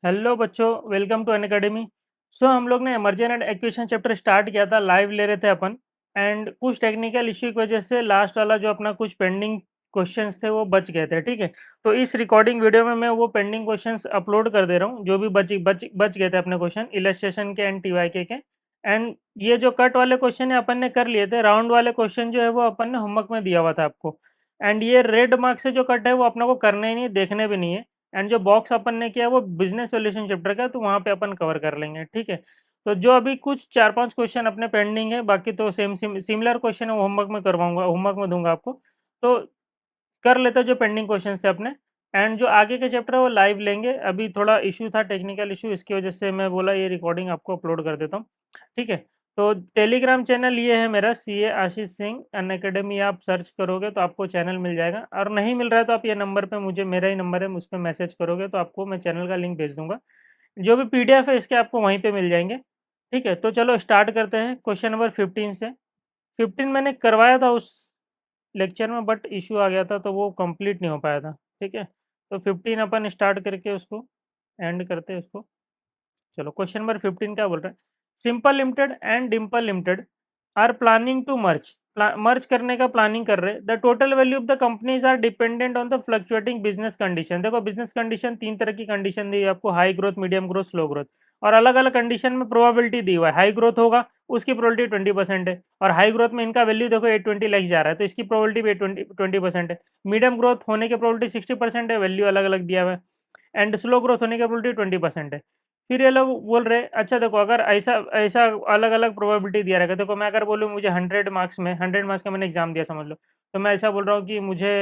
Hello बच्चों, welcome to Unacademy. हम लोग ने merger and acquisition chapter start किया था, लाइव ले रहे थे अपन। एंड कुछ टेक्निकल इश्यू की वजह से लास्ट वाला जो अपना कुछ पेंडिंग क्वेश्चंस थे वो बच गए थे। ठीक है, तो इस रिकॉर्डिंग वीडियो में मैं वो पेंडिंग क्वेश्चंस अपलोड कर दे रहा हूँ, जो भी बच गए थे अपने क्वेश्चन इलस्ट्रेशन के एंड टीवाईके के। एंड ये जो कट वाले क्वेश्चन है अपन ने कर लिए थे, राउंड वाले क्वेश्चन जो है वो अपन ने होमवर्क में दिया हुआ था आपको। एंड ये रेड मार्क से जो कट है वो अपने को करने ही नहीं, देखने भी नहीं है। एंड जो बॉक्स अपन ने किया वो बिजनेस सॉल्यूशन चैप्टर का, तो वहाँ पे अपन कवर कर लेंगे। ठीक है, तो जो अभी कुछ 4-5 क्वेश्चन अपने पेंडिंग है, बाकी तो सिमिलर क्वेश्चन है वो होमवर्क में करवाऊंगा, होमवर्क में दूंगा आपको। तो कर लेते हैं जो पेंडिंग क्वेश्चंस थे अपने। एंड जो आगे के चैप्टर है वो लाइव लेंगे। अभी थोड़ा इशू था, टेक्निकल इशू, इसकी वजह से मैं बोला ये रिकॉर्डिंग आपको अपलोड कर देता हूँ। ठीक है, तो टेलीग्राम चैनल ये है मेरा, CA आशीष सिंह अनअकैडमी। आप सर्च करोगे तो आपको चैनल मिल जाएगा, और नहीं मिल रहा है तो आप ये नंबर पे, मुझे मेरा ही नंबर है, उस पर मैसेज करोगे तो आपको मैं चैनल का लिंक भेज दूंगा। जो भी PDF है इसके आपको वहीं पे मिल जाएंगे। ठीक है, तो चलो स्टार्ट करते हैं क्वेश्चन नंबर 15 से। 15 मैंने करवाया था उस लेक्चर में, बट इशू आ गया था तो वो कंप्लीट नहीं हो पाया था। ठीक है, तो 15 अपन स्टार्ट करके उसको एंड करते हैं उसको। चलो क्वेश्चन नंबर 15 क्या बोल रहा है। Simple limited and Dimple limited are planning to merge, merge करने का प्लानिंग कर रहे हैं। The total value of the companies are dependent on the fluctuating business condition. देखो बिजनेस कंडीशन तीन तरह की कंडीशन दी है आपको, high growth, medium growth, slow growth. और अलग अलग कंडीशन में प्रोबेबिलिटी दी हुआ है। हाई ग्रोथ होगा उसकी प्रोबेबिलिटी 20% है, और हाई ग्रोथ में इनका वैल्यू देखो 820 लैक्स जा रहा है, तो इसकी प्रोबेबिलिटी भी 20% है। मीडियम ग्रोथ होने की प्रोबेबिलिटी 60% है, वैल्यू अलग अलग दिया हुआ है। एंड स्लो ग्रोथ होने की प्रोबेबिलिटी 20% है। फिर ये लोग बोल रहे अच्छा देखो, अगर ऐसा ऐसा अलग अलग प्रोबेबिलिटी दिया रहेगा, देखो मैं अगर बोलूँ मुझे 100 मार्क्स में, 100 मार्क्स का मैंने एग्जाम दिया समझ लो, तो मैं ऐसा बोल रहा हूँ कि मुझे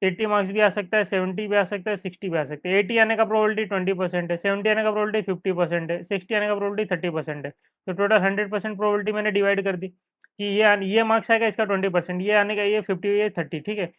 80 मार्क्स भी आ सकता है, 70 भी आ सकता है, 60 भी आ सकता है। 80 आने का प्रोबेबिलिटी 20% है, 70 आने का प्रोबेबिलिटी 50% है, 60 आने का प्रोबेबिलिटी 30% है। तो टोटल 100% प्रोबेबिलिटी मैंने डिवाइड कर दी कि ये मार्क्स आएगा इसका 20%, ये आने का ये 50, ये 30। ठीक है,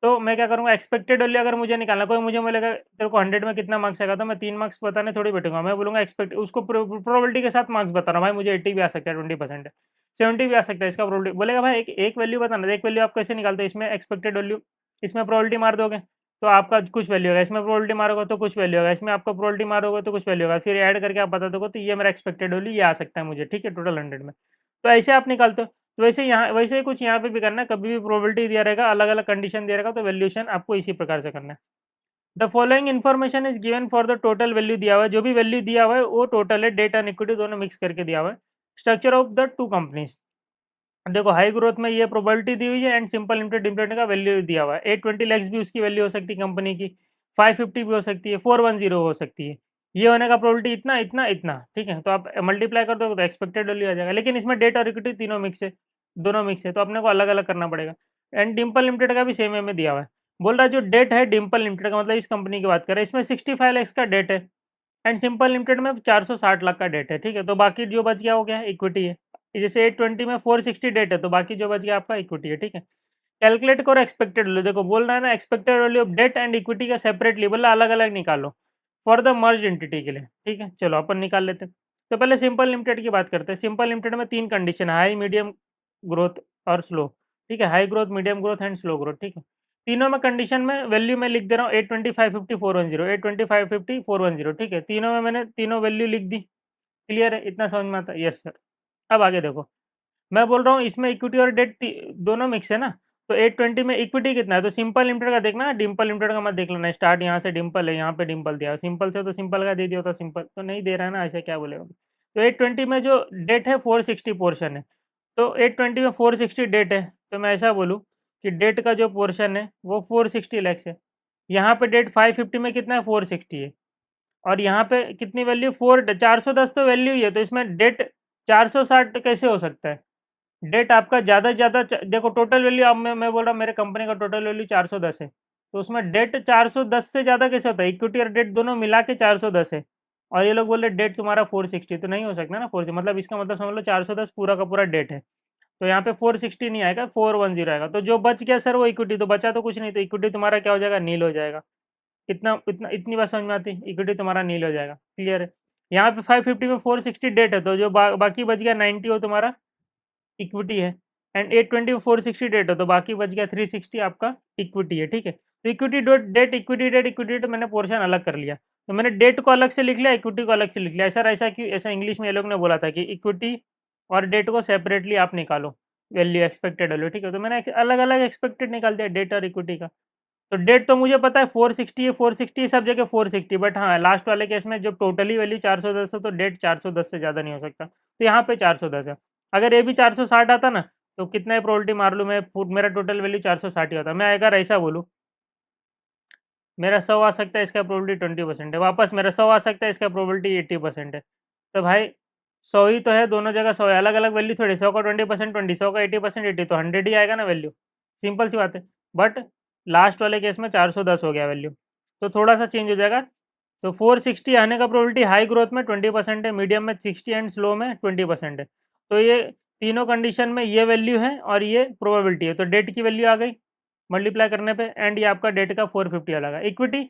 तो मैं क्या करूँगा, एक्सपेक्टेड वैल्यू अगर मुझे निकालना, कोई मुझे बोलेगा तेरे को 100 में कितना मार्क्स आएगा, तो मैं 3 मार्क्स बताने थोड़ी बैठूंगा। मैं बोलूँगा एक्सपेक्ट, उसको प्रोबेबिलिटी के साथ मार्क्स बता रहा हूँ, भाई मुझे 80 भी आ सकता है, 20% है, 70 भी आ सकता है, इसका प्रोबेबिलिटी बोलेगा भाई एक वैल्यू बताना। एक वैल्यू आप कैसे निकालते हैं, इसमें एक्सपेक्टेड वैल्यू, इसमें प्रोबेबिलिटी मार दोगे तो आपका कुछ वैल्यू होगा, इसमें प्रोबेबिलिटी मारोगे तो कुछ वैल्यू होगा, इसमें आपका प्रोबेबिलिटी मारोगे तो कुछ वैल्यू होगा, फिर ऐड करके आप बता दोगे तो ये मेरा एक्सपेक्टेड वैल्यू ये आ सकता है मुझे। ठीक है, टोटल 100 में। तो ऐसे आप निकालते हो। तो वैसे ही कुछ यहाँ पे भी करना है, कभी भी प्रोबेबिलिटी दिया रहेगा, अलग अलग कंडीशन दिया रहेगा, तो वैल्यूएशन आपको इसी प्रकार से करना है। The following information is given for the total value दिया हुआ है, जो भी वैल्यू दिया हुआ है वो टोटल है, डेट एंड इक्विटी दोनों मिक्स करके दिया हुआ है। Structure of the two companies, देखो हाई ग्रोथ में ये प्रोबेबिलिटी दी हुई है, एंड सिंपल लिमिटेड लिमिटेड का वैल्यू दिया हुआ है। 820 लैक्स भी उसकी वैल्यू हो सकती है कंपनी की, 550 भी हो सकती है, 410 हो सकती है। ये होने का प्रोबेबिलिटी इतना इतना इतना। ठीक है, तो आप मल्टीप्लाई कर दोगे तो एक्सपेक्टेड वैल्यू आ जाएगा, लेकिन इसमें डेट और इक्विटी तीनों मिक्स है, दोनों मिक्स है, तो अपने को अलग अलग करना पड़ेगा। एंड डिम्पल लिमिटेड का भी सेम में दिया हुआ है। बोल रहा है जो डेट है डिम्पल लिमिटेड का, मतलब इस कंपनी की बात करें, इसमें 65 लैक्स का डेट है, एंड सिंपल लिमिटेड में 460 लाख का डेट है। ठीक है, तो बाकी जो बच गया हो गया इक्विटी है। जैसे 820 में 460 डेट है, तो बाकी जो बच गया आपका इक्विटी है। ठीक है, कैलकुलेट करो एक्सपेक्टेड वैल्यू। देखो बोल रहा है ना, expected value of debt and equity का सेपरेटली, बोला अलग अलग निकालो फॉर द मर्ज एंटिटी के लिए। ठीक है, चलो अपन निकाल लेते हैं। तो पहले सिंपल लिमिटेड की बात करते हैं। सिंपल लिमिटेड में तीन कंडीशन है, हाई, मीडियम ग्रोथ और स्लो। ठीक है, high growth, medium growth and slow growth. ठीक है, तीनों में कंडीशन में वैल्यू मैं लिख दे रहा हूँ, 820, 550, 410, 820, 550, 410। ठीक है, तीनों में मैंने तीनों वैल्यू लिख दी। क्लियर है, इतना समझ में आता है? Yes sir. अब आगे देखो, मैं बोल रहा हूँ इसमें इक्विटी और डेट दोनों मिक्स है ना, तो 820 में इक्विटी कितना है, तो सिंपल लिमिटेड का देखना, डिम्पल लिमिटेड का मत देख लेना। स्टार्ट यहाँ से डिम्पल है, यहाँ पे डिम्पल दिया, सिंपल से तो सिंपल का दे दिया होता, सिंपल तो नहीं दे रहा है ना, ऐसे क्या बोलेगा। तो 820 में जो डेट है 460 पोर्शन है, तो 820 में 460 डेट है, तो मैं ऐसा बोलूँ कि डेट का जो पोर्शन है वो 460 लैक्स है। यहाँ पे डेट 550 में कितना है, 460 है, और यहाँ पे कितनी वैल्यू, 410 तो वैल्यू ही है, तो इसमें डेट 460 कैसे हो सकता है। डेट आपका ज़्यादा से ज़्यादा देखो टोटल वैल्यू, अब मैं बोल रहा हूँ मेरे कंपनी का टोटल वैल्यू 410 है, तो उसमें डेट 410 से ज़्यादा कैसे होता है, इक्विटी और डेट दोनों मिला के 410 है, और ये लोग बोल रहे डेट तुम्हारा 460, तो नहीं हो सकता ना 460, मतलब इसका मतलब समझ लो 410 पूरा का पूरा डेट है, तो यहाँ पे 460 नहीं आएगा, 410 आएगा। तो जो बच गया सर वो इक्विटी, तो बचा तो कुछ नहीं, तो इक्विटी तुम्हारा क्या हो जाएगा, नील हो जाएगा। इतना इतना इतनी बात समझ में आती, इक्विटी तुम्हारा नील हो जाएगा। क्लियर है, यहाँ पे 550 में 460 डेट है, तो जो बाकी बच गया 90 हो तुम्हारा इक्विटी है, एंड 820 में 460 डेट है, तो बाकी बच गया 360 आपका इक्विटी है। ठीक है, तो equity debt, equity debt, equity debt मैंने पोर्शन अलग कर लिया। तो मैंने डेट को अलग से लिख लिया, इक्विटी को अलग से लिख लिया। ऐसा क्यों? ऐसा इंग्लिश में ये लोग ने बोला था कि इक्विटी और डेट को सेपरेटली आप निकालो, वैल्यू, एक्सपेक्टेड वैल्यू, ठीक है। तो मैंने अलग अलग एक्सपेक्टेड निकाल दिया डेट और इक्विटी का। तो डेट तो मुझे पता है 460 है, 460 सब जगह 460, बट हाँ लास्ट वाले केस में जब टोटली वैल्यू 410 है तो डेट 410 से ज़्यादा नहीं हो सकता, तो यहाँ पे 410 है। अगर ये भी 460 आता ना तो कितना ही प्रोबेबिलिटी मार लूँ मैं, मेरा टोटल वैल्यू 460 होता। मैं अगर ऐसा बोलूँ मेरा 100 आ सकता है, इसका प्रोबेबिलिटी 20% है, वापस मेरा 100 आ सकता है, इसका प्रोबेबिलिटी 80% है। तो भाई 100 ही तो है, दोनों जगह 100 है, अलग अलग वैल्यू थोड़ी, 100 का 20% 20, 100 का 80% 80, तो 100 ही आएगा ना वैल्यू, सिंपल सी बात है। बट लास्ट वाले केस में 410 हो गया वैल्यू, तो थोड़ा सा चेंज हो जाएगा। तो 460 आने का प्रोबेबिलिटी हाई ग्रोथ में 20% है, मीडियम में 60 एंड स्लो में 20% है। तो ये तीनों कंडीशन में ये वैल्यू है और ये प्रोबेबिलिटी है, तो डेट की वैल्यू आ गई मल्टीप्लाई करने पे, एंड ये आपका डेट का 450 अलग है। इक्विटी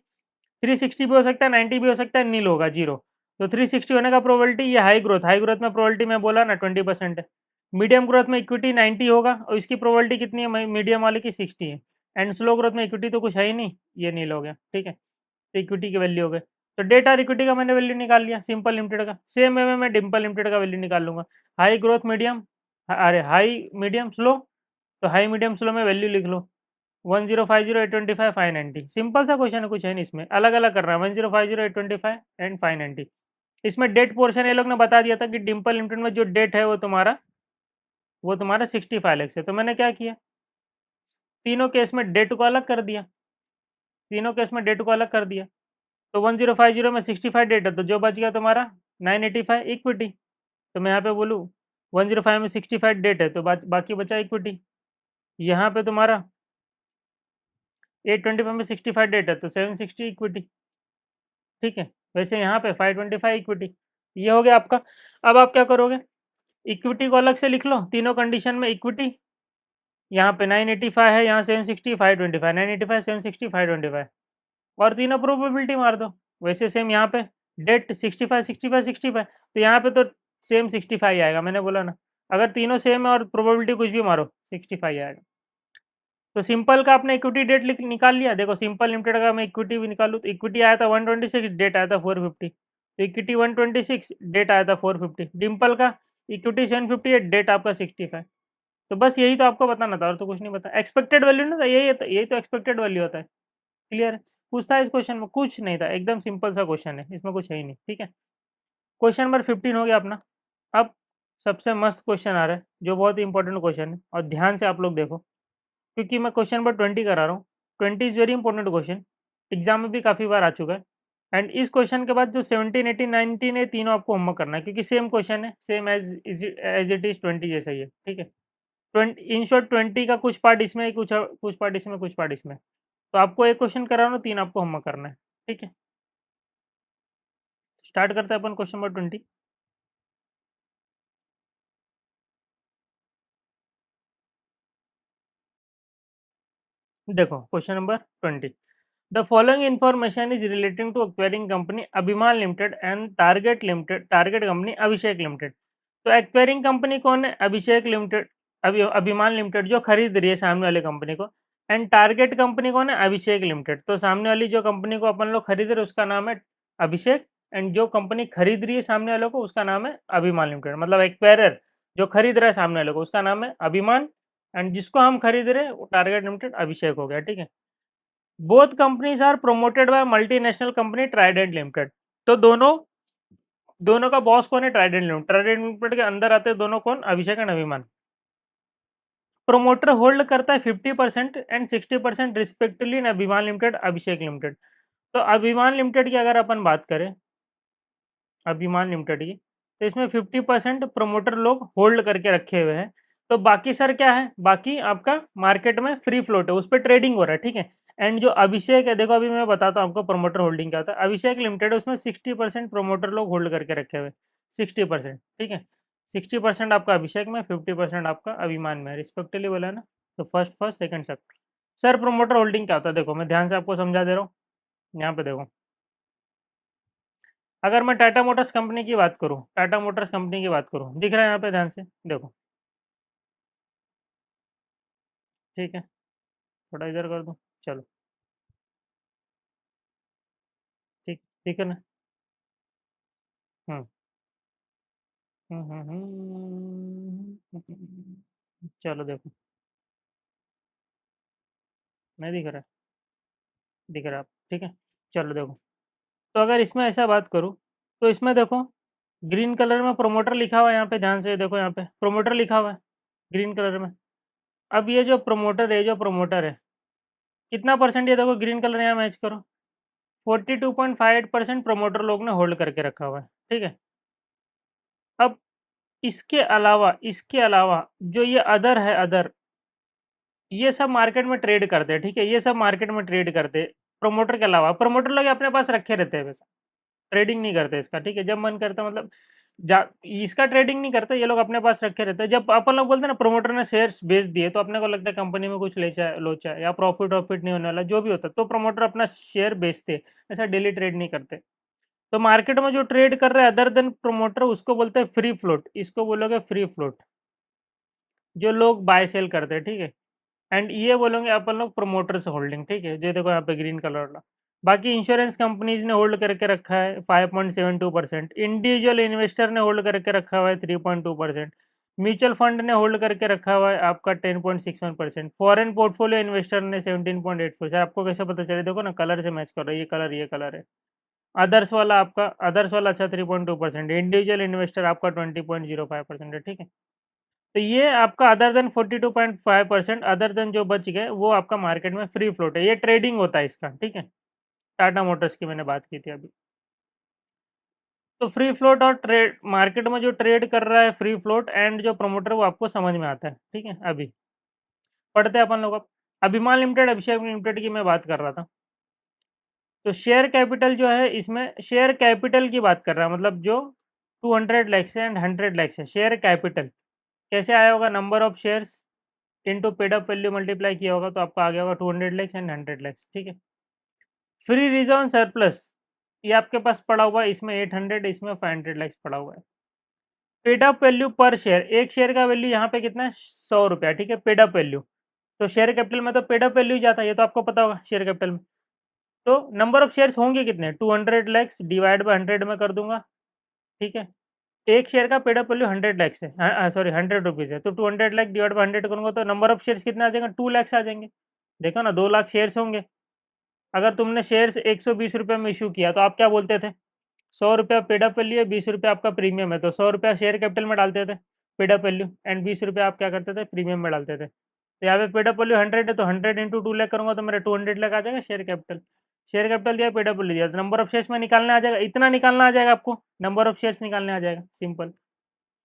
360 भी हो सकता है, 90 भी हो सकता है, नील होगा, जीरो। तो 360 होने का प्रोबेबिलिटी, ये हाई ग्रोथ में प्रोबेबिलिटी मैं बोला ना 20% है। मीडियम ग्रोथ में इक्विटी 90 होगा और इसकी प्रोबेबिलिटी कितनी है मीडियम वाले की 60 है। एंड स्लो ग्रोथ में इक्विटी तो कुछ है ही नहीं, ये नील हो गया, ठीक है। तो इक्विटी की वैल्यू हो गई। तो डेट और इक्विटी का मैंने वैल्यू निकाल लिया, सिंपल लिमिटेड का। सेम वे में मैं डिम्पल लिमिटेड का वैल्यू निकाल लूंगा। हाई ग्रोथ मीडियम, अरे हाई मीडियम स्लो, तो हाई मीडियम स्लो में वैल्यू लिख लो। 1050, 825, 590, सिंपल सा क्वेश्चन है, कुछ है नहीं इसमें, अलग अलग करना है। 1050, 825 एंड 590। इसमें डेट पोर्शन ये लोग ने बता दिया था कि डिम्पल लिमिटेड में जो डेट है वो तुम्हारा 65 लैक्स है। तो मैंने क्या किया, तीनों केस में डेट को अलग कर दिया, तीनों केस में डेट को अलग कर दिया। तो 1050 में 65 डेट है, तो जो बच गया तुम्हारा 985 इक्विटी। तो मैं यहाँ पे बोलूँ 105 में 65 डेट है, तो बाकी बचा इक्विटी। यहाँ पे तुम्हारा 825 में 65 डेट है, तो 760 इक्विटी, ठीक है। वैसे यहाँ पे 525 इक्विटी, ये हो गया आपका। अब आप क्या करोगे, इक्विटी को अलग से लिख लो, तीनों कंडीशन में इक्विटी यहाँ पे 985 है, यहाँ 760, 525, 985, 760, 525, और तीनों प्रोबेबिलिटी मार दो। वैसे सेम यहाँ पे डेट 65, 65, 65, तो यहाँ पे तो सेम 65 आएगा, मैंने बोला ना, अगर तीनों सेम है और प्रोबेबिलिटी कुछ भी मारो 65 आएगा। तो सिंपल का आपने इक्विटी डेट निकाल लिया। देखो सिंपल लिमिटेड का मैं इक्विटी भी निकालूँ तो इक्विटी आया था 126, डेट आया था 450, तो इक्विटी 126, डेट आया था 450। डिम्पल का इक्विटी 758, डेट आपका 65। तो बस यही तो आपको बताना था, और तो कुछ नहीं बता। एक्सपेक्टेड वैल्यू ना था, यही तो एक्सपेक्टेड वैल्यू होता है। क्लियर है? कुछ था इस क्वेश्चन में? कुछ नहीं था, एकदम सिंपल सा क्वेश्चन है, इसमें कुछ है ही नहीं, ठीक है। क्वेश्चन नंबर 15 हो गया अपना। अब सबसे मस्त क्वेश्चन आ रहा है, जो बहुत ही इंपॉर्टेंट क्वेश्चन है, और ध्यान से आप लोग देखो, क्योंकि मैं क्वेश्चन नंबर 20 करा रहा हूँ। 20 is very important question, exam में भी काफ़ी बार आ चुका है। एंड इस क्वेश्चन के बाद जो 17, 18, 19 है, तीनों आपको होमवर्क करना है, क्योंकि सेम क्वेश्चन है, सेम एज इट इज़ 20 जैसा ही है, ठीक है। 20 इन शॉर्ट 20 का कुछ पार्ट इसमें, कुछ पार्ट इसमें, कुछ पार्ट इसमें। तो आपको एक क्वेश्चन करा रहा हूँ, तीन आपको होमवर्क करना है, ठीक है। स्टार्ट करते हैं अपन क्वेश्चन नंबर 20। देखो question number 20, the following information is relating to acquiring company Abhiman limited and target company Abhishek limited. तो एक्वायरिंग कंपनी कौन है? अभिषेक लिमिटेड, अभिमान लिमिटेड जो खरीद रही है सामने वाली कंपनी को। एंड टारगेट कंपनी कौन है? अभिषेक लिमिटेड। तो सामने वाली जो कंपनी को अपन लोग खरीद रहे हैं उसका नाम है अभिषेक, एंड जो कंपनी खरीद रही है सामने वालों को उसका नाम है अभिमान लिमिटेड। मतलब एक्वायरर जो खरीद रहा है सामने वाले को उसका नाम है अभिमान, एंड जिसको हम खरीद रहे हैं वो टारगेट लिमिटेड अभिषेक हो गया, ठीक है। Both companies are promoted by multinational company Trident limited. तो दोनों दोनों का बॉस कौन है? Trident limited. ट्राइडेंट लिमिटेड के अंदर आते हैं दोनों कौन? अभिषेक एंड अभिमान। प्रोमोटर होल्ड करता है 50% एंड 60% रिस्पेक्टिवली इन अभिमान लिमिटेड, अभिषेक लिमिटेड। तो अभिमान लिमिटेड की अगर अपन बात करें, अभिमान लिमिटेड की, तो इसमें 50% प्रोमोटर लोग होल्ड करके रखे हुए हैं। तो बाकी सर क्या है? बाकी आपका मार्केट में फ्री फ्लोट है, उस पर ट्रेडिंग हो रहा है, ठीक है। एंड जो अभिषेक है, देखो अभी मैं बताता हूँ आपको प्रोमोटर होल्डिंग क्या होता है। अभिषेक लिमिटेड उसमें 60% प्रोमोटर लोग होल्ड करके रखे हुए, 60%, ठीक है। 60% आपका अभिषेक में, 50% आपका अभिमान में, रिस्पेक्टिवली बोला है ना। तो first first second second. Sir promoter holding क्या होता है? देखो मैं ध्यान से आपको समझा दे रहा हूँ, यहाँ पे देखो। अगर मैं टाटा मोटर्स कंपनी की बात करूँ, टाटा मोटर्स कंपनी की बात करूँ, दिख रहा है यहाँ पे? ध्यान से देखो, ठीक है। थोड़ा इधर कर दो, चलो, ठीक। ठीक है ना। हम्म हम्म हम्म चलो देखो, नहीं दिख रहा? दिख रहा है, ठीक है। चलो देखो, तो अगर इसमें ऐसा बात करूँ, तो इसमें देखो ग्रीन कलर में प्रोमोटर लिखा हुआ है, यहाँ पे ध्यान से देखो, यहाँ पे प्रोमोटर लिखा हुआ है ग्रीन कलर में। अब ये जो प्रोमोटर है, कितना परसेंट, ये देखो ग्रीन कलर यहाँ मैच करो, 42.58% प्रोमोटर लोग ने होल्ड करके रखा हुआ है, ठीक है। अब इसके अलावा जो ये अदर है, ये सब मार्केट में ट्रेड करते हैं, ठीक है, ये सब मार्केट में ट्रेड करते हैं। प्रोमोटर के अलावा प्रोमोटर लोग अपने पास रखे रहते हैं वैसे, ट्रेडिंग नहीं करते इसका, ठीक है, जब मन करता मतलब जा इसका ट्रेडिंग नहीं करते ये लोग, अपने पास रखे रहते हैं। जब अपन लोग बोलते हैं ना प्रोमोटर ने शेयर्स बेच दिए, तो अपने को लगता है कंपनी में कुछ लोचा है या प्रॉफिट वॉफिट नहीं होने वाला, जो भी होता है, तो प्रोमोटर अपना शेयर बेचते हैं, ऐसा डेली ट्रेड नहीं करते। तो मार्केट में जो ट्रेड कर रहे हैं अदर देन प्रोमोटर, उसको बोलते हैं फ्री फ्लोट, इसको बोलोगे फ्री फ्लोट, जो लोग बाय सेल करते हैं, ठीक है। एंड ये बोलेंगे अपन लोग प्रोमोटर्स होल्डिंग, ठीक है, जो देखो यहाँ पे ग्रीन कलर वाला। बाकी इंश्योरेंस कंपनीज ने होल्ड करके रखा है 5.72%, इंडिविजुअल इन्वेस्टर ने होल्ड करके रखा हुआ है 3.2%, म्यूचुअल फंड ने होल्ड करके रखा हुआ है आपका 10.61%, फॉरेन पोर्टफोलियो इन्वेस्टर ने 17.84%। आपको कैसे पता चले, देखो ना कलर से मैच कर रहा है, ये कलर है। अदर्स वाला अच्छा 3.2%, इंडिविजुअल इन्वेस्टर आपका 20.05% है, ठीक है। तो ये आपका अदर देन 42.5%, अदर देन जो बच गए वो आपका मार्केट में फ्री फ्लोट है, ये ट्रेडिंग होता है इसका, ठीक है। टाटा मोटर्स की मैंने बात की थी अभी। तो फ्री फ्लोट और ट्रेड, मार्केट में जो ट्रेड कर रहा है फ्री फ्लोट एंड जो प्रमोटर, वो आपको समझ में आता है, ठीक है। अभी पढ़ते हैं अपन लोग अब। अभिमान लिमिटेड, अभिषेक लिमिटेड की मैं बात कर रहा था। तो शेयर कैपिटल जो है, इसमें शेयर कैपिटल की बात कर रहा है, मतलब जो 200 लाख से एंड 100 लाख से शेयर कैपिटल कैसे आया होगा, number of shares into paid up value multiply किया होगा, तो आपका आ गया होगा 200 लाख एंड 100 लाख, ठीक है। फ्री रिजर्व सरप्लस, ये आपके पास पड़ा हुआ है, इसमें 800, इसमें 500 लाख पड़ा हुआ है। पेड अप वैल्यू पर शेयर, एक शेयर का वैल्यू यहाँ पे कितना है, 100 रुपया, ठीक है, पेड अप वैल्यू। तो शेयर कैपिटल में तो पेड अप वैल्यू जाता है, ये तो आपको पता होगा शेयर कैपिटल में। तो नंबर ऑफ शेयर्स होंगे कितने, 200 लाख डिवाइड बाई 100 में कर दूंगा, ठीक है। एक शेयर का पेड अप वैल्यू 100 लाख है, सॉरी 100 रुपीज़ है, तो 200 लाख डिवाइड बाई 100 करूंगा, तो नंबर ऑफ शेयर्स कितने आ जाएंगे, 2 लाख आ जाएंगे। देखो ना, 2 लाख शेयर्स होंगे। अगर तुमने शेयर्स 120 रुपये में इशू किया, तो आप क्या बोलते थे, 100 रुपया पेडअप वैल्यू है, 20 रुपया आपका प्रीमियम है, तो 100 रुपया शेयर कैपिटल में डालते थे पेडअप वैल्यू, एंड 20 रुपया आप क्या करते थे, प्रीमियम में डालते थे। तो यहाँ पे पेडअप वैल्यू 100 है, तो 100 × 2 लाख करूंगा तो मेरा 200 लाख आ जाएगा शेयर कैपिटल। शेयर कैपिटल दिया, पेडअप वैल्यू दिया, तो नंबर ऑफ शेयर्स में निकालने आ जाएगा, इतना निकालना आ जाएगा आपको, नंबर ऑफ शेयर्स निकालने आ जाएगा, सिंपल।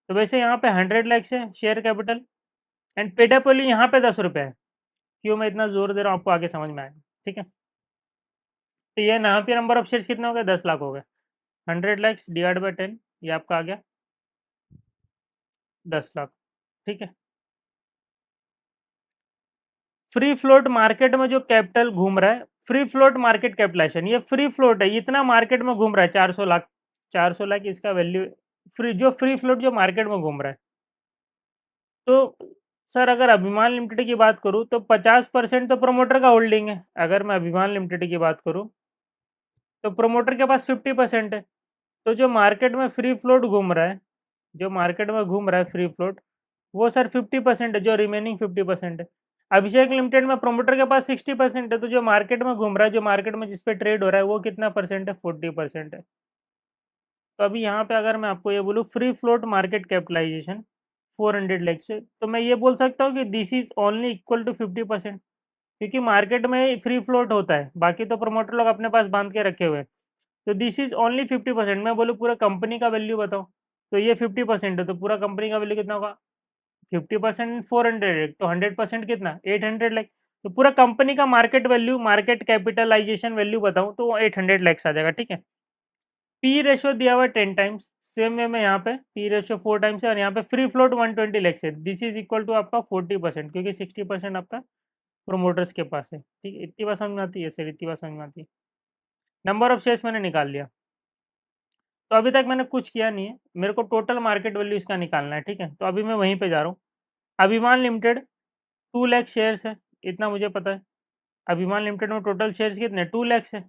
तो वैसे यहाँ पे 100 लाख से share capital and paid up value यहाँ पे 10 रुपये है। क्यों मैं इतना जोर दे रहा हूँ, आपको आगे समझ में आएगा, ठीक है। तो ये यहाँ पे नंबर ऑफ शेयर्स कितने हो गए, 10 लाख हो गए। 100 लाख डिवाइड बाई 10, ये आपका आ गया 10 लाख, ठीक है। फ्री फ्लोट मार्केट में जो कैपिटल घूम रहा है, फ्री फ्लोट मार्केट कैपिटलाइजेशन, ये फ्री फ्लोट है, इतना मार्केट में घूम रहा है 400 लाख, 400 लाख इसका वैल्यू। फ्री फ्लोट जो मार्केट में घूम रहा है, तो सर अगर अभिमान लिमिटेड की बात करूं, तो 50% तो प्रोमोटर का होल्डिंग है। अगर मैं अभिमान लिमिटेड की बात करूं, तो प्रोमोटर के पास 50% है। तो जो मार्केट में फ्री फ्लोट घूम रहा है, जो मार्केट में घूम रहा है फ्री फ्लोट, वो सर 50% है, जो रिमेनिंग 50% है। अभिषेक लिमिटेड में प्रोमोटर के पास 60% है, तो जो मार्केट में घूम रहा है, जो मार्केट में जिस पे ट्रेड हो रहा है, वो कितना परसेंट है, 40% है। तो अभी यहाँ पे अगर मैं आपको ये बोलूँ free float market capitalization 400 lakh से, तो मैं ये बोल सकता हूँ कि this is only equal to 50%, क्योंकि मार्केट में फ्री फ्लोट होता है, बाकी तो प्रोमोटर लोग अपने पास बांध के रखे हुए हैं। तो दिस इज ओनली 50%। मैं बोलूँ पूरा कंपनी का वैल्यू बताओ, तो ये 50% है, तो पूरा कंपनी का वैल्यू कितना होगा, 50% 400, तो 100% कितना, 800 लाख। तो पूरा कंपनी का market value, market capitalization value बताऊं तो वो 800 लाख आ जाएगा, ठीक है। पी रेशियो दिया हुआ है 10 टाइम्स, सेम वे में यहाँ पे पी रेशियो 4 टाइम्स है, और यहाँ पे फ्री फ्लोट 120 लाख है, दिस इज इक्वल टू आपका 40%, क्योंकि 60% आपका प्रोमोटर्स के पास है, ठीक है। इतनी बात समझ में आती है सर, इतनी बात समझ में आती है। नंबर ऑफ शेयर्स मैंने निकाल लिया, तो अभी तक मैंने कुछ किया नहीं है, मेरे को टोटल मार्केट वैल्यू इसका निकालना है, ठीक है। तो अभी मैं वहीं पे जा रहा हूँ। अभिमान लिमिटेड 2 लाख शेयर्स है, इतना मुझे पता है। अभिमान लिमिटेड में टोटल शेयर्स कितने, 2 लाख है।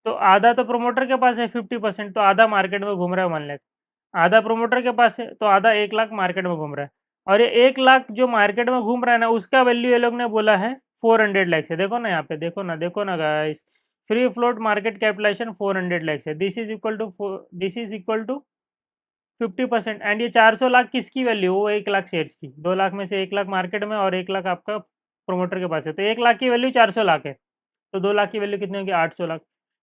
तो आधा तो प्रोमोटर के पास है 50%, तो आधा मार्केट में घूम रहा है 1 लाख। आधा प्रोमोटर के पास है तो आधा 1 लाख मार्केट में घूम रहा है। और ये 1 लाख जो मार्केट में घूम रहा है ना, उसका वैल्यू ये लोग ने बोला है 400 लैक्स है। देखो ना यहाँ पे, देखो ना guys, free float market capitalization 400 lakhs है। This is equal to 50%। And ये 400 लाख किसकी वैल्यू? वो 1 लाख शेयर्स की। 2 लाख में से 1 लाख मार्केट में और 1 लाख आपका प्रोमोटर के पास है, तो 1 लाख की वैल्यू 400 लाख है। तो 2 लाख की वैल्यू कितनी होगी? 800 लाख।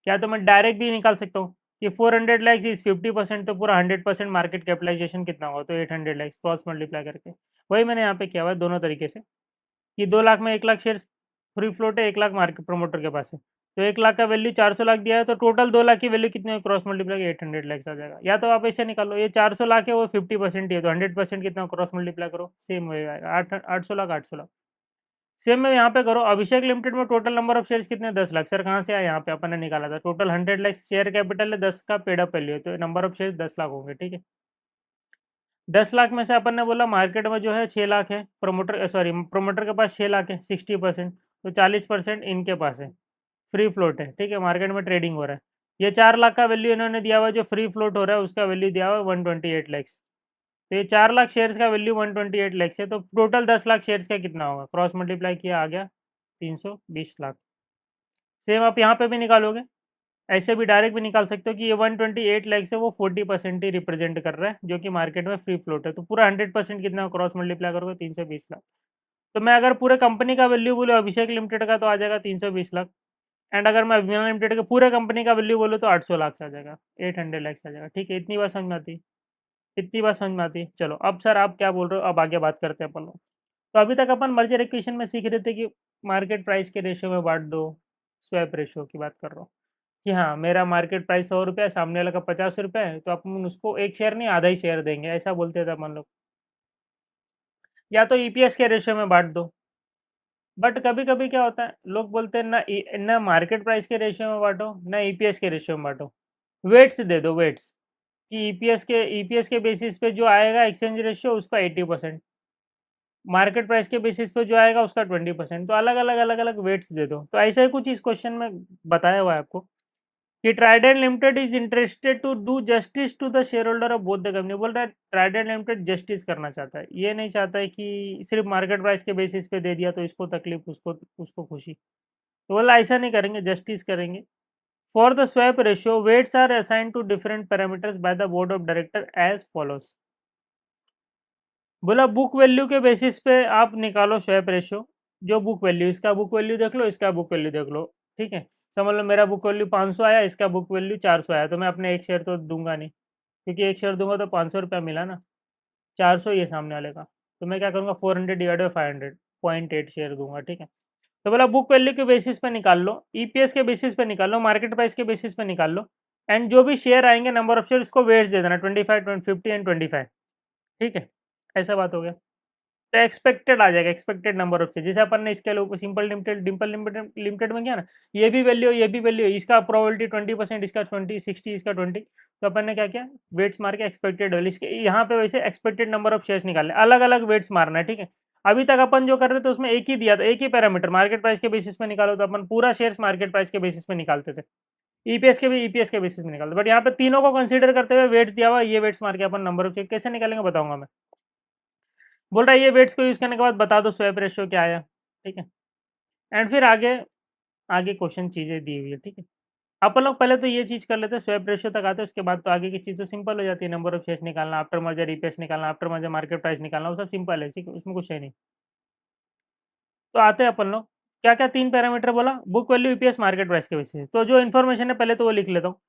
या तो मैं डायरेक्ट भी निकाल सकता हूँ कि 400 लैक्स इज 50%, तो पूरा 100% मार्केट कैपिटलाइजेशन कितना होगा? तो 800 लैक्स क्रॉस मल्टीप्लाई करके। वही मैंने यहाँ पे किया हुआ है दोनों तरीके से, कि 2 लाख में 1 लाख शेयर्स फ्री फ्लोट है, 1 लाख मार्केट प्रोमोटर के पास है, तो 1 लाख का वैल्यू 400 लाख दिया है, तो टोटल 2 लाख की वैल्यू कितनी है? क्रॉस मल्टीप्लाई 800 लैक्स आ जाएगा। या तो आप ऐसे निकालो, ये 400 लाख है, वो 50% ही है, तो 100% कितना? क्रॉस मल्टीप्लाई करो, सेम वही आएगा, 800 लाख 800 लाख। सेम में यहाँ पे करो, अभिषेक लिमिटेड में टोटल नंबर ऑफ शेयर्स कितने? 10 लाख। सर कहाँ से आया? यहाँ पे अपन ने निकाला था, टोटल 100 लाख शेयर कैपिटल है, 10 का पेड अप वैल्यू है, तो नंबर ऑफ शेयर 10 लाख होंगे। ठीक है, 10 लाख में से अपन ने बोला मार्केट में जो है 6 लाख है, प्रोमोटर के पास 6 लाख है, 60%, तो 40% इनके पास है, फ्री फ्लोट है। ठीक है, मार्केट में ट्रेडिंग हो रहा है। ये 4 लाख का वैल्यू इन्होंने दिया हुआ है, जो फ्री फ्लोट हो रहा है उसका वैल्यू दिया हुआ है 128 लैक्स। तो ये 4 लाख शेयर्स का वैल्यू 128 लैक्स है, तो टोटल 10 लाख शेयर्स का कितना होगा? क्रॉस मल्टीप्लाई किया, आ गया 320 लाख। सेम आप यहाँ पे भी निकालोगे, ऐसे भी डायरेक्ट भी निकाल सकते हो कि ये 128 लैक्स है, वो 40% ही रिप्रेजेंट कर रहा है, जो कि मार्केट में फ्री फ्लोट है। तो पूरा 100% कितना क्रॉस मल्टीप्लाई करोगे? 320 लाख। तो मैं अगर पूरे कंपनी का वैल्यू बोलूँ अभिषेक लिमिटेड का, तो आ जाएगा 320 लाख। एंड अगर मैं अभिमान लिमिटेड के पूरे कंपनी का वैल्यू बोलूँ तो 800 लाख आ जाएगा, 800 लैक्स आ जाएगा। ठीक है, इतनी बात समझ में आती है? इतनी बात समझ में आती है? चलो अब सर आप क्या बोल रहे हो, अब आगे बात करते हैं अपन लोग। तो अभी तक अपन मर्जर इक्वेशन में सीख रहे थे कि मार्केट प्राइस के रेशियो में बांट दो, स्वैप रेशियो की बात कर रहा हूँ, कि हाँ मेरा मार्केट प्राइस 100 रुपये है, सामने वाला का 50 रुपये है, तो अपन उसको एक शेयर नहीं आधा ही शेयर देंगे, ऐसा बोलते थे अपन लोग। या तो ईपीएस के रेशियो में बांट दो। बट कभी कभी क्या होता है, लोग बोलते हैं ना, ना मार्केट प्राइस के रेशियो में बांटो, ना ईपीएस के रेशियो में बांटो, वेट्स दे दो, वेट्स, कि ईपीएस के बेसिस पे जो आएगा एक्सचेंज रेशियो उसका 80%, मार्केट प्राइस के बेसिस पे जो आएगा उसका 20%, तो अलग अलग वेट्स दे दो। तो ऐसा ही कुछ इस क्वेश्चन में बताया हुआ है आपको, कि Trident limited is interested to do justice to the share holder of both the company. बोल रहा है ट्राइडेंट लिमिटेड जस्टिस करना चाहता है, ये नहीं चाहता है कि सिर्फ मार्केट प्राइस के बेसिस पे दे दिया तो इसको तकलीफ, उसको उसको खुशी। तो बोला ऐसा नहीं करेंगे, जस्टिस करेंगे। For the swap ratio weights are assign to different parameters by the board of director as follows. बोला बुक वैल्यू के बेसिस पे आप निकालो स्वैप रेशियो, जो बुक वैल्यू, इसका बुक वैल्यू देख लो, इसका बुक वैल्यू देख लो। ठीक है, समझ लो मेरा बुक वैल्यू 500 आया, इसका बुक वैल्यू 400 आया, तो मैं अपने एक शेयर तो दूंगा नहीं, क्योंकि एक शेयर दूंगा तो 500 रुपया मिला ना, 400 ये सामने वाले का, तो मैं क्या करूँगा 400 डिवाइड बाई 500, 0.8 शेयर दूंगा। ठीक है, तो बोला बुक वैल्यू के बेसिस पे निकाल लो, ईपीएस के बेसिस पे निकाल लो, मार्केट प्राइस के बेसिस पे निकाल लो, एंड जो भी शेयर आएंगे नंबर ऑफ शेयर उसको वेट्स दे देना, 25, 50 एंड 25। ठीक है, ऐसा बात हो गया। तो एक्सपेक्टेड आ जाएगा, एक्सपेक्टेड नंबर ऑफ शेयर, जैसे अपन ने इसके ऊपर simple limited, Dimple limited limited में किया ना, ये भी वैल्यू, ये भी वैल्यू, इसका प्रोबेबिलिटी 20%, इसका 20, 60, इसका 20, तो अपन ने क्या किया, वेट्स मार के एक्सपेक्टेड वैल्यू, इसके यहाँ पे वैसे एक्सपेक्टेड नंबर ऑफ शेयर्स निकालने, अलग अलग वेट्स मारना है। ठीक है, अभी तक अपन जो कर रहे थे उसमें एक ही दिया था, एक ही पैरामीटर, मार्केट प्राइस के बेसिस पे निकालो, तो अपन पूरा शेयर्स मार्केट प्राइस के बेसिस पे निकालते थे, ईपीएस के भी ईपीएस के बेसिस में निकालते, बट यहाँ पे तीनों को कंसीडर करते हुए वेट्स दिया हुआ, ये वेट्स मार के अपन नंबर ऑफ शेयर कैसे निकालेंगे बताऊंगा मैं। बोल रहा है ये वेट्स को यूज करने के बाद बता दो स्वैप रेशियो क्या आया। ठीक है, एंड फिर आगे आगे क्वेश्चन चीजें दी हुई है। ठीक है, अपन लोग पहले तो ये चीज कर लेते हैं, स्वैप रेशियो तक आते हैं, उसके बाद तो आगे की चीज तो सिंपल हो जाती है, नंबर ऑफ शेयर्स निकालना, आफ्टर मर्जर ईपीएस निकालना, आफ्टर मर्जर मार्केट प्राइस निकालना, वो सब सिंपल है। ठीक है, उसमें कुछ है नहीं। तो आते हैं अपन लोग, क्या क्या 3 पैरामीटर बोला, book value, EPS, market price के बेसिस। तो जो इन्फॉर्मेशन है पहले तो वो लिख लेता हूँ।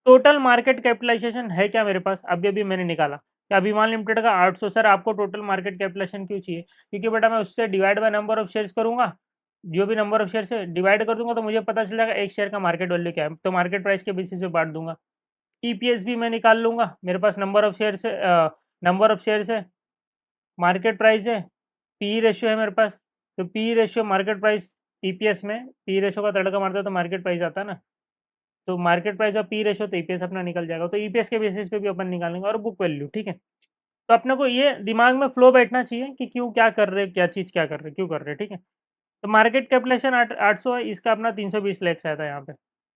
टोटल मार्केट कैपिटलाइजेशन है क्या मेरे पास, अभी अभी मैंने निकाला, क्या अभिमान लिमिटेड का 800। सर आपको टोटल मार्केट कैपिटलाइजेशन क्यों चाहिए? क्योंकि बेटा मैं उससे divide by number of shares करूंगा, जो भी नंबर ऑफ शेयर से डिवाइड कर दूंगा तो मुझे पता चल जाएगा एक शेयर का मार्केट वैल्यू क्या है, तो मार्केट प्राइस के बेसिस पे बांट दूंगा। ईपीएस भी मैं निकाल लूंगा, मेरे पास नंबर ऑफ शेयर से है, मार्केट प्राइस है, पी रेशियो है मेरे पास, तो P ratio market price, EPS में पी रेशियो का तड़का मारता है तो मार्केट प्राइस आता है ना, तो मार्केट प्राइस और पी रेशो, तो ईपीएस अपना निकल जाएगा, तो ईपीएस के बेसिस पे भी अपन निकालेंगे, और बुक वैल्यू। ठीक है, तो अपने को ये दिमाग में फ्लो बैठना चाहिए कि क्यों क्या कर रहे, क्या चीज़ क्या कर रहे, क्यों कर रहे। ठीक है, तो मार्केट कैपिटलाइजेशन 800 है, इसका अपना 320 लैक्स आया था यहाँ पे,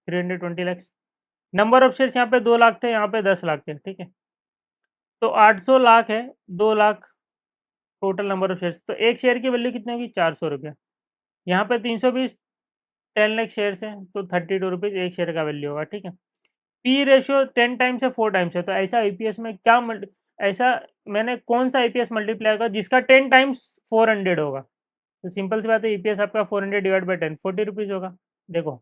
320 लैक्स। नंबर ऑफ शेयर्स यहाँ पे 2 लाख थे, यहाँ पे 10 लाख थे, ठीक है। तो 800 लाख है, 2 lakh total number of shares, तो एक शेयर की वैल्यू कितनी होगी, 400 रुपया। यहाँ पे 320 10 लाख शेयर्स हैं, तो 32 रुपीज़ एक शेयर का वैल्यू होगा, ठीक है। पी रेशियो 10 टाइम्स है, 4 टाइम्स है, तो ऐसा ईपीएस में क्या ऐसा मैंने कौन सा ईपीएस मल्टीप्लाई होगा जिसका 10 टाइम्स 400 होगा। तो सिंपल सी बात है, ईपीएस आपका 400 डिवाइड बाई 10 40 रुपीज़ होगा। देखो,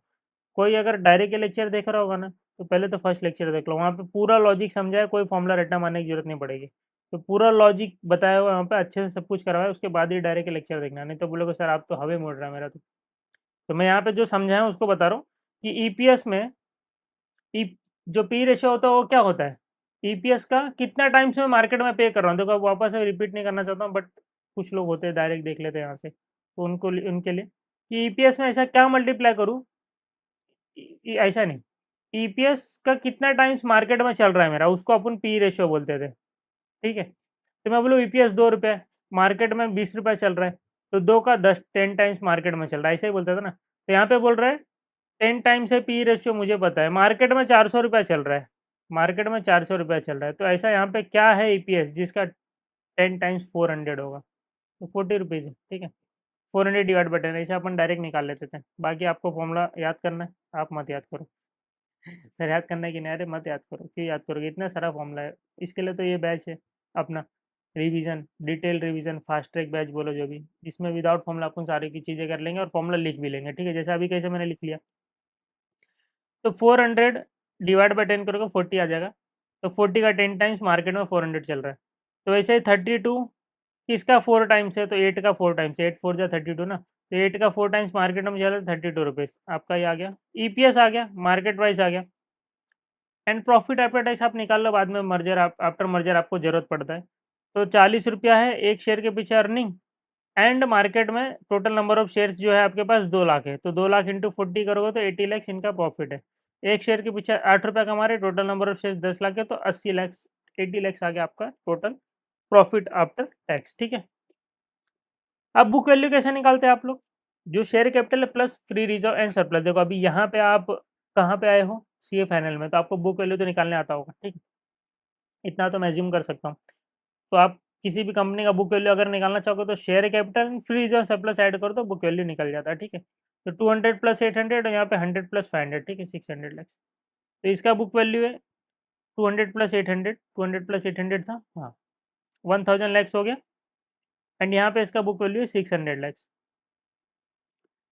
कोई अगर डायरेक्ट के लेक्चर देख रहा होगा ना, तो पहले तो फर्स्ट लेक्चर देख लो, वहाँ पे पूरा लॉजिक समझा है, कोई फॉर्मूला रट्टा मारने की जरूरत नहीं पड़ेगी। तो पूरा लॉजिक बताया हुआ है वहाँ पे, अच्छे से सब कुछ करवाया है, उसके बाद ही डायरेक्ट के लेक्चर देखना, नहीं तो बोलोगे सर आप तो हवे मोड़ रहा है मेरा। तो मैं यहाँ पे जो समझा है उसको बता रहा हूँ कि ईपीएस में ई जो पी रेशियो होता है वो क्या होता है, ईपीएस का कितना टाइम्स मैं मार्केट में पे कर रहा हूँ। देखो, अब वापस से रिपीट नहीं करना चाहता हूँ, बट कुछ लोग होते हैं डायरेक्ट देख लेते हैं यहाँ से, तो उनके लिए कि ईपीएस में ऐसा क्या मल्टीप्लाई करूँ, ऐसा नहीं, ईपीएस का कितना टाइम्स मार्केट में चल रहा है मेरा, उसको अपन पी रेशियो बोलते थे, ठीक है। तो मैं बोलूँ ईपीएस 2 रुपये, मार्केट में 20 रुपये चल रहा है, तो 2 का 10 10 टाइम्स मार्केट में चल रहा है, ऐसे ही बोलते थे ना। तो यहाँ पे बोल रहा है 10 टाइम्स है पी रेशियो, मुझे पता है मार्केट में 400 रुपया चल रहा है, मार्केट में 400 रुपया चल रहा है, तो ऐसा यहाँ पे क्या है ईपीएस जिसका 10 टाइम्स 400 होगा, तो 40 रुपीज़ है, ठीक है। 400 डिवाइड बाई 10, ऐसे अपन डायरेक्ट निकाल लेते थे। बाकी आपको फॉर्मूला याद करना है, आप मत याद करो। सर याद करना है कि नहीं, अरे मत याद करो, क्यों याद करोगे, इतना सारा फॉर्मूला है। इसके लिए तो ये बैच है अपना, revision, detail revision, fast track batch बोलो जो भी, जिसमें विदाउट फॉर्मूला अपन सारी की चीज़ें कर लेंगे और फॉर्मूला लिख भी लेंगे, ठीक है। जैसे अभी कैसे मैंने लिख लिया, तो 400 डिवाइड बाई 10 करोगे 40 आ जाएगा, तो 40 का 10 टाइम्स मार्केट में 400 चल रहा है। तो वैसे ही 32 किसका 4 टाइम्स है, तो 8 का 4 टाइम्स है, 8 4 जा 32 ना, तो 8 का 4 टाइम्स मार्केट में चल रहा है, 32 रुपीज़ आपका ये आ गया, ईपीएस आ गया, मार्केट प्राइस आ गया। एंड प्रॉफिट आफ्टर टैक्स आप निकाल लो, बाद में मर्जर आफ्टर मर्जर आपको जरूरत पड़ता है। तो 40 रुपया है एक शेयर के पीछे अर्निंग, एंड मार्केट में टोटल नंबर ऑफ शेयर्स जो है आपके पास 2 लाख है, तो 2 लाख इंटू 40 करोगे तो 80 लैक्स इनका प्रॉफिट है। एक शेयर के पीछे 8 रुपया कमा रहे, total number of shares 10 lakh है, तो 80 लैक्स 80 लैक्स आ गया आपका टोटल प्रॉफिट आफ्टर टैक्स, ठीक है। अब बुक वैल्यू कैसे निकालते हैं आप लोग, जो शेयर कैपिटल है plus free reserve and surplus. देखो अभी यहाँ पे आप कहाँ पे आए हो, सीए फाइनल में, तो आपको बुक वैल्यू तो निकालने आता होगा, ठीक है, इतना तो मैं एज्यूम कर सकता हूँ। तो आप किसी भी कंपनी का बुक वैल्यू अगर निकालना चाहोगे तो share capital free reserve surplus add करो तो बुक वैल्यू निकल जाता है, ठीक है। तो 200 प्लस 800 और यहाँ पे 100 प्लस 500, ठीक है, 600 लैक्स। तो इसका बुक वैल्यू है 200 प्लस 800, 200 प्लस 800 था, हाँ, 1000 लैक्स हो गया। एंड यहाँ पे इसका बुक वैल्यू है 600 lakhs.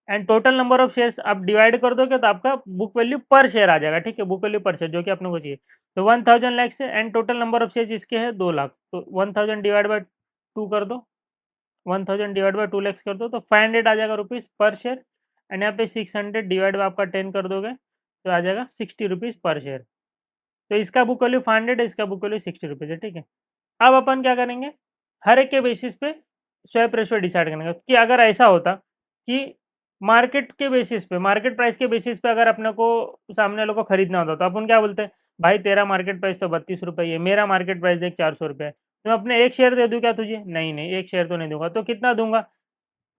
And total number of shares आप डिवाइड कर दोगे तो आपका बुक वैल्यू पर शेयर आ जाएगा, ठीक है, बुक वैल्यू पर शेयर जो कि अपने को चाहिए। तो 1000 लैक्स है and total number of shares इसके है 2 लाख, तो 1000 डिवाइड बाई 2 कर दो, 1000 डिवाइड बाई 2 लैक्स कर दो, तो 500 आ जाएगा रुपीज़ पर शेयर। एंड यहाँ पे 600 डिवाइड बाई आपका 10 कर दोगे तो आ जाएगा 60 रुपीज़ पर शेयर। तो इसका बुक वैल्यू 500 है, इसका बुक वैल्यू 60 रुपीज़ है, ठीक है। अब अपन क्या करेंगे, हर एक के बेसिस पे स्वैप रेशो डिसाइड करेंगे कि अगर ऐसा होता कि मार्केट के बेसिस पे, मार्केट प्राइस के बेसिस पे अगर अपने को सामने वालों को खरीदना होता तो अपन क्या बोलते हैं, भाई तेरा मार्केट प्राइस तो 32 रुपये है, मेरा मार्केट प्राइस देख 400 रुपये है, तो मैं अपने एक शेयर दे दूँ क्या तुझे, नहीं नहीं एक शेयर तो नहीं दूंगा, तो कितना दूंगा,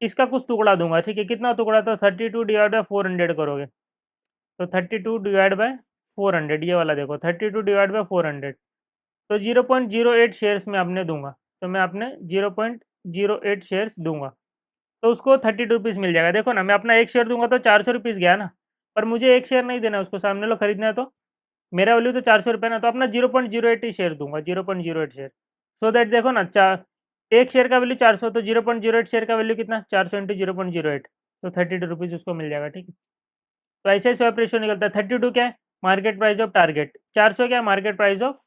इसका कुछ टुकड़ा दूंगा, ठीक है, कितना टुकड़ा, तो 32 डिवाइड बाई 400 करोगे, तो 32 डिवाइड बाई 400, ये वाला देखो 32 डिवाइड बाई 400, तो 0.08 शेयर्स में आपने दूंगा, तो मैं आपने 0.08 शेयर्स दूंगा, तो उसको 32 रुपीज़ मिल जाएगा। देखो ना, मैं अपना एक शेयर दूंगा तो 400 रुपीज़ गया ना, पर मुझे एक शेयर नहीं देना, उसको सामने लो खरीदना है, तो मेरा वैल्यू तो 400 रुपये ना, तो अपना 0.08 ही शेयर दूंगा, 0.08 शेयर, सो दैट देखो ना, एक शेयर का वैल्यू 400, तो 0.08 शेयर का वैल्यू कितना, 400 इंटू 0.08, तो 32 रुपीज़ उसको मिल जाएगा, ठीक है। तो ऐसे ही स्वैप रेशियो निकलता है। 32 क्या है, मार्केट प्राइस ऑफ टारगेट, 400 क्या है, मार्केट प्राइस ऑफ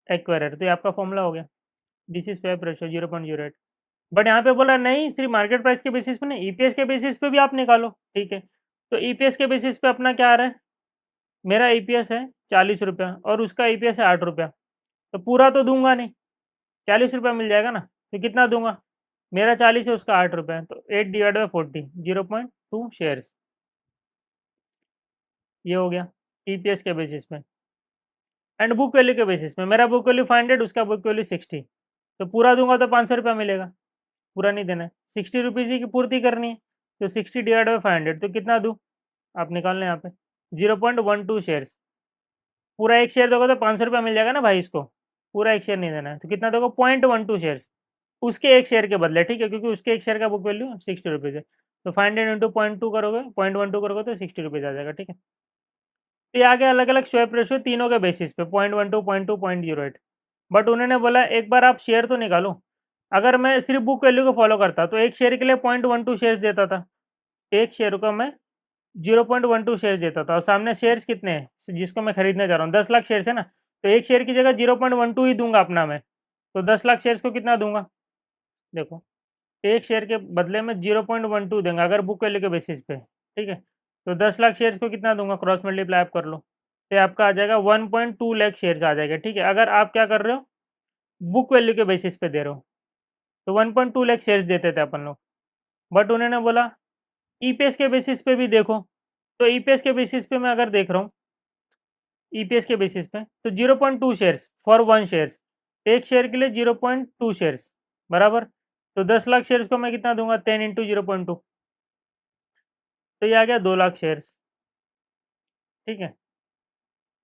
एक्वायरर, तो ये आपका फॉर्मूला हो गया, this is swap ratio 0.08। But यहाँ पे बोला नहीं, सिर्फ मार्केट प्राइस के बेसिस पे नहीं, ईपीएस के बेसिस पे भी आप निकालो, ठीक है। तो ईपीएस के बेसिस पे अपना क्या आ रहा है, मेरा ईपीएस है 40 रुपया और उसका ईपीएस है 8 रुपया, तो पूरा तो दूंगा नहीं, 40 रुपया मिल जाएगा ना, तो कितना दूंगा, मेरा 40 है उसका 8 रुपया, तो 8 डिवाइड बाई 40, 0.2 शेयर्स, ये हो गया ईपीएस के बेसिस पे। एंड बुक वैल्यू के बेसिस में, मेरा बुक वैल्यू 500, उसका बुक वैल्यू 60, तो पूरा दूंगा तो 500 रुपया मिलेगा, पूरा नहीं देना है, 60 रुपीज़ ही की पूर्ति करनी है, तो 60 डिवाइड बाई 500, तो कितना दूँ, आप निकाल लें यहाँ पे, 0.12 शेयर्स। पूरा एक शेयर दोगे तो 500 रुपया मिल जाएगा ना भाई, इसको पूरा एक शेयर नहीं देना है, तो कितना दोगे 0.12 शेयर्स उसके एक शेयर के बदले, ठीक है, क्योंकि उसके एक शेयर का बुक वैल्यू 60 रुपीज़ है। तो 500 इंटू 0.2 करोगे, 0.12 करोगे तो 60 रुपीज़ आ जाएगा, ठीक है। तो ये आ गया अलग अलग स्वैप रेशियो तीनों के बेसिस पे, 0.12, 0.2, 0.08। बट उन्होंने बोला एक बार आप शेयर तो निकालो। अगर मैं सिर्फ बुक वैल्यू को फॉलो करता तो एक शेयर के लिए 0.12 शेयर्स देता था, एक शेयर को मैं 0.12 शेयर्स देता था, और सामने शेयर्स कितने हैं जिसको मैं खरीदने जा रहा हूँ, 10 लाख शेयर्स है ना, तो एक शेयर की जगह 0.12 ही दूंगा अपना मैं, तो 10 लाख शेयर्स को कितना दूंगा, देखो एक शेयर के बदले में 0.12 देंगे अगर बुक वैल्यू के बेसिस पे, ठीक है। तो 10 लाख शेयर्स को कितना दूंगा, क्रॉस मल्टीप्लाई आप कर लो, तो आपका आ जाएगा 1.2 लाख शेयर्स आ जाएगा, ठीक है। अगर आप क्या कर रहे हो, बुक वैल्यू के बेसिस पे दे रहे हो, तो 1.2 लाख शेयर्स देते थे अपन लोग। बट उन्होंने बोला ईपीएस के बेसिस पे भी देखो, तो ईपीएस के बेसिस पे मैं अगर देख रहा हूँ, ईपीएस के बेसिस पे तो 0.2 शेयर्स फॉर वन शेयर्स, एक शेयर के लिए 0.2 शेयर्स बराबर, तो 10 लाख शेयर्स को मैं कितना दूंगा, 10 इंटू 0.2, तो ये आ गया 2 लाख शेयर्स, ठीक है।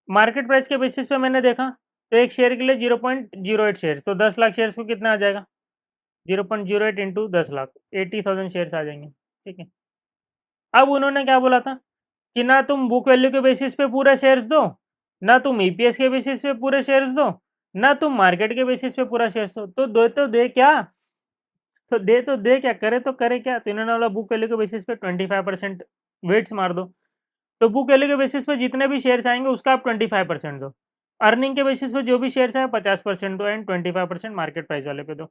मार्केट प्राइस के बेसिस पे मैंने देखा तो एक शेयर के लिए 0.08 शेयर्स, तो 10 लाख शेयर्स को कितना आ जाएगा, 0.08 इंटू 10 लाख, 80,000 शेयर्स आ जाएंगे, ठीक है। अब उन्होंने क्या बोला था कि ना तुम बुक वैल्यू के बेसिस पे पूरे शेयर्स दो, ना तुम ईपीएस के बेसिस पे पूरे शेयर्स दो, ना तुम मार्केट के बेसिस पे पूरा शेयर्स दो, तो दे क्या, तो दे क्या, तो करे क्या, तो इन्होंने बोला बुक वैल्यू के बेसिस पे 25% वेट्स मार दो, तो बुक वैल्यू के बेसिस पे जितने भी शेयर्स आएंगे उसका आप 25% दो, अर्निंग के बेसिस पे जो भी शेयर्स आए 50% दो, एंड 25% मार्केट प्राइस वाले पे दो।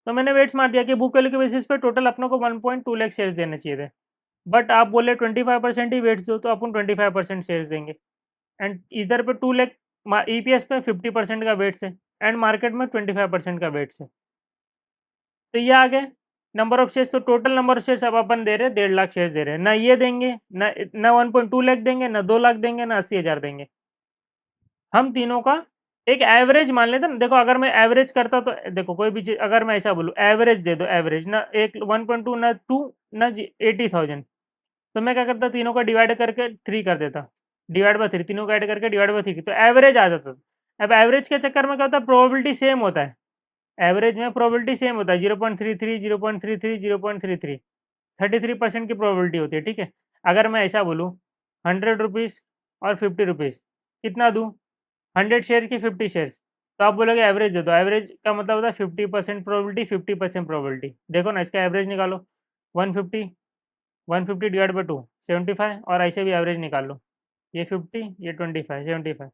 तो मैंने वेट्स मार दिया कि बुक वैल्यू के बेसिस पे टोटल अपनों को 1.2 लाख शेयर्स देने चाहिए थे, बट आप बोले 25% ही वेट्स दो, तो अपन 25% शेयर्स देंगे, एंड इधर पे 2 लाख ईपीएस पे 50% का वेट्स है, एंड मार्केट में 25% का वेट्स है। तो ये आ गए नंबर ऑफ शेयर्स, तो टोटल नंबर ऑफ शेयर्स अब अपन दे रहे हैं 1.5 लाख शेयर्स दे रहे हैं, ना ये देंगे ना 1.2 लाख देंगे, ना 2 लाख देंगे, ना 80,000 देंगे, हम तीनों का एक एवरेज मान लेते ना। देखो अगर मैं एवरेज करता तो देखो कोई भी चीज अगर मैं ऐसा बोलूँ एवरेज दे दो, एवरेज ना एक 1.2 ना 2 ना 80,000, तो मैं क्या करता, तीनों का डिवाइड करके 3 कर देता, डिवाइड बाय 3, तीनों का ऐड करके डिवाइड बाय 3, तो एवरेज आ जाता। अब एवरेज के चक्कर में क्या होता है, प्रोबेबिलिटी सेम होता है, एवरेज में प्रोबेबिलिटी सेम होता है, 0.33, 0.33, 0.33, 33% की प्रोबेबिलिटी होती है, ठीक है। अगर मैं ऐसा बोलूँ 100 रुपीज़ और 50 रुपीज़ कितना दूँ, 100 शेयर की 50 शेयर्स, तो आप बोलोगे एवरेज दे दो, एवरेज का मतलब होता है 50% प्रोबेबिलिटी, 50% प्रोबेबिलिटी, देखो ना इसका एवरेज निकालो, 150, 150 डिवाइड बाई 2 75, और ऐसे भी एवरेज निकाल लो, ये 50, ये 25, 75,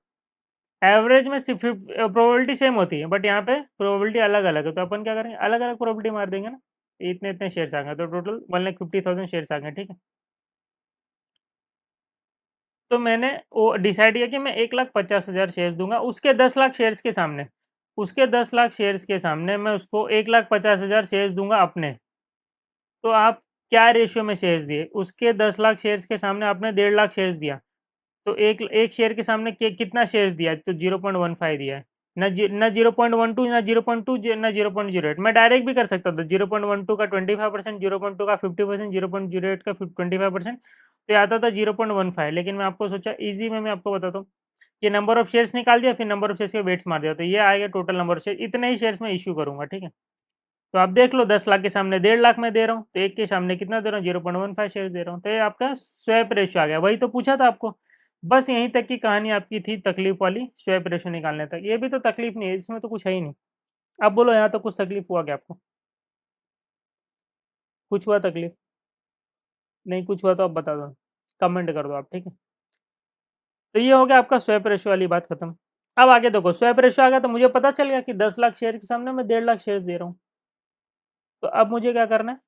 एवरेज में सिर्फ प्रोबेबिलिटी सेम होती है, बट यहाँ पे प्रोबेबिलिटी अलग अलग है, तो अपन क्या करेंगे, अलग अलग प्रोबेबिलिटी मार देंगे ना, इतने इतने शेयर्स आ गए, तो टोटल 1,50,000 शेयर्स आ गए, ठीक है। तो मैंने वो डिसाइड किया कि मैं 1,50,000 शेयर्स दूंगा उसके 10 लाख शेयर्स के सामने, उसके 10 लाख शेयर्स के सामने मैं उसको 1,50,000 शेयर्स दूंगा अपने। तो आप क्या रेशियो में शेयर्स दिए, उसके 10 लाख शेयर्स के सामने आपने 1.5 लाख शेयर्स दिया, तो एक एक शेयर के सामने कितना शेयर्स दिया है, तो 0.15 दिया है, ना 0.12, ना 0.2, ना 0.08, मैं डायरेक्ट भी कर सकता था, 0.12 का 25%, 0.2 का 50%, 0.08 का 25%, तो ये आता था 0.15, लेकिन मैं आपको सोचा ईजी में मैं आपको बताता हूँ कि नंबर ऑफ शेयर्स निकाल दिया, फिर नंबर ऑफ शेयर्स के वेट्स मार दिया, तो ये आएगा टोटल नंबर ऑफ शेयर, इतने ही शेयर्स में इशू करूंगा, ठीक है। तो आप देख लो 10 लाख के सामने 1.5 लाख में दे रहा हूँ, तो एक के सामने कितना दे रहा हूँ, 0.15 शेयर दे रहा हूँ, तो ये आपका स्वैप रेशियो आ गया, वही तो पूछा था आपको। बस यहीं तक की कहानी आपकी थी तकलीफ वाली, स्वैप रेशियो निकालने तक, ये भी तो तकलीफ नहीं है, इसमें तो कुछ है ही नहीं। अब बोलो यहाँ तो कुछ तकलीफ हुआ क्या आपको, कुछ हुआ तकलीफ, नहीं कुछ हुआ तो आप बता दो, कमेंट कर दो आप, ठीक है। तो ये हो गया आपका स्वैप रेशियो वाली बात खत्म। अब आगे देखो, स्वैप रेशियो आ गया तो मुझे पता चल गया कि 10 लाख शेयर के सामने मैं 1.5 लाख शेयर दे रहा हूँ, तो अब मुझे क्या करना है,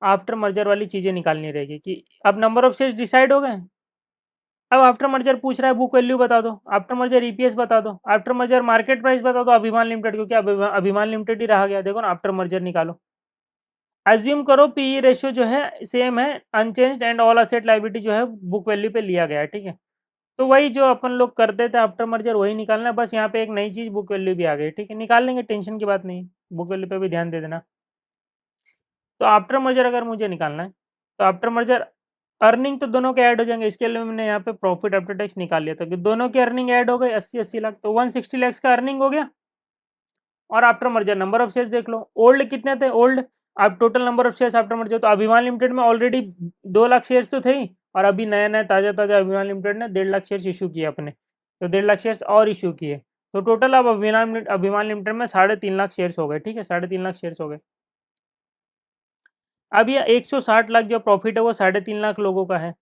आफ्टर मर्जर वाली चीज़ें निकालनी रहेगी कि अब नंबर ऑफ शेयर्स डिसाइड हो गए। अब आफ्टर मर्जर पूछ रहा है बुक वैल्यू बता दो, आफ्टर मर्जर ईपीएस बता दो, आफ्टर मर्जर मार्केट प्राइस बता दो, अभिमान लिमिटेड, क्योंकि अभिमान लिमिटेड ही रहा गया, देखो ना आफ्टर मर्जर निकालो। एज्यूम करो पीई रेशियो जो है सेम है, unchanged, and all asset liability जो है बुक वैल्यू पे लिया गया है, ठीक है। तो वही जो अपन लोग करते थे आफ्टर मर्जर वही निकालना है, बस यहाँ पे एक नई चीज़ बुक वैल्यू भी आ गई, ठीक है, निकाल लेंगे, टेंशन की बात नहीं, बुक वैल्यू पे भी ध्यान दे देना। तो आफ्टर मर्जर अगर मुझे निकालना है, तो आफ्टर मर्जर अर्निंग तो दोनों के ऐड हो जाएंगे, इसके लिए मैंने यहाँ पे प्रॉफिट आफ्टर टैक्स निकाल लिया था कि दोनों की अर्निंग ऐड हो गई 80 लाख, तो 160 लाख का अर्निंग हो गया। और after merger number of shares देख लो, ओल्ड कितने थे, ओल्ड आप total number of shares after merger, तो अभिमान लिमिटेड में ऑलरेडी 2 लाख शेयर्स तो थे ही, और अभी नया नया ताजा ताजा अभिमान लिमिटेड ने 1.5 लाख शेयर्स इशू किए अपने, तो 1.5 लाख शेयर्स और इशू किए, तो टोटल अब अभिमान लिमिटेड में 3.5 लाख शेयर्स हो गए। ठीक है, 3.5 लाख शेयर्स हो गए। अब ये 160 लाख जो प्रॉफिट है वो 3.5 लाख लोगों का है,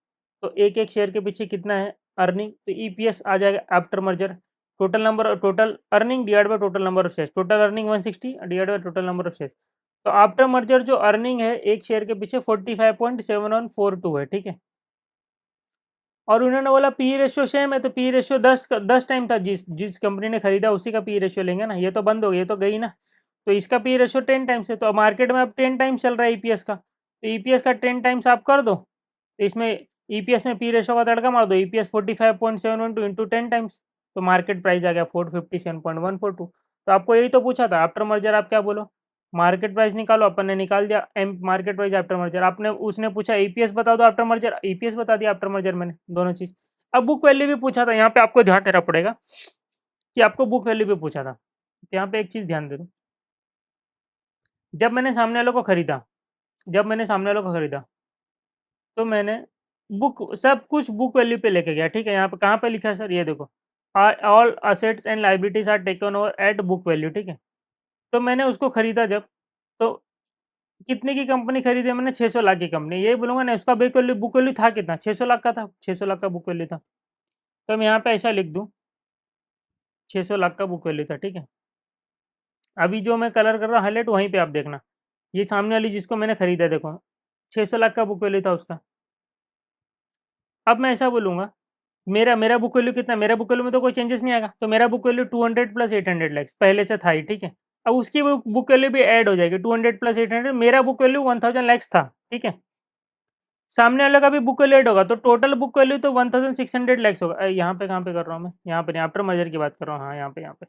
तो एक एक शेयर के पीछे कितना है अर्निंग, तो ईपीएस आ जाएगा after merger, total earning divide by total number of shares, total earning 160 divide by total number of shares, तो आफ्टर मर्जर जो अर्निंग है एक शेयर के पीछे 45.7142 है। ठीक है, और उन्होंने बोला पी रेशियो सेम है, तो पी रेशियो 10 टाइम था, जिस कंपनी ने खरीदा उसी का पी रेशियो लेंगे ना, ये तो बंद हो गई, ये तो गई ना, तो इसका पी रेशियो 10 टाइम्स है, तो मार्केट में अब 10 टाइम्स चल रहा है ईपीएस का, तो ईपीएस का 10 टाइम्स आप कर दो, तो इसमें ईपीएस में पी रेशियो का तड़का मार दो, ईपीएस 45.712 इंटू 10 टाइम्स, तो मार्केट प्राइस आ गया 457.142। तो आपको यही तो पूछा था आफ्टर मर्जर, आप क्या बोलो, मार्केट प्राइस निकालो, अपन ने निकाल दिया M market price after merger, आपने उसने पूछा ईपीएस बता दो आफ्टर मर्जर, ईपीएस बता दिया आफ्टर मर्जर मैंने, दोनों चीज। अब बुक वैल्यू भी पूछा था, यहाँ पे आपको ध्यान देना पड़ेगा कि आपको बुक वैल्यू भी पूछा था, तो यहाँ पे एक चीज ध्यान दे दो, जब मैंने सामने वालों को खरीदा, तो मैंने बुक सब कुछ बुक वैल्यू पे लेके गया। ठीक है, यहाँ पे कहाँ पे लिखा है सर, ये देखो, all assets and liabilities are taken over at book value. ठीक है, तो मैंने उसको खरीदा जब, तो कितने की कंपनी खरीदी मैंने, 600 लाख की कंपनी, यही बोलूंगा ना, उसका बुक वैल्यू था कितना, 600 लाख का था, 600 लाख का बुक वैल्यू था, तो मैं यहाँ पे ऐसा लिख दूँ 600 लाख का बुक वैल्यू था। ठीक है, अभी जो मैं कलर कर रहा हूँ हाईलाइट, वहीं पे आप देखना, ये सामने वाली जिसको मैंने खरीदा देखो, 600 लाख का बुक वैल्यू था उसका। अब मैं ऐसा बोलूंगा, मेरा मेरा बुक वैल्यू कितना, मेरा बुक वैल्यू में तो कोई चेंजेस नहीं आएगा, तो मेरा बुक वैल्यू 200 प्लस 800 लैक्स पहले से था ही। ठीक है, अब उसकी बुक वैल्यू भी ऐड हो जाएगी, 200 प्लस 800, मेरा बुक वैल्यू 1000 लैक्स था। ठीक है, सामने वाले का भी बुक वैल्यू ऐड होगा, तो टोटल बुक वैल्यू तो 1600 लैक्स होगा। यहाँ पे कहाँ पे कर रहा हूँ मैं, यहाँ पे नहीं, आफ्टर मर्जर की बात कर रहा हूँ, हाँ यहाँ पे,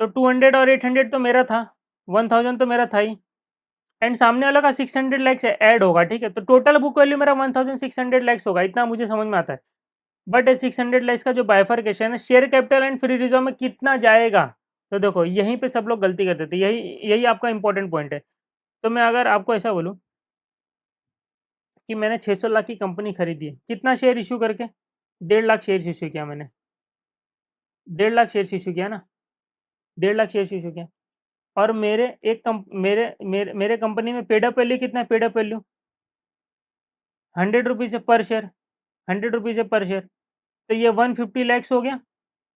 तो 200 और 800 तो मेरा था, 1000 तो मेरा था ही, एंड सामने वाला का 600 लैक्स ऐड होगा। ठीक है, तो टोटल बुक वैल्यू मेरा 1600 लैक्स होगा, इतना मुझे समझ में आता है। बट 600 लैक्स का जो बाइफर्केशन है share capital and free reserve में कितना जाएगा, तो देखो यहीं पे सब लोग गलती कर देते हैं, यही यही आपका इंपॉर्टेंट पॉइंट है। तो मैं अगर आपको ऐसा बोलूँ कि मैंने 600 लाख की कंपनी खरीदी है, कितना शेयर इशू करके, 1.5 लाख शेयर इशू किया मैंने, 1.5 लाख शेयर इशू किया ना, 1.5 लाख शेयर इशू किया, और मेरे एक कम मेरे मेरे मेरे कंपनी में पेड अप वैल्यू कितना है, पेड अप वैल्यू 100 रुपीज़ है पर शेयर, 100 रुपीज़ है पर शेयर, तो ये 150 लैक्स हो गया,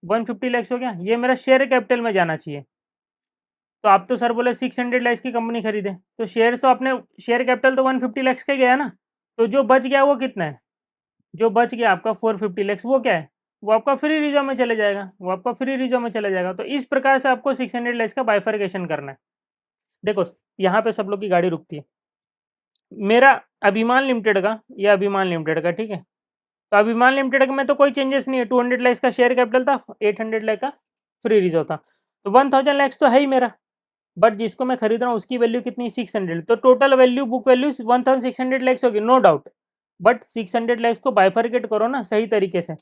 150 लैक्स हो गया, ये मेरा शेयर कैपिटल में जाना चाहिए। तो आप तो सर बोले 600 लैक्स की कंपनी खरीदे, तो शेयर तो अपने शेयर कैपिटल तो 150 लैक्स का गया ना, तो जो बच गया वो कितना है, जो बच गया आपका 450 लैक्स, वो क्या है, वो आपका फ्री रिजर्व में चले जाएगा, वो आपका फ्री रिजर्व में चला जाएगा। तो इस प्रकार से आपको 600 लैक्स का बाइफर्केशन करना है। देखो यहाँ पे सब लोग की गाड़ी रुकती है, मेरा अभिमान लिमिटेड का, या अभिमान लिमिटेड का, ठीक है, तो अभिमान लिमिटेड में तो कोई चेंजेस नहीं है, 200 लैक्स का शेयर कैपिटल था, 800 लैख का फ्री रिजर्व था, तो 1000 लैक्स तो है ही मेरा, बट जिसको मैं खरीद रहा हूँ उसकी वैल्यू कितनी, 600, तो total value book value 1600 lakhs होगी, नो डाउट, बट 600 लैक्स को बाइफर्केट करो ना सही तरीके से,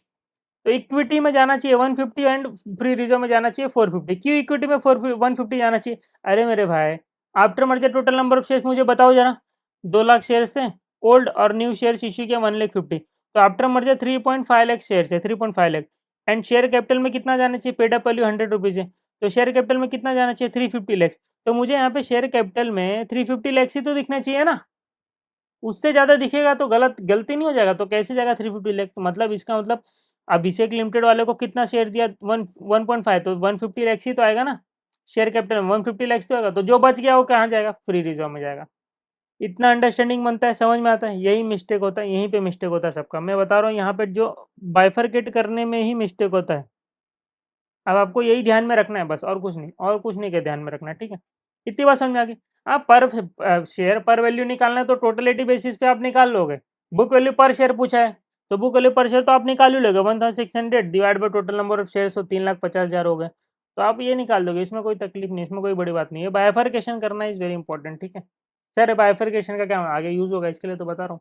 तो इक्विटी में जाना चाहिए 150 एंड फ्री रिजर्व में जाना चाहिए 450, क्यों इक्विटी में 150 जाना चाहिए, अरे मेरे भाई after merger total number of shares मुझे बताओ जरा, 2 लाख शेयर्स थे, ओल्ड और न्यू शेयर्स इश्यू किया 1,50,000, तो आफ्टर मर्जर 3.5 लाख शेयर्स है, 3.5 लाख, एंड शेयर कैपिटल में कितना जाना चाहिए, पेड अप वैल्यू 100 रुपीज़ है, तो शेयर कैपिटल में कितना जाना चाहिए 350 लैक्स, तो मुझे यहाँ पे शेयर कैपिटल में 350 लैक्स ही तो दिखना चाहिए ना, उससे ज़्यादा दिखेगा तो गलती नहीं हो जाएगा, तो कैसे जाएगा 350 लैक्स, तो मतलब इसका मतलब अभिषेक लिमिटेड वाले को कितना शेयर दिया, 1.5, तो 150 लैक्स ही तो आएगा ना, शेयर कैपिटल में 150 लैक्स तो आएगा, तो जो बच गया वो कहाँ जाएगा, फ्री रिजर्व में जाएगा। इतना अंडरस्टैंडिंग बनता है, समझ में आता है, यही मिस्टेक होता है, यहीं पे मिस्टेक होता है सबका, मैं बता रहा हूँ यहाँ पे जो बाइफरकेट करने में ही मिस्टेक होता है। अब आपको यही ध्यान में रखना है बस, और कुछ नहीं, और कुछ नहीं, क्या ध्यान में रखना है, ठीक है, इतनी बात समझ में आ गई। आप पर शेयर पर वैल्यू निकालना है तो टोटलिटी बेसिस पे आप निकाल लोगे, बुक वैल्यू पर शेयर पूछा है तो बुक वैल्यू पर शेयर तो आप निकाल ही लोगे, 1600 divide by total number of share, तो 3,50,000 हो गए, तो आप ये निकाल दोगे, इसमें कोई तकलीफ नहीं, इसमें कोई बड़ी बात नहीं है, बाइफरकेशन करना इज वेरी इंपॉर्टेंट, ठीक है। सर बाइफरकेशन का क्या आगे यूज होगा इसके लिए तो बता रहा हूँ।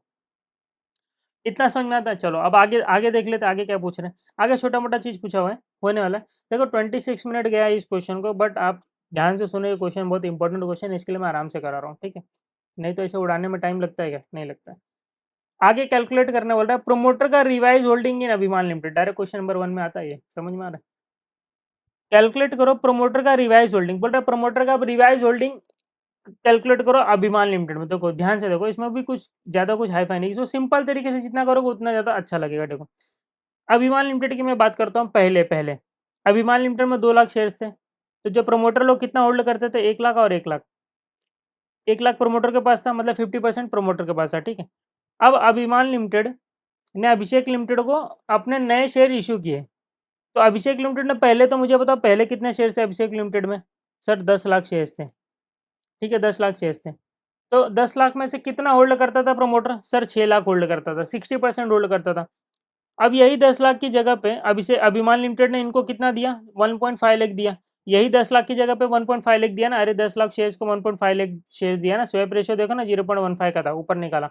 इतना समझ में आता है। चलो अब आगे आगे देख लेते हैं, आगे क्या पूछ रहे हैं। आगे छोटा मोटा चीज़ पूछा हुआ है, होने वाला है। देखो 26 मिनट गया है इस क्वेश्चन को, बट आप ध्यान से सुनो, ये क्वेश्चन बहुत इंपॉर्टेंट क्वेश्चन है, इसके लिए मैं आराम से करा रहा हूँ, ठीक है। नहीं तो इसे उड़ाने में टाइम लगता है क्या? नहीं लगता है। आगे कैलकुलेट करने बोल रहा है, प्रोमोटर का रिवाइज होल्डिंग इन अभिमान लिमिटेड, डायरेक्ट क्वेश्चन नंबर 1 में आता है, ये समझ में आ रहा है। कैलकुलेट करो प्रोमोटर का रिवाइज होल्डिंग, बोल रहा है प्रोमोटर का रिवाइज होल्डिंग कैलकुलेट करो अभिमान लिमिटेड में। देखो ध्यान से देखो, इसमें भी कुछ ज़्यादा कुछ हाई फाई नहीं, इसको सिंपल तरीके से जितना करोगे उतना ज़्यादा अच्छा लगेगा। देखो अभिमान लिमिटेड की मैं बात करता हूँ, पहले पहले अभिमान लिमिटेड में 2 लाख शेयर्स थे, तो जो प्रमोटर लोग कितना होल्ड करते थे, 1 लाख और 1 लाख। 1 लाख प्रमोटर के पास था, मतलब 50% प्रमोटर के पास था, ठीक है। अब अभिमान लिमिटेड ने अभिषेक लिमिटेड को अपने नए शेयर इशू किए। तो अभिषेक लिमिटेड ने पहले, तो मुझे बताओ पहले कितने शेयर थे अभिषेक लिमिटेड में? सर 10 लाख शेयर्स थे, ठीक है, 10 लाख शेयर्स थे। तो 10 लाख में से कितना होल्ड करता था प्रमोटर? सर 6 लाख होल्ड करता था, 60% होल्ड करता था। अब यही 10 लाख की जगह पे अभिमान लिमिटेड ने इनको कितना दिया? 1.5 लाख दिया। यही 10 लाख की जगह पे 1.5 लाख दिया ना। अरे 10 लाख शेयर्स को 1.5 लाख शेयर्स दिया ना। स्वैप रेशियो देखो ना, 0.15 का था, ऊपर निकाला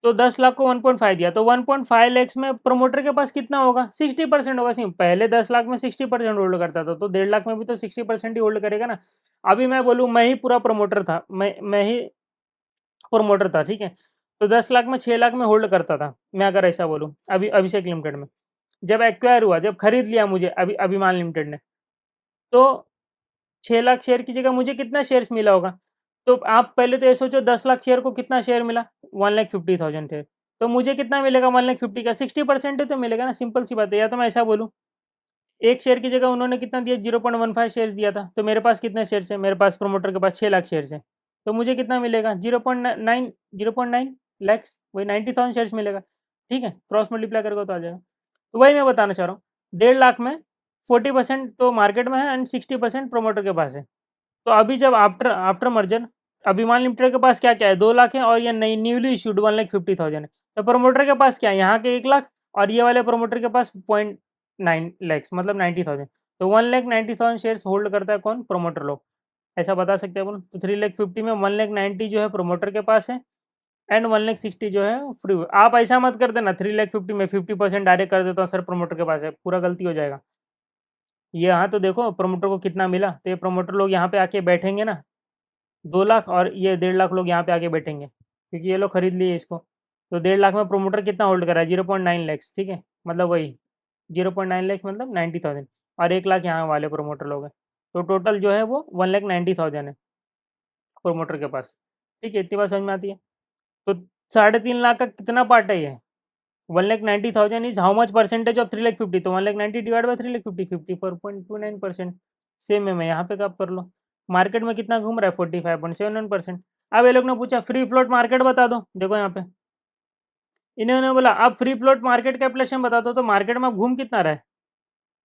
तो 10 लाख को 1.5 दिया, तो 1.5 लैक्स में प्रोमोटर के पास कितना होगा? 60% होगा। सिर्फ पहले 10 लाख में 60% होल्ड करता था, तो 1.5 लाख में भी तो 60% ही होल्ड करेगा ना। अभी मैं बोलूँ मैं ही पूरा प्रोमोटर था, मैं ही प्रोमोटर था, ठीक है। तो 10 लाख में 6 लाख में होल्ड करता था मैं, अगर ऐसा बोलूँ। अभी अभिषेक लिमिटेड में जब एक्वायर हुआ, जब खरीद लिया मुझे अभिमान लिमिटेड ने, तो 6 लाख शेयर की जगह मुझे कितना शेयर्स मिला होगा? तो आप पहले तो ये सोचो, 10 लाख शेयर को कितना शेयर मिला? 1,50,000 शेयर। तो मुझे कितना मिलेगा? 1,50,000 का 60% ही तो मिलेगा ना। सिंपल सी बात है। या तो मैं ऐसा बोलूँ, एक शेयर की जगह उन्होंने कितना दिया? 0.15 शेयर्स दिया था। तो मेरे पास कितने शेयर्स है? मेरे पास प्रोमोटर के पास 6 लाख शेयर्स है, तो मुझे कितना मिलेगा? 0.9 लैक्स, वही 90,000 शेयर्स मिलेगा, ठीक है। क्रॉस मल्टीप्लाई करके तो आ जाएगा। तो वही मैं बताना चाह रहा हूँ, 1.5 लाख में 40% तो मार्केट में है एंड 60% प्रोमोटर के पास है। तो अभी जब आफ्टर आफ्टर मर्जर अभिमान लिमिटेड के पास क्या क्या है? 2 लाख है, और ये नई न्यूली इशूड 1,50,000 है। तो प्रोमोटर के पास क्या है? यहाँ के 1 लाख, और ये वाले प्रोमोटर के पास 0.9 लैक्स, मतलब 90,000। तो 1,90,000 शेयर्स होल्ड करता है कौन? प्रोमोटर लोग। ऐसा बता सकते हैं अपन। तो 3,50,000 में 1,90,000 जो है प्रोमोटर के पास है, एंड 1,60,000 जो है फ्री। आप ऐसा मत कर देना 3,50,000 में 50% डायरेक्ट कर देता हूँ सर प्रोमोटर के पास है, पूरा गलती हो जाएगा। ये यहाँ तो देखो प्रमोटर को कितना मिला। तो ये प्रमोटर लोग यहाँ पे आके बैठेंगे ना, 2 लाख, और ये 1.5 लाख लोग यहाँ पे आके बैठेंगे, क्योंकि ये लोग खरीद लिए इसको। तो 1.5 लाख में प्रोमोटर कितना होल्ड करा है? 0.9 लैक्स, ठीक है, मतलब वही 0.9 लैक्स मतलब 90,000, और 1 लाख यहाँ वाले प्रोमोटर लोग हैं। तो टोटल जो है वो 1,90,000 है प्रोमोटर के पास, ठीक है। इतनी बात समझ में आती है। तो 3.5 लाख का कितना पार्ट है ये? 1,90,000 is how much percentage of 3,50,000? तो 1,90,000 डिवाइड बाई 3,50,000, 54.29%। सेम है, मैं यहाँ पे कब कर लो। मार्केट में कितना घूम रहा है? 45.71%। अब ये लोग ने पूछा फ्री फ्लोट मार्केट बता दो। देखो यहाँ पे इन्होंने बोला अब फ्री फ्लोट मार्केट कैपिटलेशन बता दो। तो मार्केट में अब घूम कितना रहा है?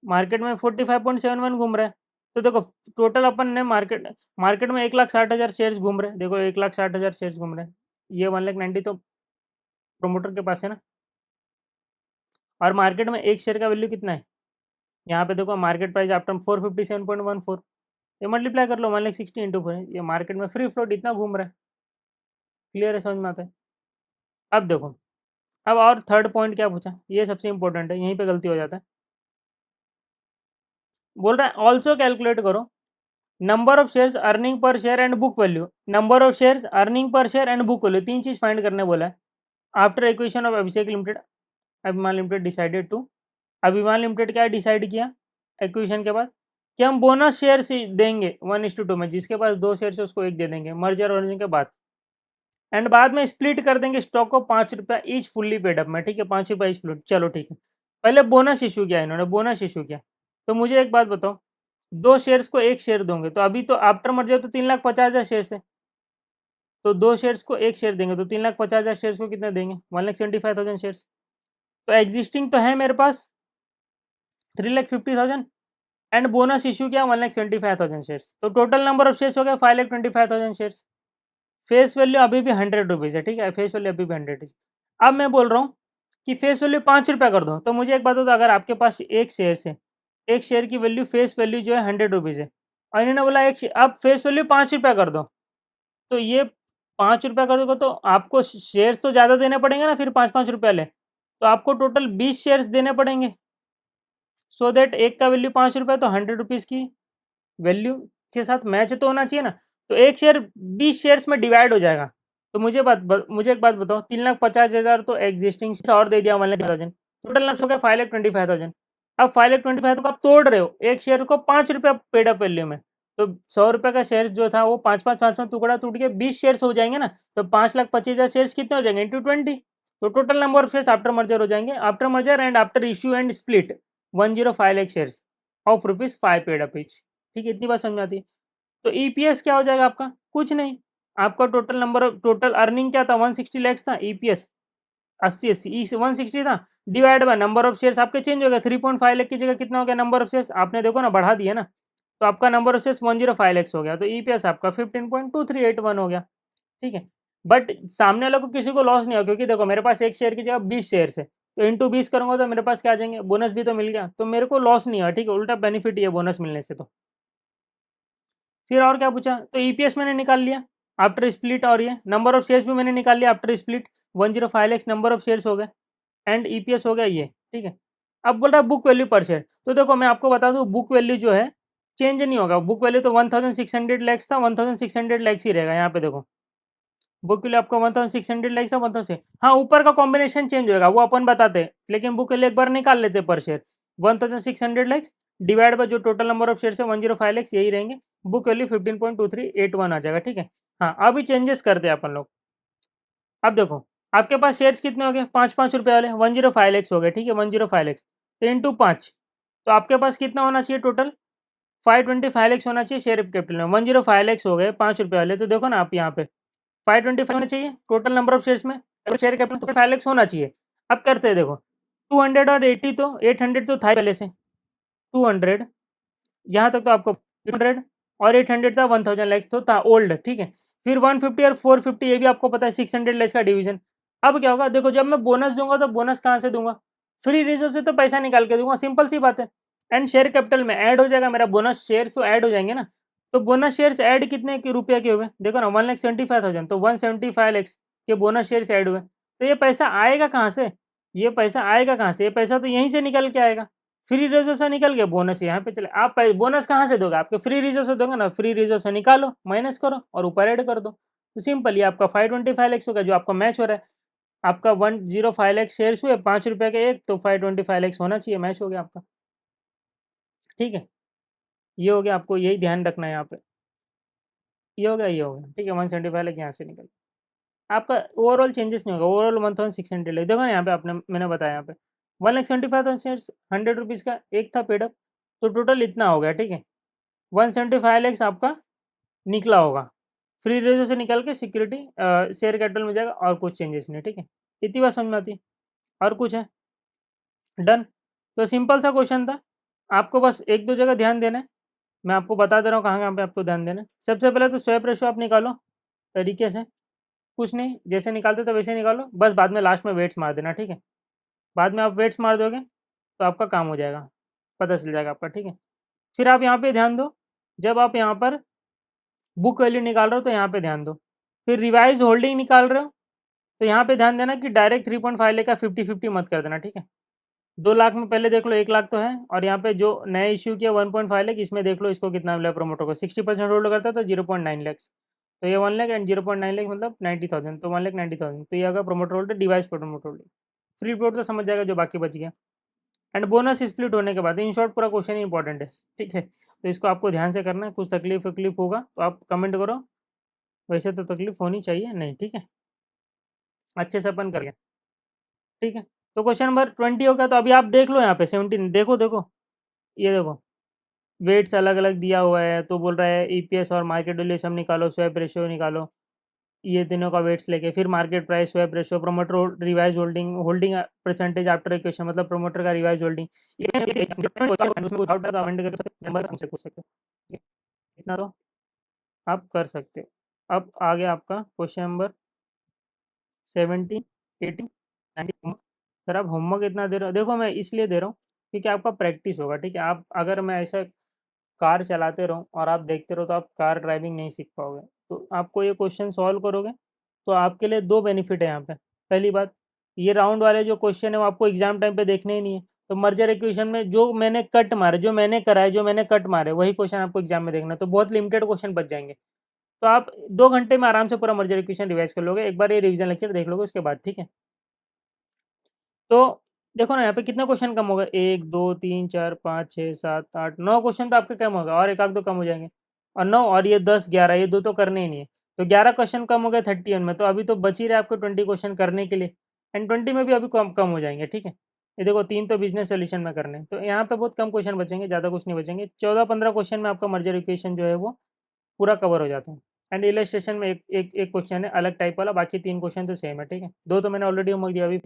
मार्केट में 45.71 घूम रहा है। तो देखो टोटल अपन ने मार्केट मार्केट में 1,60,000 शेयर्स घूम रहे हैं। देखो 1,60,000 शेयर्स घूम रहे हैं। ये 1,90,000 तो प्रोमोटर के पास है ना। और मार्केट में एक शेयर का वैल्यू कितना है? यहाँ पे देखो मार्केट प्राइस आफ्टर 457.14, ये मल्टीप्लाई कर लो 1,60,000 इंटू 4। ये मार्केट में फ्री फ्लोट इतना घूम रहा है। क्लियर है? समझ में आता है? अब देखो, अब और थर्ड पॉइंट क्या पूछा, ये सबसे इंपॉर्टेंट है, यहीं पे गलती हो जाता है। बोल रहा है ऑल्सो कैलकुलेट करो number of shares, earning per share and book value. Number of shares, earning per share and book value, तीन चीज फाइंड करने बोला है। After equation of Abhishek limited, अभिमान लिमिटेड डिसाइडेड टू, अभिमान लिमिटेड क्या डिसाइड किया एक्विजिशन के बाद? कि हम बोनस शेयर देंगे 1:2 में, जिसके पास 2 शेयर है उसको 1 दे देंगे मर्जर होने के बाद, एंड बाद में स्प्लिट कर देंगे स्टॉक को 5 रुपया ईच फुल्ली पेड अप में, ठीक है, 5 रुपया ईच फ्लोट। चलो ठीक है, पहले बोनस इशू किया इन्होंने, बोनस इशू किया। तो मुझे एक बात बताओ, 2 शेयर्स को 1 शेयर दोगे, तो अभी तो आफ्टर मर्जर तो 3,50,000 शेयर है, तो 2 शेयर्स को 1 शेयर देंगे तो 3,50,000 शेयर्स को कितने देंगे? 1,75,000 शेयर्स। तो एग्जिस्टिंग तो है मेरे पास 3,50,000, एंड बोनस इशू किया 1,75,000 शेयर्स। तो टोटल नंबर ऑफ शेयर्स हो गया 5,25,000 शेयर्स। फेस वैल्यू अभी भी 100 रुपीज़ है, ठीक है, फेस वैल्यू अभी भी 100 है। अब मैं बोल रहा हूँ कि फेस वैल्यू 5 रुपया कर दो। तो मुझे एक बात हो, तो अगर आपके पास 1 शेयर है, 1 शेयर की वैल्यू फेस वैल्यू जो है 100 रुपीज़ है, और इन्होंने बोला अब फेस वैल्यू 5 रुपया कर दो, तो ये ₹5 कर दोगे तो आपको शेयर्स तो ज़्यादा देने पड़ेंगे ना, फिर ₹5-5 वाले, तो आपको टोटल 20 शेयर्स देने पड़ेंगे। सो दैट एक का वैल्यू ₹5 तो ₹100 की वैल्यू के साथ मैच तो होना चाहिए ना। तो एक शेयर 20 शेयर्स में डिवाइड हो जाएगा। तो मुझे एक बात बताओ, 3,50,000 तो एग्जिस्टिंग और दे दिया 1,20,000, टोटल नफ्स हो गया 5,25,000। अब 5,25,000 को आप तोड़ रहे हो, एक शेयर को ₹5 पेड अप वैल्यू में, तो ₹100 का शेयर जो था वो 5-5 टुकड़ा टूट के 20 शेयर्स हो जाएंगे ना। तो 5,25,000 शेयर्स कितने हो जाएंगे इंटू 20, तो total number of shares after merger हो जाएंगे, after merger and after issue and split 105 lakh shares of ₹5 paid up each. ठीक है, इतनी बात समझ में आती है। तो ईपीएस क्या हो जाएगा आपका, कुछ नहीं, आपका टोटल अर्निंग क्या था 160 लैक्स था, ईपीएस 80 160 था, divide by number of shares आपके चेंज हो गया, 3.5 लाख की जगह कितना हो गया नंबर ऑफ शेयर्स, आपने देखो ना बढ़ा दिया ना, तो आपका नंबर ऑफ शेयर्स 105 लैक्स हो गया, तो ईपीएस आपका 15.2381 हो गया। ठीक है, बट सामने वाले को किसी को लॉस नहीं हो, क्योंकि देखो मेरे पास एक शेयर की जगह 20 शेयर्स है, तो इंटू 20 करूंगा तो मेरे पास क्या आ जाएंगे, बोनस भी तो मिल गया, तो मेरे को लॉस नहीं हुआ। ठीक है, उल्टा बेनिफिट ही है बोनस मिलने से। तो फिर और क्या पूछा, तो ईपीएस मैंने निकाल लिया आफ्टर स्प्लिट, और ये नंबर ऑफ शेयर्स भी मैंने निकाल लिया after split, 105 lakhs number of shares हो गए एंड ईपीएस हो गया ये। ठीक है, अब बोल रहा है बुक वैल्यू पर शेयर, तो देखो मैं आपको बता दूं बुक वैल्यू जो है चेंज नहीं होगा, बुक वैल्यू तो 1600 लैक्स था, 1600 लैक्स ही रहेगा। यहाँ पे देखो बुक वैल्यू आपको 1600 लैक्स था, 1000, हाँ ऊपर का कॉम्बिनेशन चेंज होगा वो अपन बताते हैं, लेकिन बुक वैल्यू एक बार निकाल लेते पर शेयर 1600 लैक्स डिवाइड बाय जो टोटल नंबर ऑफ शेयर है 105 लैक्स, यही रहेंगे, बुक वैल्यू 15.2381 आ जाएगा। ठीक है, हाँ अभी चेंजेस करते हैं अपन लोग। अब देखो आपके पास शेयर्स कितने हो गए, ₹5-5 वाले 105 लैक्स हो गए। ठीक है, 105 लैक्स तो इंटू 5, तो आपके पास कितना होना चाहिए टोटल, 525 लैक्स होना चाहिए शेयर कैपिटल में। 105 लैक्स हो गए ₹5 वाले, तो देखो ना आप यहाँ पे 525 होना चाहिए टोटल नंबर ऑफ शेयर्स में, अगर शेयर कैपिटल तो 5 लैक्स होना चाहिए। अब करते हैं देखो 200 और 80, तो 800 तो था ही पहले से, 200 यहाँ तक तो आपको 100 और 800 था, 1000 लैक्स तो था ओल्ड। ठीक है, फिर 150 और 450 ये भी आपको पता है 600 लैक्स का डिवीजन। अब क्या होगा, देखो जब मैं बोनस दूंगा तो बोनस कहाँ से दूंगा, फ्री रिजर्व से तो पैसा निकाल के दूंगा, सिंपल सी बात है। एंड शेयर कैपिटल में ऐड हो जाएगा मेरा बोनस शेयर्स, तो ऐड हो जाएंगे ना। तो बोनस शेयर्स ऐड कितने के रुपये के हुए, देखो ना 1,75,000, तो 175 लैक्स के बोनस शेयर्स ऐड हुए, तो ये पैसा आएगा कहाँ से, ये पैसा आएगा कहाँ से, ये पैसा तो यहीं से निकल के आएगा, फ्री रिजर्व से निकल गया बोनस यहाँ पे चले। आप बोनस कहाँ से दोगे, आपके फ्री रिजर्व से दोगे ना, फ्री रिजर्व से निकालो माइनस करो और ऊपर ऐड कर दो, तो सिंपल ये आपका 525 लैक्स होगा जो आपका मैच हो रहा है। आपका 105 लैक्स शेयर्स हुए ₹5 के एक, तो 525 लैक्स होना चाहिए, मैच हो गया आपका। ठीक है, ये हो गया, आपको यही ध्यान रखना है यहाँ पे, ये हो गया ये हो गया। ठीक है, 175 लैक्स यहाँ से निकल, आपका ओवरऑल चेंजेस नहीं होगा, ओवरऑल 1600 लैक्स। देखो ना यहाँ पे आपने मैंने बताया यहाँ पे 1,75,000 शेयर्स ₹100 का एक था पेड अप, तो टोटल इतना हो गया। ठीक है, 175 लैक्स आपका निकला होगा, फ्री रेजो से निकल के सिक्योरिटी शेयर कैपिटल में जाएगा, और कुछ चेंजेस नहीं। ठीक है, इतनी बात समझ में आती है, और कुछ है, डन। तो सिंपल सा क्वेश्चन था, आपको बस एक दो जगह ध्यान देना है, मैं आपको बता दे रहा हूँ कहाँ कहाँ पे आपको ध्यान देना है। सबसे पहले तो स्वैप रेशो आप निकालो तरीके से, कुछ नहीं जैसे निकालते तो वैसे निकालो, बस बाद में लास्ट में वेट्स मार देना। ठीक है, बाद में आप वेट्स मार दोगे तो आपका काम हो जाएगा, पता चल जाएगा आपका। ठीक है, फिर आप यहाँ पे ध्यान दो, जब आप यहाँ पर बुक वैल्यू निकाल रहे हो तो यहाँ पे ध्यान दो, फिर रिवाइज होल्डिंग निकाल रहे हो तो यहाँ पे ध्यान देना कि डायरेक्ट 3.5 लेकर 50-50 मत कर देना। ठीक है, 2 लाख में पहले देख लो 1 लाख तो है, और यहाँ पे जो नए इश्यू किया 1.5 लाख, इसमें देख लो इसको कितना मिला प्रमोटर को, 60% होल्ड करता है तो 0.9 लैक्स, तो ये 1 लाख एंड 0.9 लाख मतलब 90,000, तो 1,90,000, तो ये अगर promoter hold device promoter hold, free float तो समझ जाएगा जो बाकी बच गया, एंड बोनस स्प्लिट होने के बाद। इन शॉर्ट पूरा क्वेश्चन ही इंपॉर्टेंट है। ठीक है, तो इसको आपको ध्यान से करना है, कुछ तकलीफ वकलीफ होगा तो आप कमेंट करो, वैसे तो तकलीफ होनी चाहिए नहीं। ठीक है, अच्छे से अपन करेंगे। ठीक है, तो क्वेश्चन नंबर 20 हो गया, तो अभी आप देख लो यहाँ पे 17, देखो देखो ये देखो वेट्स अलग अलग दिया हुआ है, तो बोल रहा है ईपीएस और मार्केट वैल्यू सब निकालो, स्वैप रेशियो निकालो, ये तीनों का वेट्स लेके, फिर market price, swap ratio, promoter revise holding, holding percentage after equation, मतलब प्रमोटर का रिवाइज होल्डिंग, इतना तो आप कर सकते हो। अब आ गया आपका क्वेश्चन नंबर 17, 18, 19। सर आप होमवर्क इतना दे रहे हो, देखो मैं इसलिए दे रहा हूँ क्योंकि आपका प्रैक्टिस होगा। ठीक है, आप अगर मैं ऐसा कार चलाते रहूँ और आप देखते रहो तो आप कार ड्राइविंग नहीं सीख पाओगे, तो आपको ये क्वेश्चन सॉल्व करोगे तो आपके लिए 2 बेनिफिट है यहाँ पे। पहली बात, ये राउंड वाले जो क्वेश्चन है वो आपको एग्जाम टाइम पे देखने ही नहीं है। तो मर्जर इक्वेशन में जो मैंने कट मारे, जो मैंने करा है, जो मैंने कट मारे, वही क्वेश्चन आपको एग्जाम में देखना है। तो बहुत लिमिटेड क्वेश्चन बच जाएंगे। तो आप 2 घंटे में आराम से पूरा मर्जर इक्वेशन रिवाइज कर लोगे। एक बार ये रिवीजन लेक्चर देख लोगे उसके बाद, ठीक है। तो देखो ना यहाँ पे कितने क्वेश्चन कम हो गए, 1 2 3 4 5 6 7 8 9 क्वेश्चन तो आपके कम हो गए, और एक आध दो कम हो जाएंगे। और 9 और ये 10 11, ये दो तो करने ही नहीं है। तो 11 क्वेश्चन कम हो गए 31 में, तो अभी तो बच ही रहे आपको 20 क्वेश्चन करने के लिए। एंड 20 में भी अभी कम कम हो जाएंगे, ठीक है। ये देखो 3 तो बिजनेस सोल्यूशन में करने हैं। तो यहाँ पे बहुत कम क्वेश्चन बचेंगे, ज़्यादा कुछ नहीं बचेंगे। 14-15 क्वेश्चन में आपका मर्जर इक्वेशन जो है वो पूरा कवर हो जाता है। एंड इलस्ट्रेशन में एक एक एक क्वेश्चन है अलग टाइप वाला, बाकी 3 क्वेश्चन तो सेम है, ठीक है। 2 तो मैंने ऑलरेडी होमवर्क दिया अभी।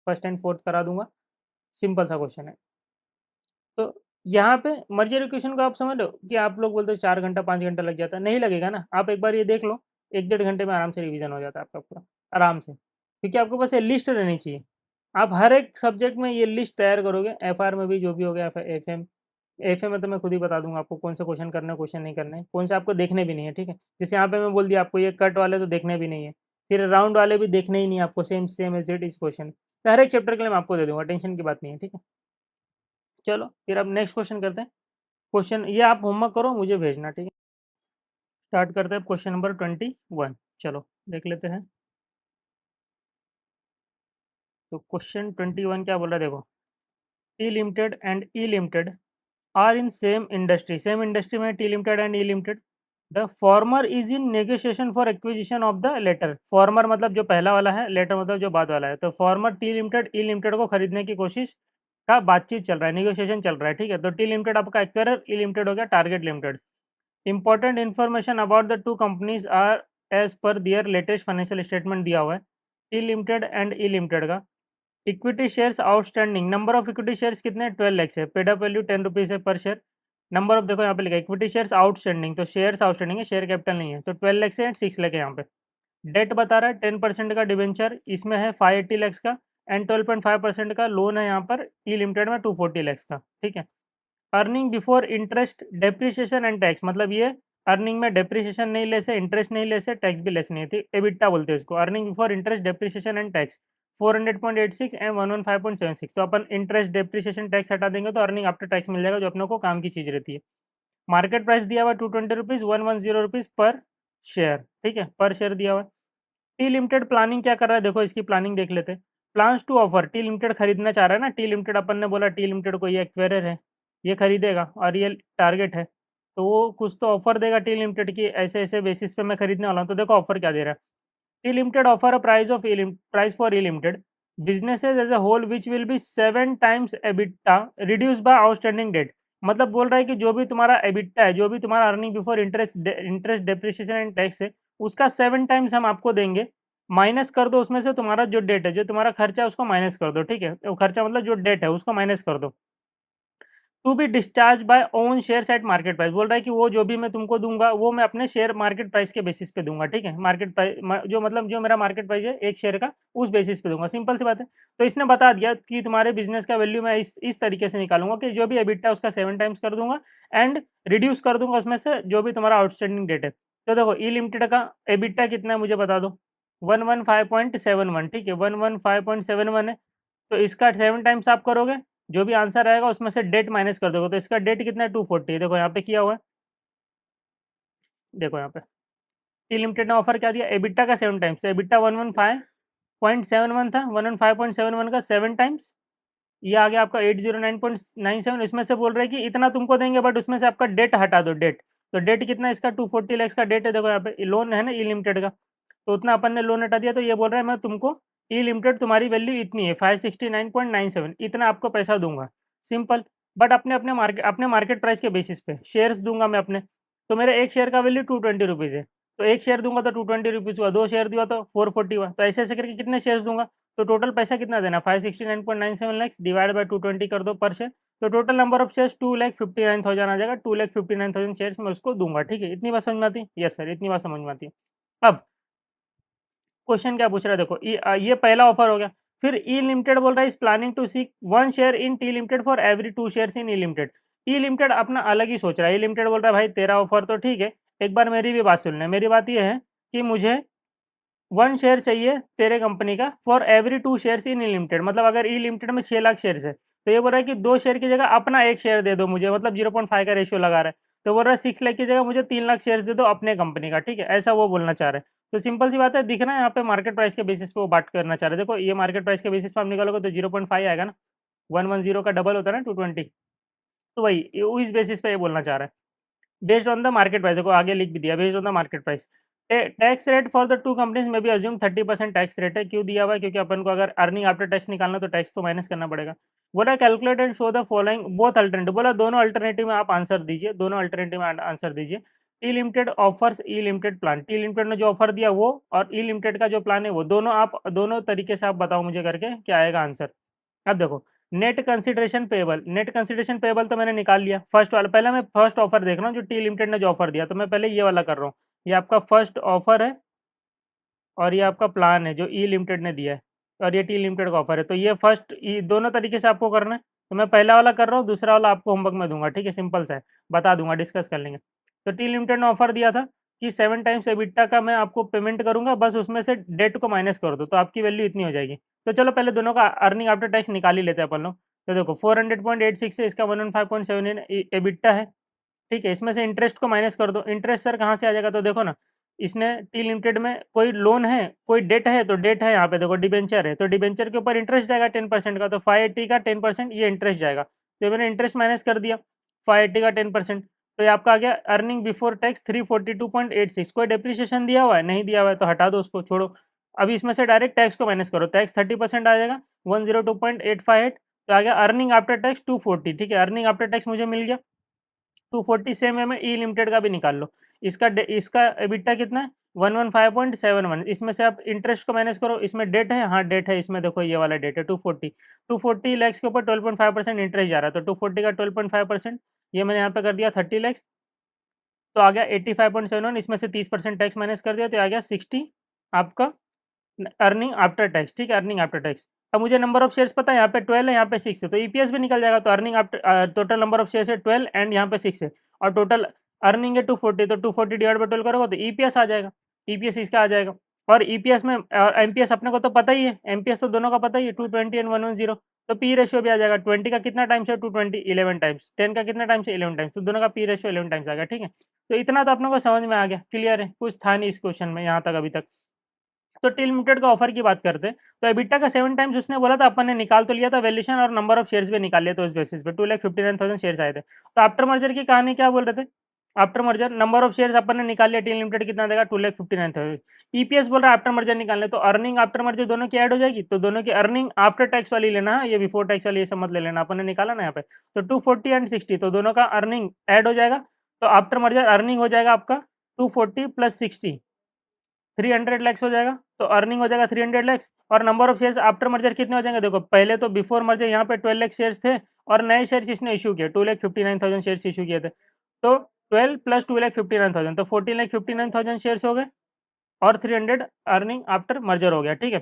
फर्स्ट एंड फोर्थ करा दूंगा, सिंपल सा क्वेश्चन है। तो यहाँ पे मर्जर इक्वेशन को आप समझ लो कि आप लोग बोलते हो 4 घंटा 5 घंटा लग जाता है, नहीं लगेगा ना। आप एक बार ये देख लो, 1 डेढ़ घंटे में आराम से रिवीजन हो जाता है आपका पूरा, आराम से। क्योंकि आपके पास ये लिस्ट रहनी चाहिए। आप हर एक सब्जेक्ट में ये लिस्ट तैयार करोगे, एफआर में भी जो भी हो गया, एफएम। एफएम में तो मैं खुद ही बता दूंगा आपको कौन से क्वेश्चन करने, क्वेश्चन नहीं करने, कौन से आपको देखने भी नहीं है, ठीक है। जैसे यहाँ पे मैं बोल दिया आपको ये कट वाले तो देखने भी नहीं है, फिर राउंड वाले भी देखने ही नहीं है आपको, same same as it is question. तो हर एक चैप्टर के लिए मैं आपको दे दूंगा, टेंशन की बात नहीं है, ठीक है। चलो फिर अब नेक्स्ट क्वेश्चन करते हैं। क्वेश्चन ये आप होमवर्क करो, मुझे भेजना, ठीक है। स्टार्ट करते हैं क्वेश्चन नंबर 21। चलो देख लेते हैं। तो क्वेश्चन 21 क्या बोल रहा है, देखो। T limited and E limited are in same industry, same industry में T limited and E limited. The former is in negotiation for acquisition of the latter. Former मतलब जो पहला वाला है, लेटर मतलब जो बाद वाला है। तो farmer T limited E limited को खरीदने की कोशिश का बातचीत चल रहा है, नेगोशिएशन चल रहा है, ठीक है। तो टी लिमिटेड आपका एक्वायरर, ई लिमिटेड हो गया target limited. Important information about the two companies are as per their latest financial statement दिया हुआ है T limited and E limited का। Equity shares outstanding, number of equity shares कितने, 12 लाख है। Paid up value 10 rupees है पर share. Number of देखो यहाँ पे लिखा है इक्विटी शेयर्स आउटस्टैंडिंग, तो शेयर्स आउटस्टैंडिंग है, शेयर कैपिटल नहीं है। तो 12 लाख से एंड 6 लाख है यहाँ पे। डेट बता रहा है 10% का डिवेंचर इसमें है 580 लैक्स का, एंड 12.5% का लोन है यहाँ पर ई लिमिटेड में 240 लैक्स का, ठीक है। Earning before interest depreciation and tax, मतलब ये अर्निंग में डेप्रिसिएशन नहीं ले से, इंटरेस्ट नहीं ले से, टैक्स भी लेस नहीं थी, एबिटा बोलते हैं इसको। Earning before interest depreciation and tax 400.86 and 115.76। तो अपन इंटरेस्ट डेप्रिसिएशन टैक्स हटा देंगे तो अर्निंग आफ्टर टैक्स मिल जाएगा, जो अपनों को काम की चीज़ रहती है। मार्केट प्राइस दिया हुआ 220 रुपीज़, 110 रुपीज़ पर शेयर, ठीक है, पर शेयर दिया हुआ है। टी लिमिटेड प्लानिंग क्या कर रहा है, देखो इसकी प्लानिंग देख लेते हैं। Plans to offer, T limited खरीदना चाह रहा है ना। टी लिमिटेड अपन ने बोला टी लिमिटेड को ये एक्वायरर है, ये खरीदेगा और ये टारगेट है, तो वो कुछ तो ऑफर देगा टी लिमिटेड की, ऐसे ऐसे बेसिस पे मैं खरीदने वाला हूँ। तो देखो ऑफर क्या दे रहा है। T limited offer a price for E limited businesses as a whole which will be 7 times EBITDA reduce by outstanding debt. मतलब बोल रहा है कि जो भी तुम्हारा एबिटा है, जो भी तुम्हारा earning before interest depreciation and tax है, उसका 7 टाइम्स हम आपको देंगे। माइनस कर दो उसमें से तुम्हारा जो डेट है, जो तुम्हारा खर्चा है उसको माइनस कर दो, ठीक है। तो खर्चा मतलब जो डेट है उसको माइनस कर दो। To be discharge by own share at market price, बोल रहा है कि वो जो भी मैं तुमको दूंगा वो मैं अपने शेयर मार्केट प्राइस के बेसिस पे दूंगा, ठीक है। मार्केट प्राइस जो मतलब जो मेरा मार्केट प्राइस है एक शेयर का, उस बेसिस पे दूंगा, सिंपल सी बात है। तो इसने बता दिया कि तुम्हारे बिजनेस का वैल्यू मैं इस तरीके से निकालूंगा कि जो भी एबिटा उसका 7 टाइम्स कर दूंगा, एंड रिड्यूस कर दूंगा उसमें से जो भी तुम्हारा आउटस्टैंडिंग डेट है। तो देखो ई लिमिटेड का एबिटा कितना है मुझे बता दो, 115.71, ठीक है, 115.71 है। तो इसका 7 टाइम्स आप करोगे, जो भी आंसर आएगा उसमें से डेट माइनस कर दोगे। तो इसका डेट कितना है, 240। देखो यहाँ पे किया हुआ है, देखो यहाँ पे टी लिमिटेड ने ऑफर क्या दिया, एबिटा का 7 टाइम्स। एबिटा 115.71 था, 115.71 का 7 टाइम्स, ये आ गया आपका 809.97। इसमें से बोल रहे हैं कि इतना तुमको देंगे, बट उसमें से आपका डेट हटा दो, डेट। तो डेट कितना इसका, 240 लैक्स का डेट है। देखो यहाँ पे लोन है ना ई लिमिटेड का, तो उतना अपन ने लोन हटा दिया। तो ये बोल रहे हैं मैं तुमको ई लिमिटेड तुम्हारी वैल्यू इतनी है 569.97, इतना आपको पैसा दूंगा, सिंपल। बट अपने मार्केट प्राइस के बेसिस पे शेयर्स दूंगा मैं अपने। तो मेरे एक शेयर का वैल्यू 220 रुपीज़ है। तो एक शेयर दूंगा तो 220 हुआ, 2 शेयर दिया तो 440 हुआ। तो ऐसे ऐसे करके कितने शेयर्स दूंगा, तो टोटल पैसा कितना देना, 569.97 लाख डिवाइड बाय 220 कर दो पर शेयर, तो टोटल नंबर ऑफ शेयर्स 2,59,000 आ जाएगा। 2,59,000 शेयर्स में उसको दूंगा। ठीक है, इतनी बात समझ में आती है? यस सर, इतनी बात समझ में आती है। अब क्वेश्चन क्या पूछ रहा है, देखो ये पहला ऑफर हो गया। फिर ई लिमिटेड बोल रहा है is planning to seek 1 share in T limited for every 2 shares in E limited. E limited अपना अलग ही सोच रहा है। ई लिमिटेड बोल रहा है भाई तेरा ऑफर तो ठीक है, एक बार मेरी भी बात सुन ले। मेरी बात ये है कि मुझे 1 शेयर चाहिए तेरे कंपनी का for every 2 shares in E limited. मतलब अगर ई लिमिटेड में 6 लाख शेयर्स है, तो ये बोल रहा है कि 2 शेयर की जगह अपना 1 शेयर दे दो मुझे, मतलब 0.5 का रेशियो लगा रहा है। तो बोल रहा है 6 लाख की जगह मुझे 3 लाख शेयर्स दे दो अपने कंपनी का। ठीक है, ऐसा वो बोलना चाह रहे हैं। तो सिंपल सी बात है, दिख रहा है यहाँ पे मार्केट प्राइस के बेसिस पे वो बात करना चाह रहे हैं। देखो ये मार्केट प्राइस के बेसिस पे आप निकालोगे तो 0.5 आएगा ना, 110 का डबल होता है ना 220। तो वही इस बेसिस पे ये बोलना चाह रहा है, based on the market price. देखो आगे लिख भी दिया, based on the market price. Tax rate for the 2 companies में भी अज्यूम 30% टैक्स रेट है। क्यों दिया हुआ है, क्योंकि अपन को अगर अर्निंग आफ्टर टैक्स निकालना तो टैक्स तो माइनस करना पड़ेगा। बोला calculate and show the following both alternative. बोला दोनों अल्टरनेटिव में आप आंसर दीजिए, दोनों अल्टरनेटिव में आंसर दीजिए। टी लिमिटेड ऑफर्स ई लिमिटेड प्लान, टी लिमिटेड ने जो ऑफर दिया वो, और ई लिमिटेड का जो प्लान है वो, दोनों आप दोनों तरीके से आप बताओ मुझे करके क्या आएगा आंसर। अब देखो net consideration payable, net consideration payable तो मैंने निकाल लिया फर्स्ट वाला। पहले मैं फर्स्ट ऑफर देख रहा हूँ जो टी लिमिटेड ने जो ऑफर दिया, तो मैं पहले ये वाला कर रहा हूँ। ये आपका फर्स्ट ऑफर है और ये आपका प्लान है जो ई लिमिटेड ने दिया है, और ये टी लिमिटेड का ऑफर है। तो ये फर्स्ट दोनों तरीके से आपको करना है। तो मैं पहला वाला कर रहा हूँ, दूसरा वाला आपको होमवर्क में दूंगा। ठीक है, सिंपल सा है, बता दूंगा, डिस्कस कर लेंगे। तो टी लिमिटेड ने ऑफर दिया था कि 7 टाइम्स एबिटा का मैं आपको पेमेंट करूंगा, बस उसमें से डेट को माइनस कर दो तो आपकी वैल्यू इतनी हो जाएगी। तो चलो पहले दोनों का अर्निंग आफ्टर टैक्स निकाल ही लेते हैं अपन लोग। तो देखो 400.86 है, इसका 115.7 एबिटा है। ठीक है, इसमें से इंटरेस्ट को माइनस कर दो। इंटरेस्ट सर कहाँ से आ जाएगा, तो देखो ना, इसने टी लिमिटेड में कोई लोन है, कोई डेट है, तो डेट है यहाँ पे देखो, डिबेंचर है, तो डिबेंचर के ऊपर इंटरेस्ट जाएगा 10% का, तो 580 का 10% ये इंटरेस्ट जाएगा। तो मैंने इंटरेस्ट माइनस कर दिया 580 का 10%। तो ये आपका आ गया अर्निंग बिफोर टैक्स 342.86। कोई डेप्रिसिएशन दिया हुआ है, नहीं दिया हुआ है, तो हटा दो उसको, छोड़ो। अभी इसमें से डायरेक्ट टैक्स को माइनस करो, टैक्स 30% आ जाएगा 102.858। तो आ गया अर्निंग आफ्टर टैक्स 240। ठीक है, अर्निंग आफ्टर टैक्स मुझे मिल गया 240। सेम है, में ई लिमिटेड का भी निकाल लो। इसका एबिटा कितना है 115.71। इसमें से आप इंटरेस्ट को माइनस करो, इसमें डेट है, हाँ डेट है, इसमें देखो ये वाला डेट है 240 लैक्स के ऊपर 12.5% इंटरेस्ट जा रहा है। तो 240 का 12.5%, ये मैंने यहाँ पे कर दिया 30 लैक्स, तो आ गया 85.71। इसमें से 30% टैक्स माइनस कर दिया तो आ गया 60 आपका अर्निंग आफ्टर टैक्स। ठीक है, अर्निंग आफ्टर टैक्स। अब मुझे नंबर ऑफ शेयर्स पता है, यहाँ पे 12 है, यहाँ पे 6 है, तो ईपीएस भी निकल जाएगा। तो earning after total number of shares है 12 एंड यहाँ पे 6 है, और टोटल अर्निंग है 240। तो 240 डिवाइड बाई 12 करोगे तो ईपीएस आ जाएगा, ईपीएस इसका आ जाएगा। और ईपीएस में एमपीएस अपने को तो पता ही है, एमपीएस तो दोनों का पता ही है 220 एंड 110। तो पी रेशियो भी आ जाएगा। 20 का कितना टाइम्स है 220, 11 टाइम्स। 10 का कितना टाइम्स है 11 टाइम्स। तो दोनों का पी रेशियो 11 टाइम्स आ गया। ठीक है, तो इतना तो अपने को समझ में आ गया, क्लियर है, कुछ था नहीं इस क्वेश्चन में यहाँ तक अभी तक। तो टी लिमिटेड का ऑफर की बात करते हैं, तो एबिटा का 7 टाइम्स उसने बोला था, अपन ने निकाल तो लिया था वैल्यूएशन, और नंबर ऑफ शेयर्स भी निकाल लिया था उस बेसिस पे, 2,59,000 शेयर्स आए थे। तो आफ्टर मर्जर की कहानी क्या बोल रहे थे, after merger number of shares अपन ने निकाल लिया, टी लिमिटेड कितना देगा 2,59,000। ईपीएस बोल रहा है आफ्टर मर्जर निकालने, तो अर्निंग आफ्टर मर्जर दोनों की ऐड हो जाएगी। तो दोनों की अर्निंग आफ्टर टैक्स वाली लेना है, ये बिफोर टैक्स वाली ये सब मत ले लेना, अपन ने निकाला ना यहाँ पे। तो 240 एंड 60, तो दोनों का अर्निंग ऐड हो जाएगा। तो आफ्टर मर्जर अर्निंग हो जाएगा आपका 240 प्लस 60, 300 लैक्स हो जाएगा। तो अर्निंग हो जाएगा 300 लैक्स, और number of shares after merger कितने हो जाएंगे, देखो पहले तो बिफोर मर्जर यहाँ पे 12 लाख शेयर्स थे, और नए शेयर्स इसने इशू किए 2,59,000 शेयर्स इशू किए थे। तो 12 प्लस 2,59,000, तो 14,59,000 शेयर्स हो गए, और 300 अर्निंग आफ्टर मर्जर हो गया। ठीक है,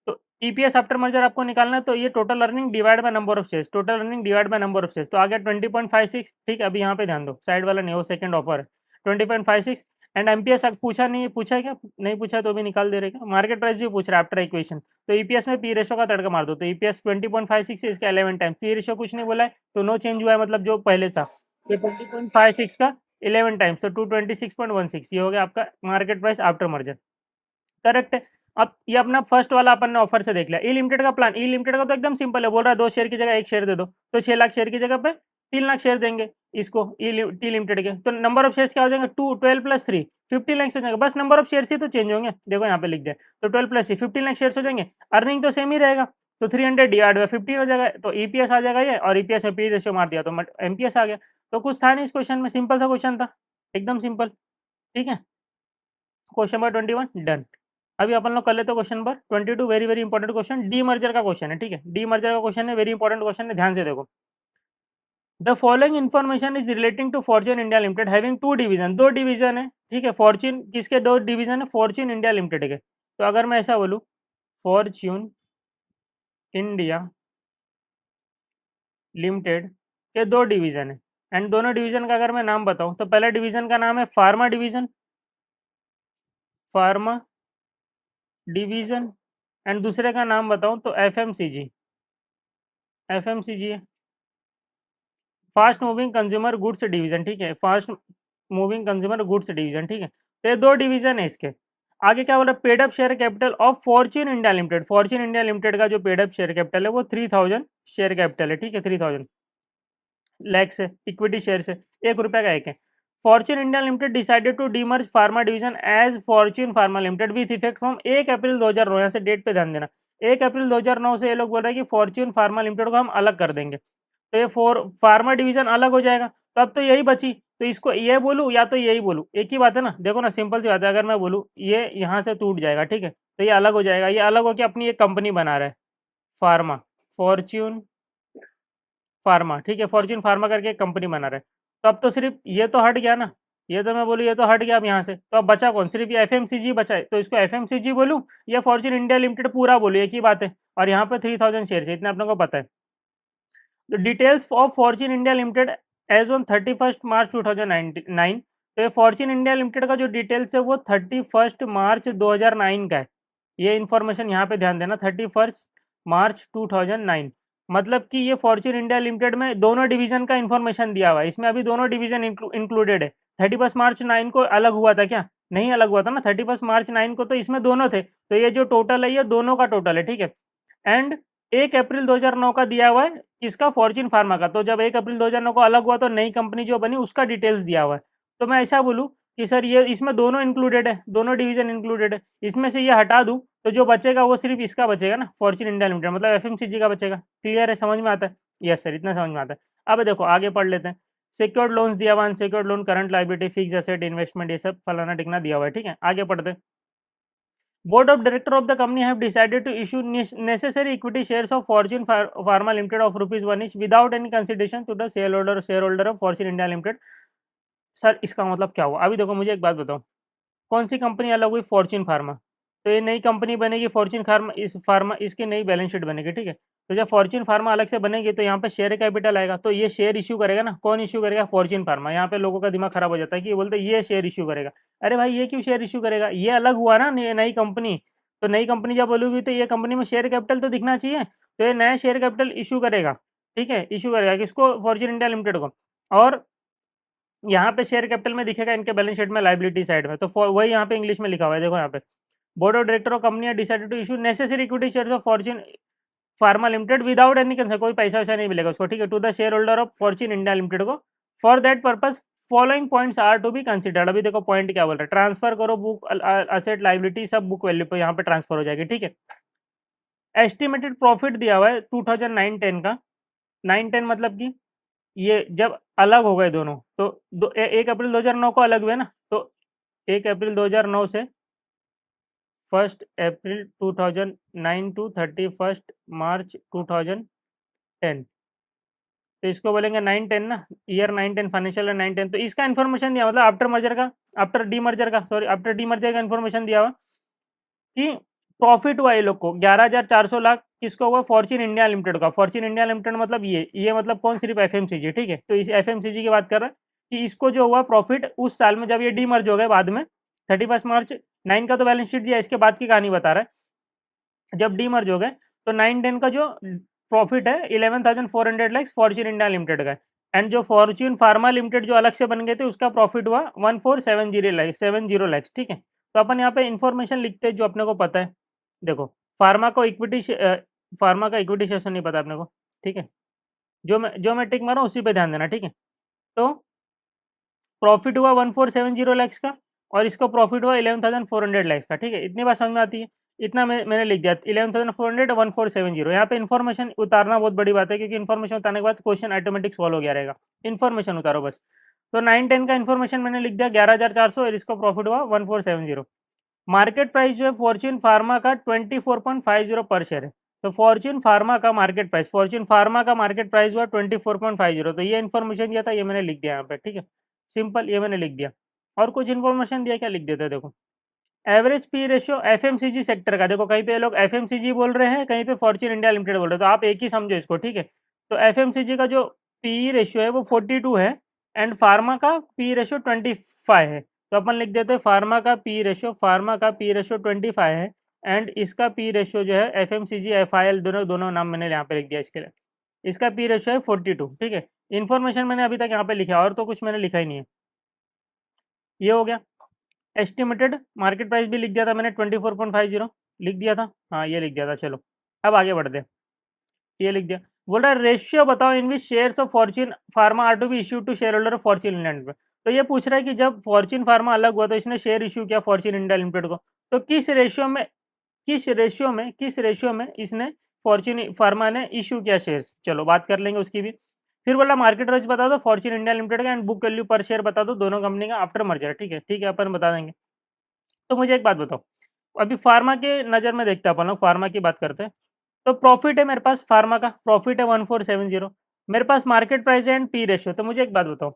तो ईपीएस आफ्टर मर्जर आपको निकालना है, तो ये total earning divide by number of shares, total earning divide by number of shares, तो आ गया 20.56। ठीक है, अभी यहाँ पे ध्यान दो, साइड वाला नहीं, वो सेकंड ऑफर है 20.56। एंड एमपीएस पूछा नहीं, पूछा है क्या, नहीं पूछा है तो भी निकाल दे रहे क्या, मार्केट प्राइस भी पूछ रहा है आफ्टर इक्वेशन। तो ईपीएस में पी रेशो का तड़का मार दो, तो ईपीएस 20.56 है, इसका 11 टाइम, पी रेशो कुछ नहीं बोला है, तो नो चेंज हुआ है, मतलब जो पहले था। ये 20.56 का 11 टाइम्स, तो 226.16, ये हो गया आपका market price after merger. Correct है। अब ये अपना फर्स्ट वाला अपन ने ऑफर से देख लिया। ई लिमिटेड का प्लान, ई लिमिटेड का तो एकदम सिंपल है, बोल रहा है 2 शेयर की जगह 1 शेयर दे दो, तो 6 लाख शेयर की जगह पे 3 लाख शेयर देंगे इसको टी लिमिटेड के। तो नंबर ऑफ शेयर्स क्या हो जाएंगे 12 प्लस 3 15 लाख हो जाएंगे, बस नंबर ऑफ शेयर्स ही तो चेंज होंगे, देखो यहाँ पे लिख दिया। तो 12 प्लस 3 15 लाख शेयर्स हो जाएंगे, अर्निंग तो सेम ही रहेगा, तो 300 डिवाइड बाय 15 हो जाएगा, तो ईपीएस आ जाएगा ये, और ईपीएस में पी रेशियो मार दिया तो एमपीएस आ गया। तो कुछ था नहीं इस क्वेश्चन में, सिंपल सा क्वेश्चन था, एकदम सिंपल। ठीक है, क्वेश्चन नंबर 21 डन। अभी अपन लोग कर लेते हैं question number 22, very very important question, demerger का क्वेश्चन है, ठीक है, डी मर्जर का क्वेश्चन है, वेरी इंपॉर्टेंट क्वेश्चन है, ध्यान से देखो। The following information is relating to Fortune India limited having two division, दो डिवीजन है, ठीक है, फॉर्च्यून किसके दो डिवीजन है, फॉर्च्यून इंडिया लिमिटेड के। तो अगर मैं ऐसा बोलूँ फॉर्च्यून इंडिया लिमिटेड के दो डिवीजन है, एंड दोनों डिवीजन का अगर मैं नाम बताऊं तो पहला डिवीजन का नाम है pharma division, pharma division, and दूसरे का नाम बताऊं तो एफएमसीजी, एफएमसीजी है, fast moving consumer goods division, ठीक है, fast moving consumer goods division, ठीक है। तो ये दो डिवीजन है इसके। आगे क्या बोला, paid up share capital of Fortune India limited, Fortune India limited का जो पेड अप शेयर कैपिटल है वो 3000 शेयर कैपिटल है, ठीक है, 3000 लैक्स है, इक्विटी शेयर से, 1 रुपये का एक है। Fortune India limited decided to demerge pharma division as Fortune pharma limited with effect from 1 April 2009, यहाँ से डेट पे ध्यान देना, 1 अप्रैल 2009 से ये लोग बोल रहे हैं कि फॉर्च्यून फार्मा लिमिटेड को हम अलग कर देंगे, तो ये फार्मा डिवीजन अलग हो जाएगा, तो अब तो यही बची, तो इसको ये बोलूँ या तो यही बोलूँ, एक ही बात है ना, देखो ना सिंपल सी बात है, अगर मैं बोलूँ ये यहाँ से टूट जाएगा, ठीक है, तो ये अलग हो जाएगा, ये अलग होकर अपनी एक कंपनी बना रहा है फार्मा, फॉर्च्यून फार्मा, ठीक है, फॉर्च्यून फार्मा करके एक कंपनी बना रहे हैं। तो अब तो सिर्फ ये तो हट गया ना, ये तो मैं बोलूँ ये तो हट गया अब यहाँ से, तो अब बचा कौन, सिर्फ ये एफएमसीजी बचा है, तो इसको एफएमसीजी बोलूँ या फॉर्च्यून इंडिया लिमिटेड पूरा बोलूँ, एक ही बात है, और यहाँ पे 3000 शेयर है, इतना अपने को पता है। तो details of Fortune India limited as on 31 March 2009, तो ये फॉर्च्यून इंडिया लिमिटेड का जो डिटेल्स है वो 31 मार्च 2009 का है, ये इन्फॉर्मेशन यहाँ पे ध्यान देना, 31 मार्च 2009, मतलब कि ये फॉर्च्यून इंडिया लिमिटेड में दोनों डिवीजन का इन्फॉर्मेशन दिया हुआ है, इसमें अभी दोनों डिवीजन इंक्लूडेड है। 31 मार्च 9 को अलग हुआ था क्या, नहीं अलग हुआ था ना, 31 मार्च 9 को तो इसमें दोनों थे, तो ये जो टोटल है ये दोनों का टोटल है, ठीक है। एंड 1 अप्रैल 2009 का दिया हुआ है इसका फॉर्च्यून फार्मा का, तो जब 1 अप्रैल 2009 को अलग हुआ तो नई कंपनी जो बनी उसका डिटेल्स दिया हुआ है। तो मैं ऐसा बोलूँ कि सर ये इसमें दोनों इंक्लूडेड है, दोनों डिवीजन इंक्लूडेड है, इसमें से ये हटा दूं तो जो बचेगा वो सिर्फ इसका बचेगा ना, फॉर्च्यून इंडिया लिमिटेड मतलब एफएमसीजी का बचेगा। क्लियर है, समझ में आता है? यस सर, इतना समझ में आता है। अब देखो आगे पढ़ लेते हैं। सिक्योर्ड लोन्स दिया हुआ, unsecured loan, current liability, fix asset, investment, ये सब फलाना टिकना दिया हुआ है, ठीक है। आगे पढ़ते हैं। Board of Director of the company have decided to issue necessary equity shares of Fortune Pharma Limited of ₹1 each without any consideration to the shareholder of Fortune India Limited। Sir इसका मतलब क्या हुआ? अभी देखो मुझे एक बात बताओ, कौन सी कंपनी अलग हुई? Fortune pharma. तो ये नई कंपनी बनेगी फॉर्च्यून फार्मा, इसकी नई बैलेंस शीट बनेगी, ठीक है। तो जब फॉर्च्यून फार्मा अलग से बनेगी तो यहाँ पे शेयर कैपिटल आएगा, तो ये शेयर इश्यू करेगा ना, कौन इश्यू करेगा? Fortune pharma. यहाँ पे लोगों का दिमाग खराब हो जाता है कि ये बोलते ये शेयर इश्यू करेगा। अरे भाई ये क्यों शेयर इश्यू करेगा? ये अलग हुआ ना नई कंपनी, तो नई कंपनी जब बोलूगी तो ये कंपनी में शेयर कैपिटल तो दिखना चाहिए, तो ये नया शेयर कैपिटल इशू करेगा, ठीक है, इशू करेगा किसको? फॉर्च्यून इंडिया लिमिटेड को। और यहाँ पे शेयर कैपिटल में दिखेगा इनके बैलेंस शीट में लाइबिलिटी साइड में, तो वही यहाँ पे इंग्लिश में लिखा हुआ है, देखो यहाँ पे। Board of director of company decided to issue necessary equity shares of Fortune pharma limited without any concern, कोई पैसा वैसा नहीं मिलेगा उसको, ठीक है, to the share holder of Fortune India limited को। For that purpose following points are to be considered. अभी देखो पॉइंट क्या बोल रहा है, ट्रांसफर करो बुक असेट लाइबिलिटी सब बुक वैल्यू पे यहाँ पे ट्रांसफर हो जाएगी, ठीक है। एस्टिमेटेड प्रॉफिट दिया हुआ है 2009-10 का, 9-10 मतलब कि ये जब अलग हो गए दोनों, तो 1 अप्रैल 2009 को अलग हुए ना, तो 1 अप्रैल 2009 से 1 अप्रैल 2009 टू 31 मार्च 2010, तो इसको बोलेंगे 9-10 ना, ईयर 9-10, फाइनेंशियल ईयर 9-10। तो इसका इन्फॉर्मेशन दिया मतलब आफ्टर मर्जर का, आफ्टर डी मर्जर का इन्फॉर्मेशन दिया हुआ कि प्रॉफिट हुआ ये लोग को 11,400 लाख, किसको हुआ? फॉर्च्यून इंडिया लिमिटेड का। फॉर्च्यून इंडिया लिमिटेड मतलब ये मतलब कौन? सिर्फ एफएमसीजी, ठीक है। तो इस एफएमसीजी की बात कर रहे हैं कि इसको जो हुआ प्रॉफिट उस साल में जब ये डीमर्ज हो गए बाद में, 31 मार्च 9 का तो बैलेंस शीट दिया, इसके बाद की कहानी बता रहा है। जब डीमर्ज हो गए तो 9-10 का जो प्रॉफिट है 11,400 लैक्स फॉर्च्यून इंडिया लिमिटेड का, एंड जो फॉर्च्यून फार्मा लिमिटेड जो अलग से बन गए थे उसका प्रॉफिट हुआ 1470 लैक्स, ठीक है। तो अपन यहाँ पे इन्फॉर्मेशन लिखते हैं जो अपने को पता है। देखो फार्मा का इक्विटी शेयर नहीं पता अपने को, ठीक है, जो मैं टिक मारा उसी पे ध्यान देना, ठीक है। तो प्रॉफिट हुआ 1470 लैक्स का, और इसको प्रॉफिट हुआ 11,400 लैक्स का, ठीक है। इतनी बात समझ में आती है? इतना मैंने लिख दिया 11,400 1470। यहाँ पे इन्फॉर्मेशन उतारना बहुत बड़ी बात है, क्योंकि इन्फॉर्मेशन उतारने के बाद क्वेश्चन ऑटोमेटिक सॉल्व हो गया रहेगा। इन्फॉर्मेशन उतारो बस। तो 9-10 का इन्फॉर्मेशन मैंने लिख दिया 11,400, और इसको प्रॉफिट हुआ 1470। मार्केट प्राइस जो है फॉर्च्यून फार्मा का 24.50 पर शेयर है। तो फॉर्च्यून फार्मा का मार्केट प्राइस, फॉर्च्यून फार्मा का मार्केट प्राइस हुआ 24.50। तो ये इन्फॉर्मेशन दिया था, ये मैंने लिख दिया यहाँ पे, ठीक है, सिंपल, ये मैंने लिख दिया। और कुछ इन्फॉर्मेशन दिया, क्या लिख देते हैं, देखो average P ratio FMCG sector का, देखो कहीं पे लोग एफएमसीजी बोल रहे हैं, कहीं पे फॉर्च्यून इंडिया लिमिटेड बोल रहे हैं, तो आप एक ही समझो इसको, ठीक है। तो एफएमसीजी का जो पी रेशियो है वो 42 है, एंड फार्मा का पी रेशियो 25 है। तो अपन लिख देते हैं फार्मा का पी रेशियो, फार्मा का पी रेशियो 25 है, एंड इसका पी रेशियो जो है एफएमसीजी एफआईएल, दोनों दोनों नाम मैंने यहाँ पे लिख दिया इसके लिए। इसका पी रेशियो है 42, ठीक है। इन्फॉर्मेशन मैंने अभी तक यहाँ पे लिखा, और तो कुछ मैंने लिखा ही नहीं है। ये हो गया। एस्टिमेटेड मार्केट प्राइस भी लिख दिया था मैंने, 24.50 लिख दिया था, हाँ ये लिख दिया था। चलो अब आगे बढ़ते हैं, ये लिख दिया। बोल रहा है रेशियो बताओ in which shares of Fortune pharma are to be issued to share holder of Fortune India limited. तो ये पूछ रहा है कि जब फॉर्च्यून फार्मा अलग हुआ तो इसने शेयर इश्यू किया फॉर्च्यून इंडिया लिमिटेड को, तो किस रेशियो में इसने फॉर्च्यून फार्मा ने इशू किया शेयर्स, चलो बात कर लेंगे उसकी भी। फिर बोला मार्केट प्राइस बता दो फॉर्च्यून इंडिया लिमिटेड का, एंड बुक वैल्यू पर शेयर बता दो दोनों कंपनी का आफ्टर मर्जर, ठीक है अपन बता देंगे। तो मुझे एक बात बताओ, अभी फार्मा के नज़र में देखते हैं अपन लोग, फार्मा की बात करते हैं। तो प्रॉफिट है मेरे पास, फार्मा का प्रॉफिट है 1470, मेरे पास मार्केट प्राइस है एंड पी रेशियो। तो मुझे एक बात बताओ,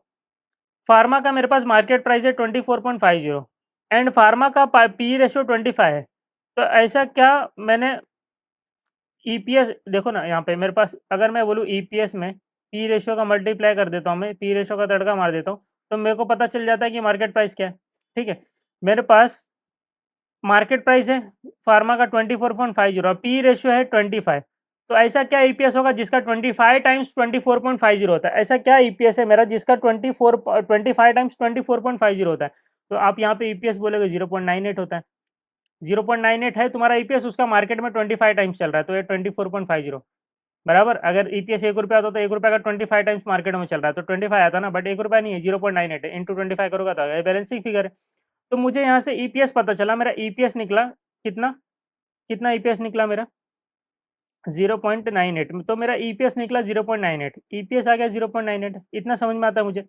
फार्मा का मेरे पास मार्केट प्राइस है 24.50, एंड फार्मा का पी रेशियो 25 है। तो ऐसा क्या मैंने ईपीएस, देखो ना यहाँ पे मेरे पास, अगर मैं बोलूँ ईपीएस में पी रेशियो का मल्टीप्लाई कर देता हूँ, मैं पी रेशियो का तड़का मार देता हूँ, तो मेरे को पता चल जाता है कि मार्केट प्राइस क्या है, ठीक है। मेरे पास मार्केट प्राइस है फार्मा का 24.50, पी रेशियो है 25। तो ऐसा क्या ईपीएस होगा जिसका 25 टाइम्स 24.50 होता है, ऐसा क्या ईपीएस है मेरा जिसका 25 टाइम्स 24.50 होता है। तो आप यहाँ पे ईपीएस बोलेगे 0.98 होता है, 0.98 है तुम्हारा ईपीएस, उसका मार्केट में 25 टाइम्स चल रहा है, तो ये 24.50 बराबर। अगर ईपीएस 1 रुपया आता तो 1 रुपये का 25 टाइम्स मार्केट में चल रहा है तो 25 आता ना, बट 1 रुपया नहीं है, 0.98 है, इंटू 25 करोगा तो बैलेंसिंग फिगर है। तो मुझे यहाँ से ईपीएस पता चला, मेरा ईपीएस निकला कितना, कितना ईपीएस निकला मेरा 0.98, तो मेरा ईपीएस निकला 0.98, ईपीएस आ गया 0.98। इतना समझ में आता है मुझे।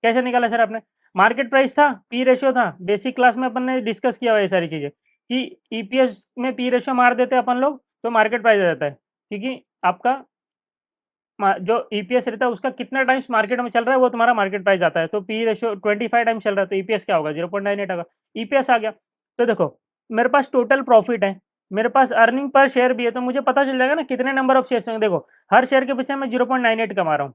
कैसे निकाला सर आपने, मार्केट प्राइस था, पी रेशियो था, बेसिक क्लास में अपन ने डिस्कस किया हुआ ये सारी चीज़ें कि ईपीएस में पी रेशियो मार देते हैं अपन लोग तो मार्केट प्राइस आ जाता है, क्योंकि आपका जो ईपीएस रहता है उसका कितना टाइम्स मार्केट में चल रहा है वो तुम्हारा मार्केट प्राइस आता है। तो पी रेशियो 25 टाइम्स चल रहा है तो ईपीएस क्या होगा 0.98 होगा, ईपीएस आ गया। तो देखो मेरे पास टोटल प्रॉफिट है, मेरे पास अर्निंग पर शेयर भी है, तो मुझे पता चल जाएगा ना कितने नंबर ऑफ शेयर्स होंगे। देखो हर शेयर के पीछे मैं 0.98 कमा रहा हूँ,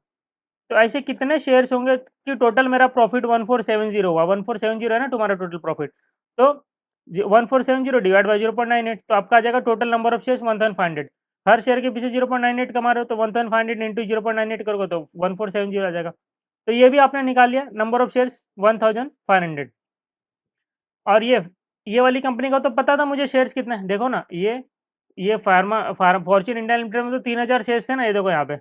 तो ऐसे कितने शेयर्स होंगे कि टोटल मेरा प्रॉफिट 1470 हुआ, 1470 है ना तुम्हारा टोटल प्रॉफिट। तो 1470 डिवाइड बाई 0.98, तो आपका आ जाएगा total number of shares 1500। Her share के पीछे 0.98 कमा रहे हो तो 1500 इंटू 0.98 करोगे तो 1470 आ जाएगा। तो ये भी आपने निकाल लिया, नंबर ऑफ शेयर्स 1500। और ये वाली कंपनी का तो पता था मुझे शेयर्स कितने हैं, देखो ना ये फॉर्च्यून इंडिया लिमिटेड में तो 3000 शेयर्स थे ना, ये देखो यहाँ पे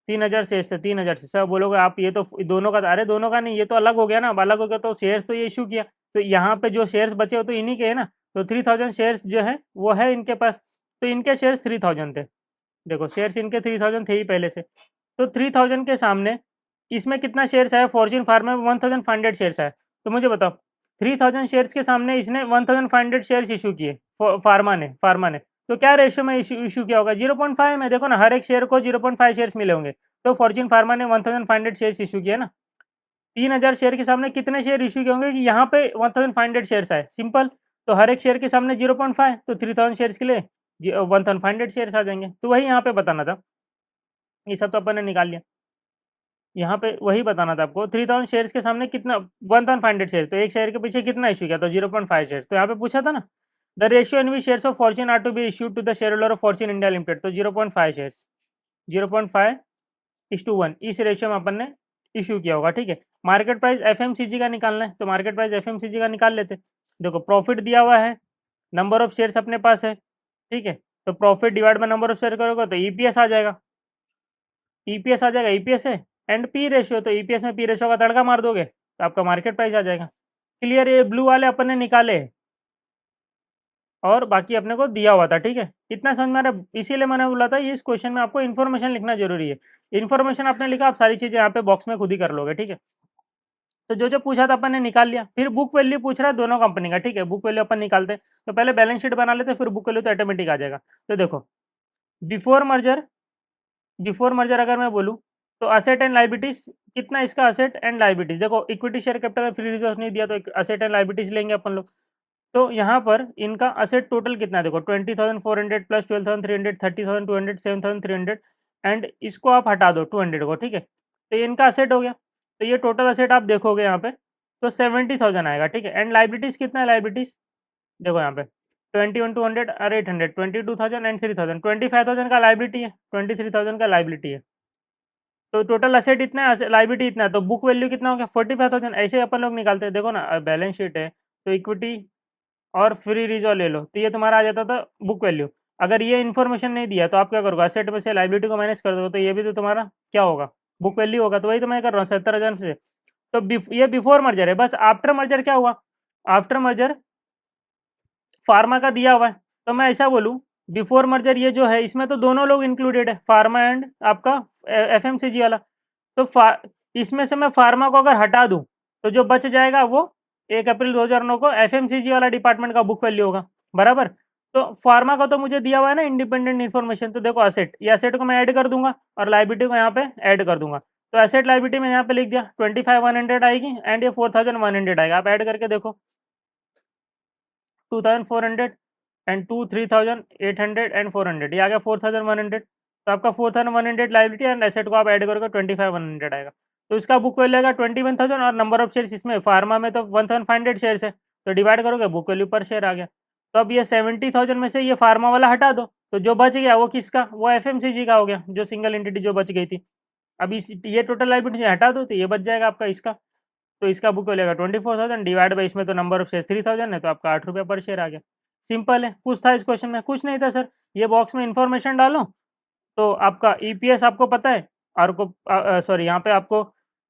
3000 शेयर्स थे, 3000 से सब बोलोगे आप ये तो दोनों का, अरे दोनों का नहीं, ये तो अलग हो गया ना, अलग हो गया तो शेयर्स तो ये इशू किया, तो यहाँ पे जो शेयर्स बचे हो तो इन्हीं के है ना। तो 3000 शेयर्स जो है वो है इनके पास, तो इनके शेयर्स 3000 थे, देखो शेयर्स इनके 3000 थे ही पहले से। तो 3000 के सामने इसमें कितना शेयर्स आया, फॉर्च्यून फार्मा में 1500 शेयर्स आया। तो मुझे बताओ 3000 शेयर्स के सामने इसने 1500 शेयर्स इशू किए, फार्मा ने तो क्या रेशियो में इशू किया होगा 0.5 में, देखो ना हर एक शेयर को 0.5 शेयर्स मिले होंगे। तो फॉर्च्यून फार्मा ने 1500 शेयर्स इशू किया ना, 3000 शेयर के सामने कितने शेयर इशू किए होंगे कि यहाँ पे 1500 शेयर्स आए, सिंपल। तो हर एक शेयर के सामने 0.5, तो 3000 शेयर्स के लिए 1500 शेयर्स आ जाएंगे, तो वही यहाँ पे बताना था। ये सब तो अपन ने निकाल लिया, यहाँ पे वही बताना था आपको 3000 शेयर्स के सामने कितना 1500 शेयर, तो एक शेयर के पीछे कितना इशू किया, तो 0.5 शेयर्स। तो यहाँ पे पूछा था ना the ratio in which shares of Fortune are to be issued to the share holder of Fortune India limited, तो 0.5 शेयर्स, 0.5:1 इस रेशियो में अपन ने इशू किया होगा, ठीक है। मार्केट प्राइस एफएमसीजी का निकालना है, तो मार्केट प्राइस एफएमसीजी का निकाल लेते। देखो प्रॉफिट दिया हुआ है, नंबर ऑफ शेयर्स अपने पास है, ठीक है। तो profit divide by number of share करोगे तो ईपीएस आ जाएगा, ईपीएस आ जाएगा, ईपीएस है एंड पी रेशियो, तो ईपीएस में पी रेशियो का तड़का मार दोगे तो आपका मार्केट प्राइस आ जाएगा। क्लियर, ये ब्लू वाले अपन ने निकाले और बाकी अपने को दिया हुआ था, ठीक है। इतना समझ में आ रहा है, इसीलिए मैंने बोला था इस क्वेश्चन में आपको इन्फॉर्मेशन लिखना जरूरी है। इन्फॉर्मेशन आपने लिखा, आप सारी चीजें यहाँ पे बॉक्स में खुद ही कर लोगे, ठीक है। तो जो जो पूछा था अपन ने निकाल लिया। फिर बुक वैल्यू पूछ रहा है दोनों कंपनी का, ठीक है, बुक वैल्यू अपन निकालते हैं। तो पहले बैलेंस शीट बना लेते हैं, फिर बुक वैल्यू तो ऑटोमेटिक आ जाएगा। तो देखो, बिफोर मर्जर, बिफोर मर्जर अगर मैं बोलूँ, तो असेट एंड लाइबिलिटीज कितना, इसका असेट एंड लाइबिलिटीज देखो, इक्विटी शेयर कैपिटल में फ्री रिजर्व नहीं दिया, तो असेट एंड लाइबिलिटीज लेंगे अपन लोग। तो यहाँ पर इनका असेट टोटल कितना है, देखो 20,400 प्लस 12,300, 30,200, 7,300, एंड इसको आप हटा दो 200 को, ठीक है। तो ये इनका असेट हो गया। तो ये टोटल असेट आप देखोगे यहाँ पे, तो 70,000 आएगा, ठीक है। एंड लाइबिलिटीज कितना है, लाइबिलिटीज देखो यहाँ पे 21,200 और 800, 22,000 एंड 3,000, 25,000 का लाइबिलिटी है, 23,000 का लाइबिलिटी है। तो टोटल असेट इतना है, लाइबिलिटी इतना है, तो बुक वैल्यू कितना हो गया 45,000। ऐसे ही अपन लोग निकालते हैं, देखो ना, बैलेंस शीट है तो इक्विटी और फ्री रिजर्व ले लो, तो ये तुम्हारा आ जाता था बुक वैल्यू। अगर ये इन्फॉर्मेशन नहीं दिया तो आप क्या करोगे, असेट में से लाइबिलिटी को माइनस कर दो, तो ये भी तो तुम्हारा क्या होगा, बुक वैल्यू होगा। तो वही तो मैं कर रहा हूँ 70,000 से। तो ये बिफोर मर्जर है। बस आफ्टर मर्जर क्या हुआ, आफ्टर मर्जर फार्मा का दिया हुआ है, तो मैं ऐसा बोलूँ, बिफोर मर्जर ये जो है इसमें तो दोनों लोग इंक्लूडेड है, फार्मा एंड आपका एफएमसीजी वाला। तो इसमें से मैं फार्मा को अगर हटा दूं, तो जो बच जाएगा वो 1 अप्रैल 2009 को एफएमसीजी वाला डिपार्टमेंट का बुक वैल्यू होगा, बराबर। तो फार्मा का तो मुझे दिया हुआ है ना इंडिपेंडेंट इन्फॉर्मेशन, तो देखो असेट, ये असेट को मैं ऐड कर दूंगा और लाइबिलिटी को यहाँ पे ऐड कर दूंगा। तो एसेट लाइबिलिटी में यहाँ पे लिख दिया 25,100 आएगी एंड ये 4,100 आएगा। आप ऐड करके देखो, 2,400 एंड 3,800 एंड 400, ये आ गया 4,100। तो आपका 4,100 लाइबिलिटी एंड एसेट को आप ऐड करोगे 25,100 आएगा। तो इसका बुक वैल्यू आएगा 21,000 और नंबर ऑफ शेयर्स इसमें फार्मा में तो 1,500 शेयर्स है, तो डिवाइड करोगे बुक वैल्यू पर शेयर आ गया। तो अब ये 70,000 में से ये फार्मा वाला हटा दो, तो जो बच गया वो किसका, वो एफएमसीजी का हो गया, जो सिंगल एंटिटी जो बच गई थी। अब इस ये टोटल लाइबिलिटी हटा दो, तो ये बच जाएगा आपका इसका। तो इसका बुक वैल्यू 24,000 डिवाइड बाई इसमें तो नंबर ऑफ शेयर 3,000 है, तो आपका 8 रुपये पर शेयर आ गया। सिंपल है। कुछ था इस क्वेश्चन में, कुछ नहीं था सर। ये बॉक्स में इन्फॉर्मेशन डालो, तो आपका ईपीएस आपको पता है, और को सॉरी यहाँ पे आपको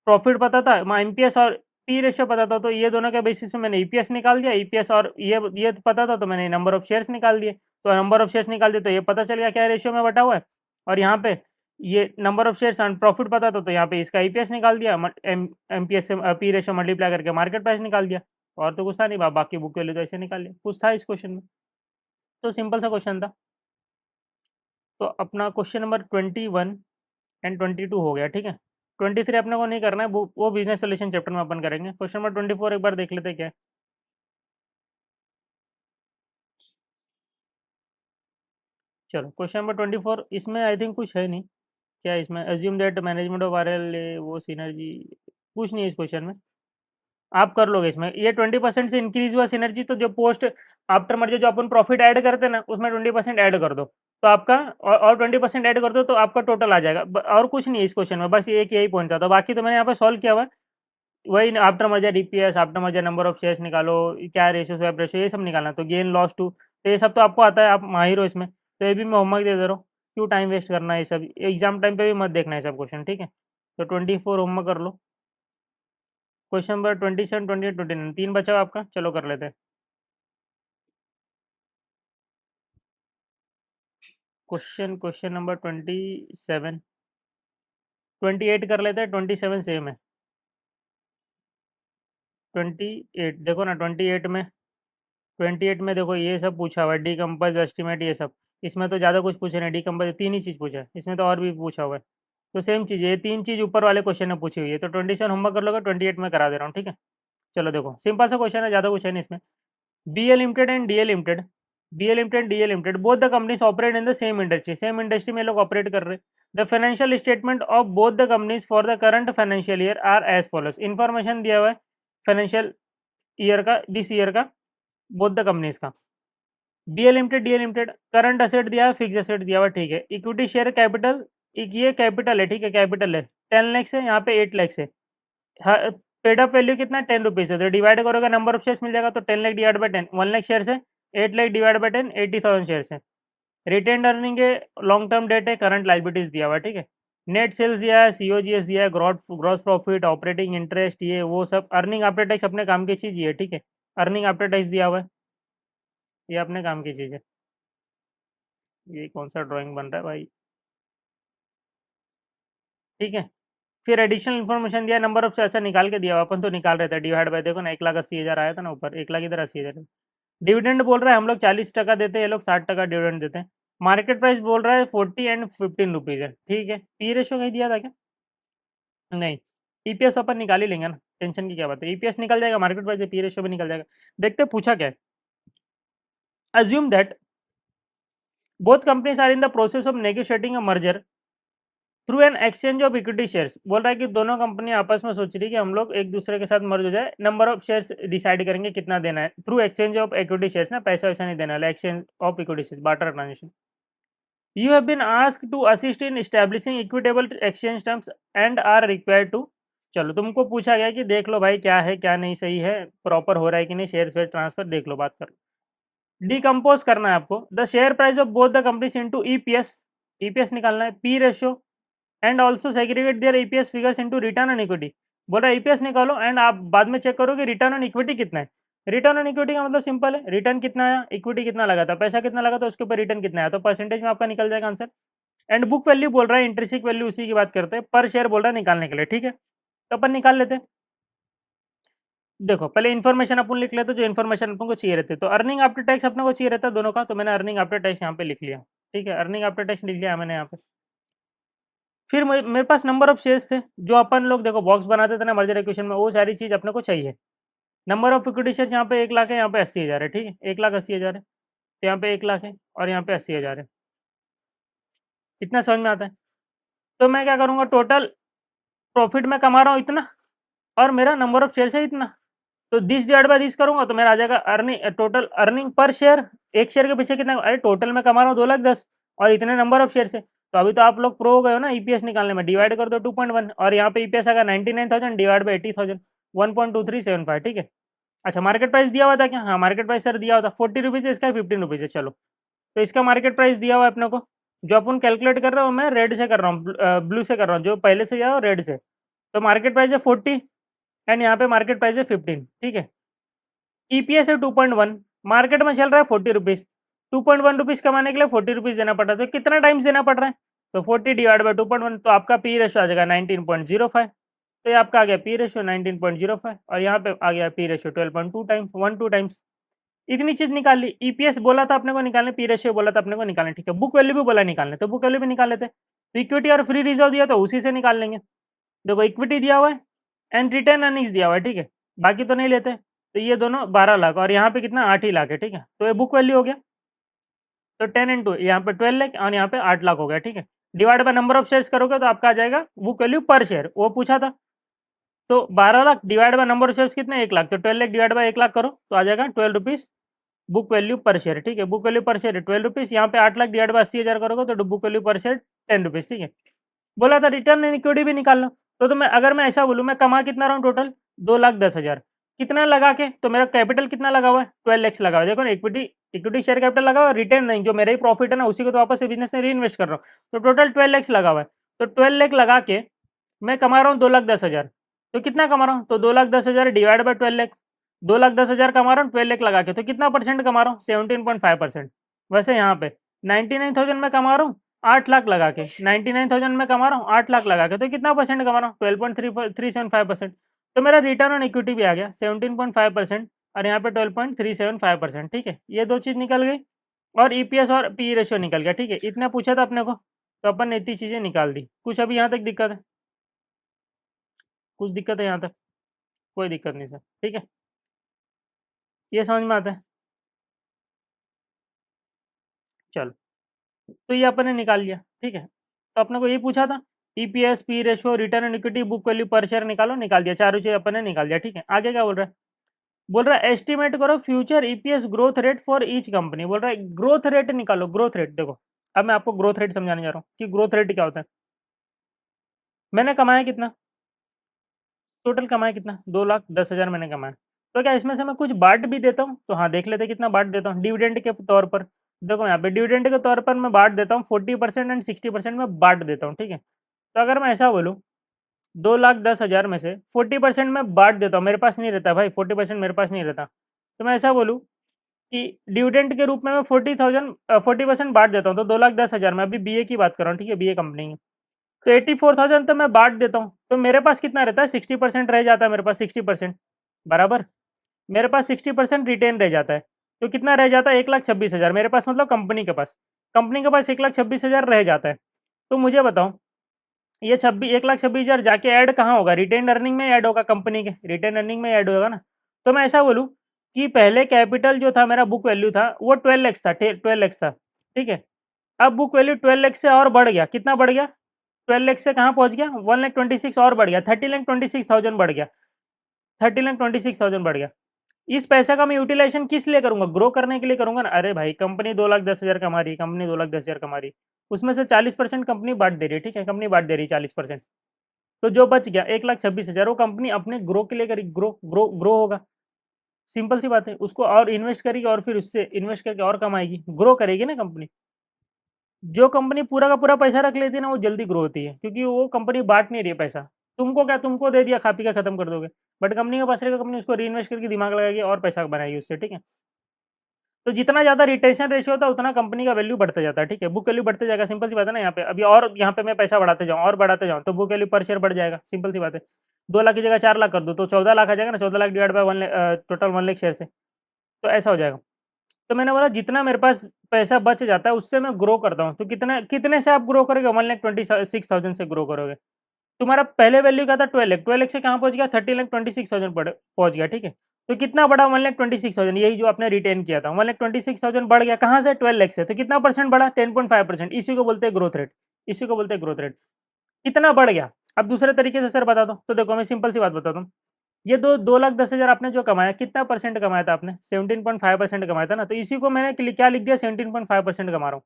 प्रॉफिट पता था, एमपीएस और पी रेशियो पता था, तो ये दोनों के बेसिस पे मैंने ईपीएस निकाल दिया, ईपीएस और ये पता था तो मैंने नंबर ऑफ शेयर्स निकाल दिए। तो नंबर ऑफ शेयर्स निकाल दिए तो ये पता चल गया क्या रेशियो में बटा हुआ है। और यहाँ पे ये number of shares and profit पता था, तो यहाँ पे इसका ईपीएस निकाल दिया, एमपीएस से पी रेशियो मल्टीप्लाई करके मार्केट प्राइस निकाल दिया। और तो कुछ था नहीं, बाकी बुक वैल्यू तो ऐसे निकाल लिया। कुछ था इस क्वेश्चन में, तो सिंपल सा क्वेश्चन था। तो अपना क्वेश्चन नंबर 21 एंड 22 हो गया, ठीक है। 23 अपने को नहीं करना है, वो बिजनेस सोल्यूशन चैप्टर में अपन करेंगे। क्वेश्चन नंबर 24 एक बार देख लेते हैं क्या है। चलो क्वेश्चन नंबर 24, इसमें आई थिंक कुछ है नहीं। क्या है इसमें, assume that management of RL वो सिनर्जी, कुछ नहीं है इस क्वेश्चन में, आप कर लोगे इसमें। ये 20% से इंक्रीज हुआ सिनर्जी, तो जो पोस्ट आफ्टर मर्जर जो अपन प्रॉफिट ऐड करते हैं ना, उसमें 20% ऐड कर दो, तो आपका और 20% ऐड कर दो तो आपका टोटल आ जाएगा। और कुछ नहीं है इस क्वेश्चन में, बस एक यही पॉइंट था। तो बाकी तो मैंने यहाँ पे सॉल्व किया हुआ है। वही after merger EPS, after merger number of shares निकालो, क्या रेशियो स्वैप रेशियो, ये सब निकालना। तो गेन लॉस टू, तो ये सब तो आपको आता है, आप माहिर हो इसमें। तो ये भी मैं होमवर्क दे दे रहा हूँ, क्यों टाइम वेस्ट करना है, ये सब एग्जाम टाइम पे भी मत देखना है सब क्वेश्चन, ठीक है। तो 24 होमवर्क कर लो। क्वेश्चन नंबर 27, 28, 29, 3 बचा हुआ आपका, चलो कर लेते हैं। क्वेश्चन नंबर 27, 28 कर लेते हैं, 27 सेम है। 28 देखो ना, 28 में देखो ये सब पूछा हुआ है, डी कंपोज एस्टिमेट, ये सब। इसमें तो ज़्यादा कुछ पूछे नहीं, डी कंपोज 3 ही चीज़ पूछा है, इसमें तो और भी पूछा हुआ है। तो सेम चीज़ है, ये 3 चीज़ ऊपर वाले क्वेश्चन में पूछी हुई है। तो 27 होमवर्क कर लोगे, 28 में करा दे रहा हूँ, ठीक है। चलो देखो, सिंपल सा क्वेश्चन है, ज़्यादा कुछ है नहीं इसमें। BL limited and DL limited, BL limited DL limited both the companies operate in the same industry, same industry में लोग ऑपरेट कर रहे हैं। The financial statement of both the companies for the current financial year are as follows. Information दिया हुआ है financial year का, this year का, बोथ द कंपनीज का। BL limited DL limited, current asset दिया है, फिक्स असेट दिया हुआ, ठीक है। इक्विटी शेयर कैपिटल, ये कैपिटल है, ठीक है, कैपिटल है 10 लाख से, यहाँ पे 8 लाख से। पेड अप वैल्यू कितना 10 रुपीज़ है, तो डिवाइड करोगे नंबर ऑफ शेयर्स मिल जाएगा, तो 10 lakh divide by 10, 1 lakh shares है, 8 लाख डिवाइड बाई 10, 80,000 शेयर्स है। रिटेन अर्निंग है, लॉन्ग टर्म डेट है, करंट लाइबिलिटीज दिया हुआ है, ठीक है। नेट सेल्स दिया है, सीओजीएस दिया है, ग्रॉस प्रॉफिट, ऑपरेटिंग इंटरेस्ट, ये वो सब। अर्निंग आफ्टर टैक्स अपने काम की चीज़ ही है, ठीक है। अर्निंग आफ्टर टैक्स दिया हुआ है, ये अपने काम की चीज़ है। ये कौन सा ड्राइंग बन रहा है भाई, ठीक है। फिर एडिशनल इन्फॉर्मेशन दिया, नंबर ऑफ शेयर अच्छा निकाल के दिया, अपन तो निकाल रहे थे डिवाइड बाय, देखो ना 1,80,000 आया था ना ऊपर, 1 लाख इधर 80,000। डिविडेंड बोल रहा है हम लोग 40% देते हैं, ये लोग 60% डिविडेंड देते हैं। मार्केट प्राइस बोल रहा है 40 एंड 15 रुपीज़ है, ठीक है। पी रेशो कहीं दिया था क्या? नहीं। ईपीएस अपन निकाल ही लेंगे ना, टेंशन की क्या बात है, ईपीएस निकल जाएगा, मार्केट प्राइस पी रेशो भी निकल जाएगा। देखते पूछा क्या है। Assume that both companies are in the process of negotiating a merger through an exchange of equity shares. बोल रहा है कि दोनों कंपनी आपस में सोच रही है कि हम लोग एक दूसरे के साथ मर्ज हो जाए, नंबर ऑफ शेयर्स डिसाइड करेंगे कितना देना है, through exchange of equity shares ना, पैसा वैसा नहीं देना है, exchange of equity shares, barter transaction. You have been asked to assist in establishing equitable exchange terms and are required to. चलो तुमको पूछा गया कि देख लो भाई क्या है क्या नहीं सही है, प्रॉपर हो रहा है कि नहीं, शेयर वेयर ट्रांसफर देख लो, बात करो। डिकम्पोज करना है आपको, the share price of both the companies into EPS, EPS निकालना है, P ratio and also segregate their EPS figures into return on equity. बोल रहा है ईपीएस निकालो एंड आप बाद में चेक करो कि रिटर्न ऑन इक्विटी कितना है। रिटर्न ऑन इक्विटी का मतलब सिंपल है, रिटर्न कितना आया, इक्विटी कितना लगा था, पैसा कितना लगा था, उसके ऊपर रिटर्न कितना आया, तो परसेंटेज में आपका निकल जाएगा आंसर। एंड बुक वैल्यू बोल रहा है, इंट्रिसिक वैल्यू उसी की बात करते हैं, पर शेयर बोल रहा है निकालने के लिए, ठीक है। तो अपन निकाल लेते हैं। देखो पहले इन्फॉर्मेशन अपन लिख लेते, जो इन्फॉर्मेशन अपन को चाहिए रहते, तो अर्निंग आफ्टर टैक्स अपने को चाहिए रहता है दोनों का, तो मैंने अर्निंग आफ्टर टैक्स यहाँ पे लिख लिया, ठीक है, अर्निंग आफ्टर टैक्स लिख लिया मैंने यहाँ पे। फिर मेरे पास नंबर ऑफ शेयर्स थे, जो अपन लोग देखो बॉक्स बनाते थे ना मर्जर एक्वेशन में, वो सारी चीज़ अपने को चाहिए। नंबर ऑफ इक्विटी शेयर्स यहाँ पे 1 लाख है, यहाँ पे 80,000 है, ठीक है, 1,80,000 है, तो यहाँ पे 1 लाख है और यहाँ पे 80,000 है। इतना समझ में आता है। तो मैं क्या करूँगा, टोटल प्रॉफिट में कमा रहा हूँ इतना और मेरा नंबर ऑफ शेयर्स है इतना, तो दिस डिवाइड बाय दिस करूंगा तो मेरा आ जाएगा earning, total earning per share, एक शेयर के पीछे कितना, अरे टोटल में कमा रहा हूँ 2,10,000 और इतने नंबर ऑफ शेयर से, तो अभी तो आप लोग प्रो हो गए हो ना ईपीएस निकालने में, डिवाइड कर दो 2.1 और यहाँ पे ईपीएस आएगा 99,000 डिवाइड बाई 80,000, 1.2375, ठीक है। अच्छा मार्केट प्राइस दिया हुआ था क्या? हाँ मार्केट प्राइस सर दिया हुआ था, 40 रुपीज़ है, इसका 15 रुपीज़ है, चलो तो इसका मार्केट प्राइस दिया हुआ है अपने को, जो अपन कैलकुलेट कर रहे हो मैं रेड से कर रहा हूँ, ब्लू से कर रहा हूँ, जो पहले से दिया रेड से, तो मार्केट प्राइस है 40 एंड यहाँ पे मार्केट प्राइस है 15, ठीक है। ईपीएस है 2.1, मार्केट में चल रहा है 40 रुपीज़, 2.1 रुपीज़ कमाने के लिए 40 रुपीज़ देना पड़ रहा है, तो कितना टाइम्स देना पड़ रहा है, तो 40 डिवाइड बाई 2.1, तो आपका पी रेशो आ जाएगा 19.05, तो ये आपका आ गया पी रेशो 19.05 और यहाँ पे आ गया पी रेशो 12.2 टाइम्स, 12 टाइम्स। इतनी चीज निकाल ली, ईपीएस बोला था अपने को निकालने, पी रेशियो बोला था अपने को निकालने, ठीक है। बुक वैल्यू भी बोला निकालने, तो बुक वैल्यू भी निकाल लेते, तो इक्विटी और फ्री रिजर्व दिया तो उसी से निकाल लेंगे। देखो इक्विटी दिया हुआ है एंड रिटर्न अर्निंग्स दिया हुआ है, ठीक है, बाकी तो नहीं लेते, तो ये दोनों 12 लाख और यहाँ पे कितना 8 ही लाख है, ठीक है, तो ये बुक वैल्यू हो गया, तो 10 इंटू यहाँ पे 12 लाख और यहाँ पे 8 लाख हो गया, ठीक है। Divide by number of shares करोगे तो आपका आ जाएगा बुक वैल्यू पर शेयर, वो पूछा था, तो 12 lakh divide by number of shares कितने 1 लाख, तो 12 लाख डिवाइड बाय 1 लाख करो तो आ जाएगा 12 रुपीज़ बुक वैल्यू पर शेयर, ठीक है। बुक वैल्यू पर शेयर 12 रुपीज़, यहाँ पे 8 लाख डिवाइड बाय 80,000 करोगे तो बुक वैल्यू पर शेयर 10 रुपीज़, ठीक है। बोला था रिटर्न एंड इक्विटी भी निकाल लो, तो मैं अगर मैं ऐसा बोलूँ मैं कमा कितना रहा हूँ टोटल 2,10,000, कितना लगा के, तो मेरा कैपिटल कितना लगा हुआ है 12 लाख लगा हुआ है, देखो ना इक्विटी, इक्विटी शेयर कैपिटल लगा हुआ है, रिटर्न नहीं, जो मेरा ही प्रॉफिट है ना उसी को तो वापस से बिजनेस में री इन्वेस्ट कर रहा हूँ, तो टोटल 12 लाख लगा हुआ है, तो 12 लाख लगा के मैं कमा रहा हूँ 2,10,000, तो कितना कमा रहा हूँ, तो 2,10,000 डिवाइड बाय 12 लाख, 2,10,000 कमा रहा हूँ 12 लाख लगा के, तो कितना परसेंट कमा रहा हूँ 17.5%। वैसे यहाँ पे 99,000 में कमा रहा हूँ 8 लाख लगा के, 99,000 में कमा रहा हूँ 8 लाख लगा के, तो कितना परसेंट कमा रहा हूँ 12.375%, तो मेरा रिटर्न ऑन इक्विटी भी आ गया 17.5% और यहाँ पे 12.375%, ठीक है। ये दो चीज़ निकल गई और ईपीएस और पी रेशियो निकल गया, ठीक है। इतना पूछा था अपने को, तो अपन ने इतनी चीज़ें निकाल दी। कुछ अभी यहाँ तक दिक्कत है? कुछ दिक्कत है यहाँ तक? कोई दिक्कत नहीं सर, ठीक है, ये समझ में आता है। चलो तो ये अपन ने निकाल लिया, ठीक है। तो अपने को ये पूछा था EPS, P ratio, return on equity, book value पर शेयर निकालो, निकाल दिया, चारों चीज अपन ने निकाल दिया, ठीक है। आगे क्या बोल रहा है, बोल रहा है एस्टिमेट करो future EPS growth rate for each company. बोल रहा है ग्रोथ रेट निकालो, ग्रोथ रेट। देखो अब मैं आपको ग्रोथ रेट समझाने जा रहा हूँ कि ग्रोथ रेट क्या होता है। मैंने कमाया कितना, टोटल कमाया कितना 2,10,000 मैंने कमाया, तो क्या इसमें से मैं कुछ बांट भी देता हूँ? तो हाँ देख लेते कितना बांट देता हूँ डिविडेंड के तौर पर। देखो यहाँ पे डिविडेंड के तौर पर मैं बांट देता हूँ 40% एंड 60% में बांट देता हूँ, ठीक है। तो अगर मैं ऐसा बोलूँ 2,10,000 में से 40% में बांट देता हूँ, मेरे पास नहीं रहता भाई 40% मेरे पास नहीं रहता, तो मैं ऐसा बोलूँ कि डिविडेंड के रूप में मैं 40% बांट देता हूँ, तो 2,10,000 में, अभी बीए की बात कर रहा हूँ, ठीक है, बीए कंपनी है, तो 84,000 तो मैं बांट देता हूँ, तो मेरे पास कितना रहता है, 60% रह जाता है मेरे पास, 60% बराबर, मेरे पास 60% रिटेन रह जाता है। तो कितना रह जाता है, 1,26,000 मेरे पास, मतलब कंपनी के पास 1,26,000 रह जाता है। तो मुझे बताओ ये 1,26,000 जाके ऐड कहाँ होगा, रिटेन अर्निंग में ऐड होगा, कंपनी के रिटेन अर्निंग में ऐड होगा ना। तो मैं ऐसा बोलूँ कि पहले कैपिटल जो था मेरा, बुक वैल्यू था वो 12 लाख था, 12 लाख था, ठीक है। अब बुक वैल्यू 12 लाख से और बढ़ गया, कितना बढ़ गया, 12 लाख से कहाँ पहुंच गया, 1,26,000 और बढ़ गया, 30,26,000 बढ़ गया, 30,26,000 बढ़ गया। इस पैसे का मैं यूटिलाइजेशन किस लिए करूंगा, ग्रो करने के लिए करूंगा ना। अरे भाई कंपनी 2,10,000 कमा रही, कंपनी 2,10,000 कमा रही, उसमें से 40% कंपनी बांट दे रही है, ठीक है, कंपनी बांट दे रही है 40%। तो जो बच गया 1,26,000 वो कंपनी अपने ग्रो के लिए करी, ग्रो ग्रो ग्रो होगा, सिंपल सी बात है। उसको और इन्वेस्ट करेगी और फिर उससे इन्वेस्ट करके और कमाएगी, ग्रो करेगी ना कंपनी। जो कंपनी पूरा का पूरा पैसा रख लेती है ना वो जल्दी ग्रो होती है, क्योंकि वो कंपनी बांट नहीं रही है पैसा। तुमको क्या, तुमको दे दिया, खा पी का खत्म कर दोगे, बट कंपनी के पास रहेगा, कंपनी उसको री इन्वेस्ट करके दिमाग लगाएगी और पैसा बनाएगी उससे, ठीक है। तो जितना ज्यादा रिटेंशन रेशियो होता है उतना कंपनी का वैल्यू बढ़ता जाता है, ठीक है, बुक वैल्यू बढ़ते जाएगा, सिंपल सी बात है ना। यहाँ पे अभी और यहाँ पे मैं पैसा बढ़ाते जाऊँ और बढ़ाते जाऊँ तो बुक वैल्यू पर शेयर बढ़ जाएगा, सिंपल सी बात है। 2 लाख की जगह 4 लाख कर दो तो 14 लाख आ जाएगा ना, 14 lakh divide by 1 total 1 lakh share से, तो ऐसा हो जाएगा। तो मैंने बोला जितना मेरे पास पैसा बच जाता है उससे मैं ग्रो करता हूँ। तो कितने कितने से आप ग्रो करोगे, 1,26,000 से ग्रो करोगे। तुम्हारा पहले वैल्यू क्या था, 12 लाख, 12 लाख से कहाँ पहुंच गया, 30,26,000 पहुंच गया, ठीक है। तो कितना बढ़ा, 1,26,000, यही जो आपने रिटेन किया था, 1,26,000 बढ़ गया कहाँ से, 12 लाख से। तो कितना परसेंट बढ़ा, 10.5%, इसी को बोलते हैं ग्रोथ रेट, इसी को बोलते हैं ग्रोथ रेट। कितना बढ़ गया। अब दूसरे तरीके से सर बता दो, तो देखो मैं सिंपल सी बात बताता हूँ। ये 2,10,000 आपने जो कमाया, कितना परसेंट कमाया था आपने, 17.5% कमाया था ना। तो इसी को मैंने क्या लिख दिया, 17.5% कमा रहा हूँ।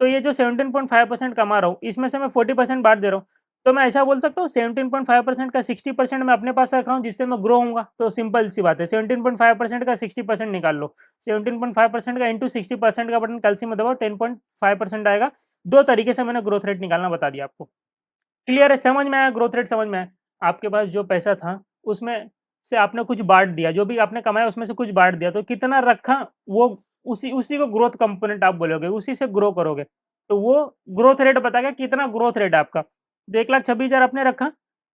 तो ये जो 17.5% कमा रहा हूँ इसमें से मैं 40% बांट दे रहा हूँ। तो मैं ऐसा बोल सकता हूँ 17.5% का 60% मैं अपने पास रख रहा हूँ जिससे मैं ग्रो होऊंगा। तो सिंपल सी बात है, 17.5% का 60% निकाल लो, 17.5% का इंटू 60% का बटन कैल्सियम में दबाओ, 10.5% आएगा। दो तरीके से मैंने ग्रोथ रेट निकालना बता दिया आपको। क्लियर है, समझ में आया, ग्रोथ रेट समझ में आया। आपके पास जो पैसा था उसमें से आपने कुछ बांट दिया, जो भी आपने कमाया उसमें से कुछ बांट दिया, तो कितना रखा वो उसी उसी को ग्रोथ कंपोनेंट आप बोलोगे, उसी से ग्रो करोगे। तो वो ग्रोथ रेट बताएगा कितना ग्रोथ रेट है आपका। तो 1,26,000 आपने रखा,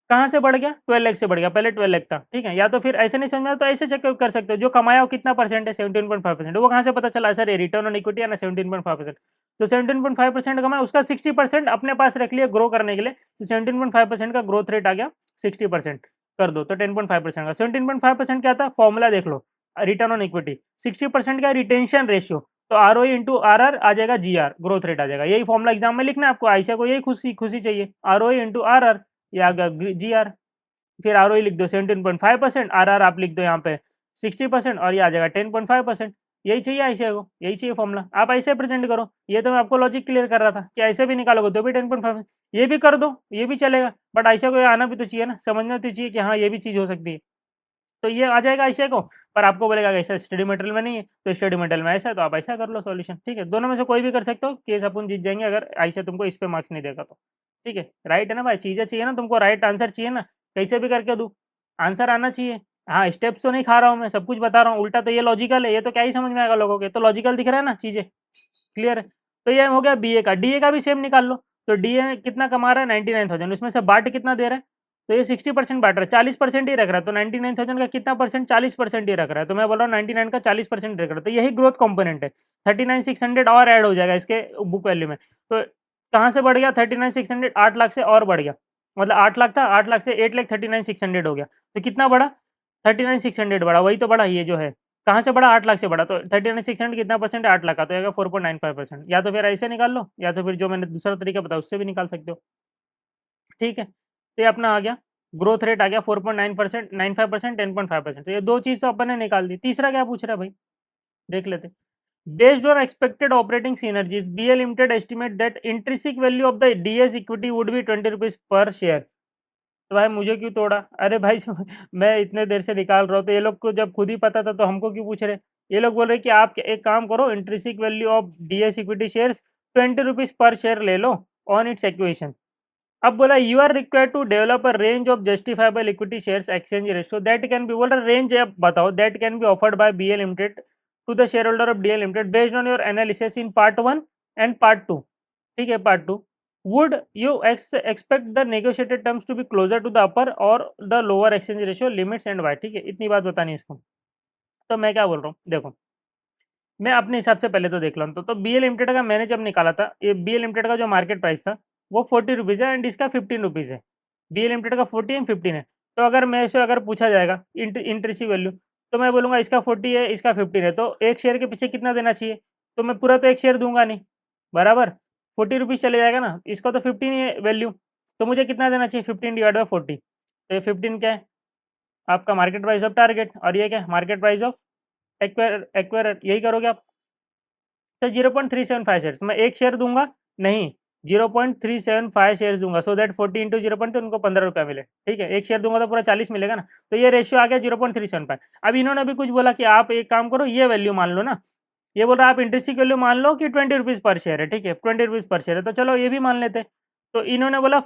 कहाँ से बढ़ गया, 12 लाख से बढ़ गया, पहले 12 लाख था, ठीक है। या तो फिर ऐसे नहीं समझा तो ऐसे चेक कर सकते हो, जो कमाया वो कितना परसेंट है, 17.5%, वो कहाँ से पता चला सर, ये रिटर्न ऑन इक्विटी है ना 17.5%। तो 17.5% कमाया, उसका 60% अपने पास रख लिया ग्रो करने के लिए। तो 17.5% का ग्रोथ रेट आ गया, 60% कर दो तो 10.5% का। 17.5% क्या था, फॉर्मूला देख लो, रिटर्न ऑन इक्विटी, 60% का रिटेंशन रेशियो, तो R O into R R आ जाएगा जी आर, ग्रोथ रेट आ जाएगा। यही फॉर्मूला एग्जाम में लिखना है आपको, आयशा को यही खुशी खुशी चाहिए, R O into R R, या जी आर। फिर आर ओ लिख दो 17.5%, आर आर आप लिख दो यहाँ पे 60%, और ये आ जाएगा 10.5%। यही चाहिए आईसीआई को, यही चाहिए फॉर्मूला, आप ऐसे प्रेजेंट करो। ये तो मैं आपको लॉजिक क्लियर कर रहा था कि ऐसे भी निकालोगे तो भी 10.5, ये भी कर दो, ये भी चलेगा, बट ऐसा को ये आना भी तो चाहिए ना, समझना तो चाहिए कि हाँ ये भी चीज़ हो सकती है। तो ये आ जाएगा ऐसे को, पर आपको बोलेगा कि ऐसा स्टडी मटेरियल में नहीं है, तो स्टडी मटेरियल में ऐसा है तो आप ऐसा कर लो सॉल्यूशन, ठीक है। दोनों में से कोई भी कर सकते हो, केस अपन जीत जाएंगे अगर ऐसे तुमको इस पे मार्क्स नहीं देगा तो, ठीक है। राइट है ना भाई, चीज़ें चाहिए ना तुमको, राइट आंसर चाहिए ना, कैसे भी करके दूँ, आंसर आना चाहिए। हाँ स्टेप्स तो नहीं खा रहा हूँ मैं, सब कुछ बता रहा हूँ उल्टा, तो ये लॉजिकल है, ये तो क्या ही समझ में आएगा लोगों के, तो लॉजिकल दिख रहा है ना चीज़ें, क्लियर है। तो ये हो गया बीए का, डीए का भी सेम निकाल लो। तो डीए कितना कमा रहा है, 99,000, उसमें से बाट कितना दे रहा है, तो ये 60% बांट रहा है, 40% ही रख रहा है। तो 99,000 का कितना परसेंट, 40% ही रख रहा है। तो मैं बोल रहा हूँ 99 का 40% रख रहा है, तो यही ग्रोथ कंपोनेंट है। 39,600 और ऐड हो जाएगा इसके बुक वैल्यू में। तो कहाँ से बढ़ गया, 39,600, 8 लाख से और बढ़ गया, मतलब 8 लाख था, 8 लाख से 8,39,600 हो गया। तो कितना बढ़ा, 39,600 बढ़ा, वही तो बढ़ा ये जो है। कहाँ से बढ़ा, 8 लाख से बढ़ा। तो 39,600 कितना परसेंट है, 8 लाख का, तो आएगा 4.95%। या तो फिर ऐसे निकाल लो, या तो फिर जो मैंने दूसरा तरीका बताया उससे भी निकाल सकते हो, ठीक है। तो ये अपना आ गया, ग्रोथ रेट आ गया 4.9%, 95%, 10.5%। तो ये दो चीज़ तो अपन ने निकाल दी। तीसरा क्या पूछ रहा है भाई, देख लेते। Based on expected operating synergies, BA limited estimate that intrinsic value of the DS equity would be 20 rupees per share. तो भाई मुझे क्यों तोड़ा, अरे भाई मैं इतने देर से निकाल रहा हूँ, तो ये लोग को जब खुद ही पता था तो हमको क्यों पूछ रहे। ये लोग बोल रहे कि आप एक काम करो, intrinsic value of DS equity shares 20 rupees per share ले लो ऑन इट्स एक्वेशन। अब बोला you are required to develop a range of justifiable equity shares exchange ratio that can be, बोल रहा रेंज आप बताओ, that can be offered by BA limited to the share holder of DA limited based on your analysis in part 1 and part 2, ठीक है, part 2। Would you expect the negotiated terms to be closer to the upper or the lower exchange ratio limits and why. ठीक है, इतनी बात बतानी है इसको। तो मैं क्या बोल रहा हूँ, देखो मैं अपने हिसाब से पहले तो देख लूँ। तो बी एल लिमिटेड का मैंने जब निकाला था, ये बी एल लिमिटेड का जो मार्केट प्राइस था वो 40 रुपीज़ है एंड इसका 15 रुपीज़ है। बी एल लिमिटेड का 40 एंड 15 है। तो अगर मेरे से अगर पूछा जाएगा इंट्रेंसिक वैल्यू, तो मैं बोलूँगा इसका 40 है, इसका 15 है, तो एक शेयर के पीछे कितना देना चाहिए? तो मैं पूरा तो एक शेयर दूंगा नहीं, बराबर 40 रुपीज़ चले जाएगा ना, इसका तो 15 ही है वैल्यू, तो मुझे कितना देना चाहिए? 15 डिवाइड बाई 40। तो ये 15 क्या है? आपका मार्केट प्राइस ऑफ टारगेट, और ये क्या है? Market price of acquire acquire, यही करोगे आप। तो 0.375 शेयर्स मैं एक शेयर दूंगा नहीं, 0.375 शेयर्स दूंगा, सो दैट 40 इंटू 0. तो उनको 15 रुपया मिले। ठीक है, एक शेयर दूंगा तो पूरा 40 मिलेगा ना, तो ये रेशियो आ गया 0.375। अब इन्होंने भी कुछ बोला कि आप एक काम करो, ये वैल्यू मान लो ना, ये बोल रहा है आप इंटरेस्टिक वैल्यू मान लो कि 20 रुपीज़ पर शेयर है। ठीक है, 20 रुपीज़ पर शेयर है, तो चलो ये भी मान लेते हैं। तो इन्होंने बोला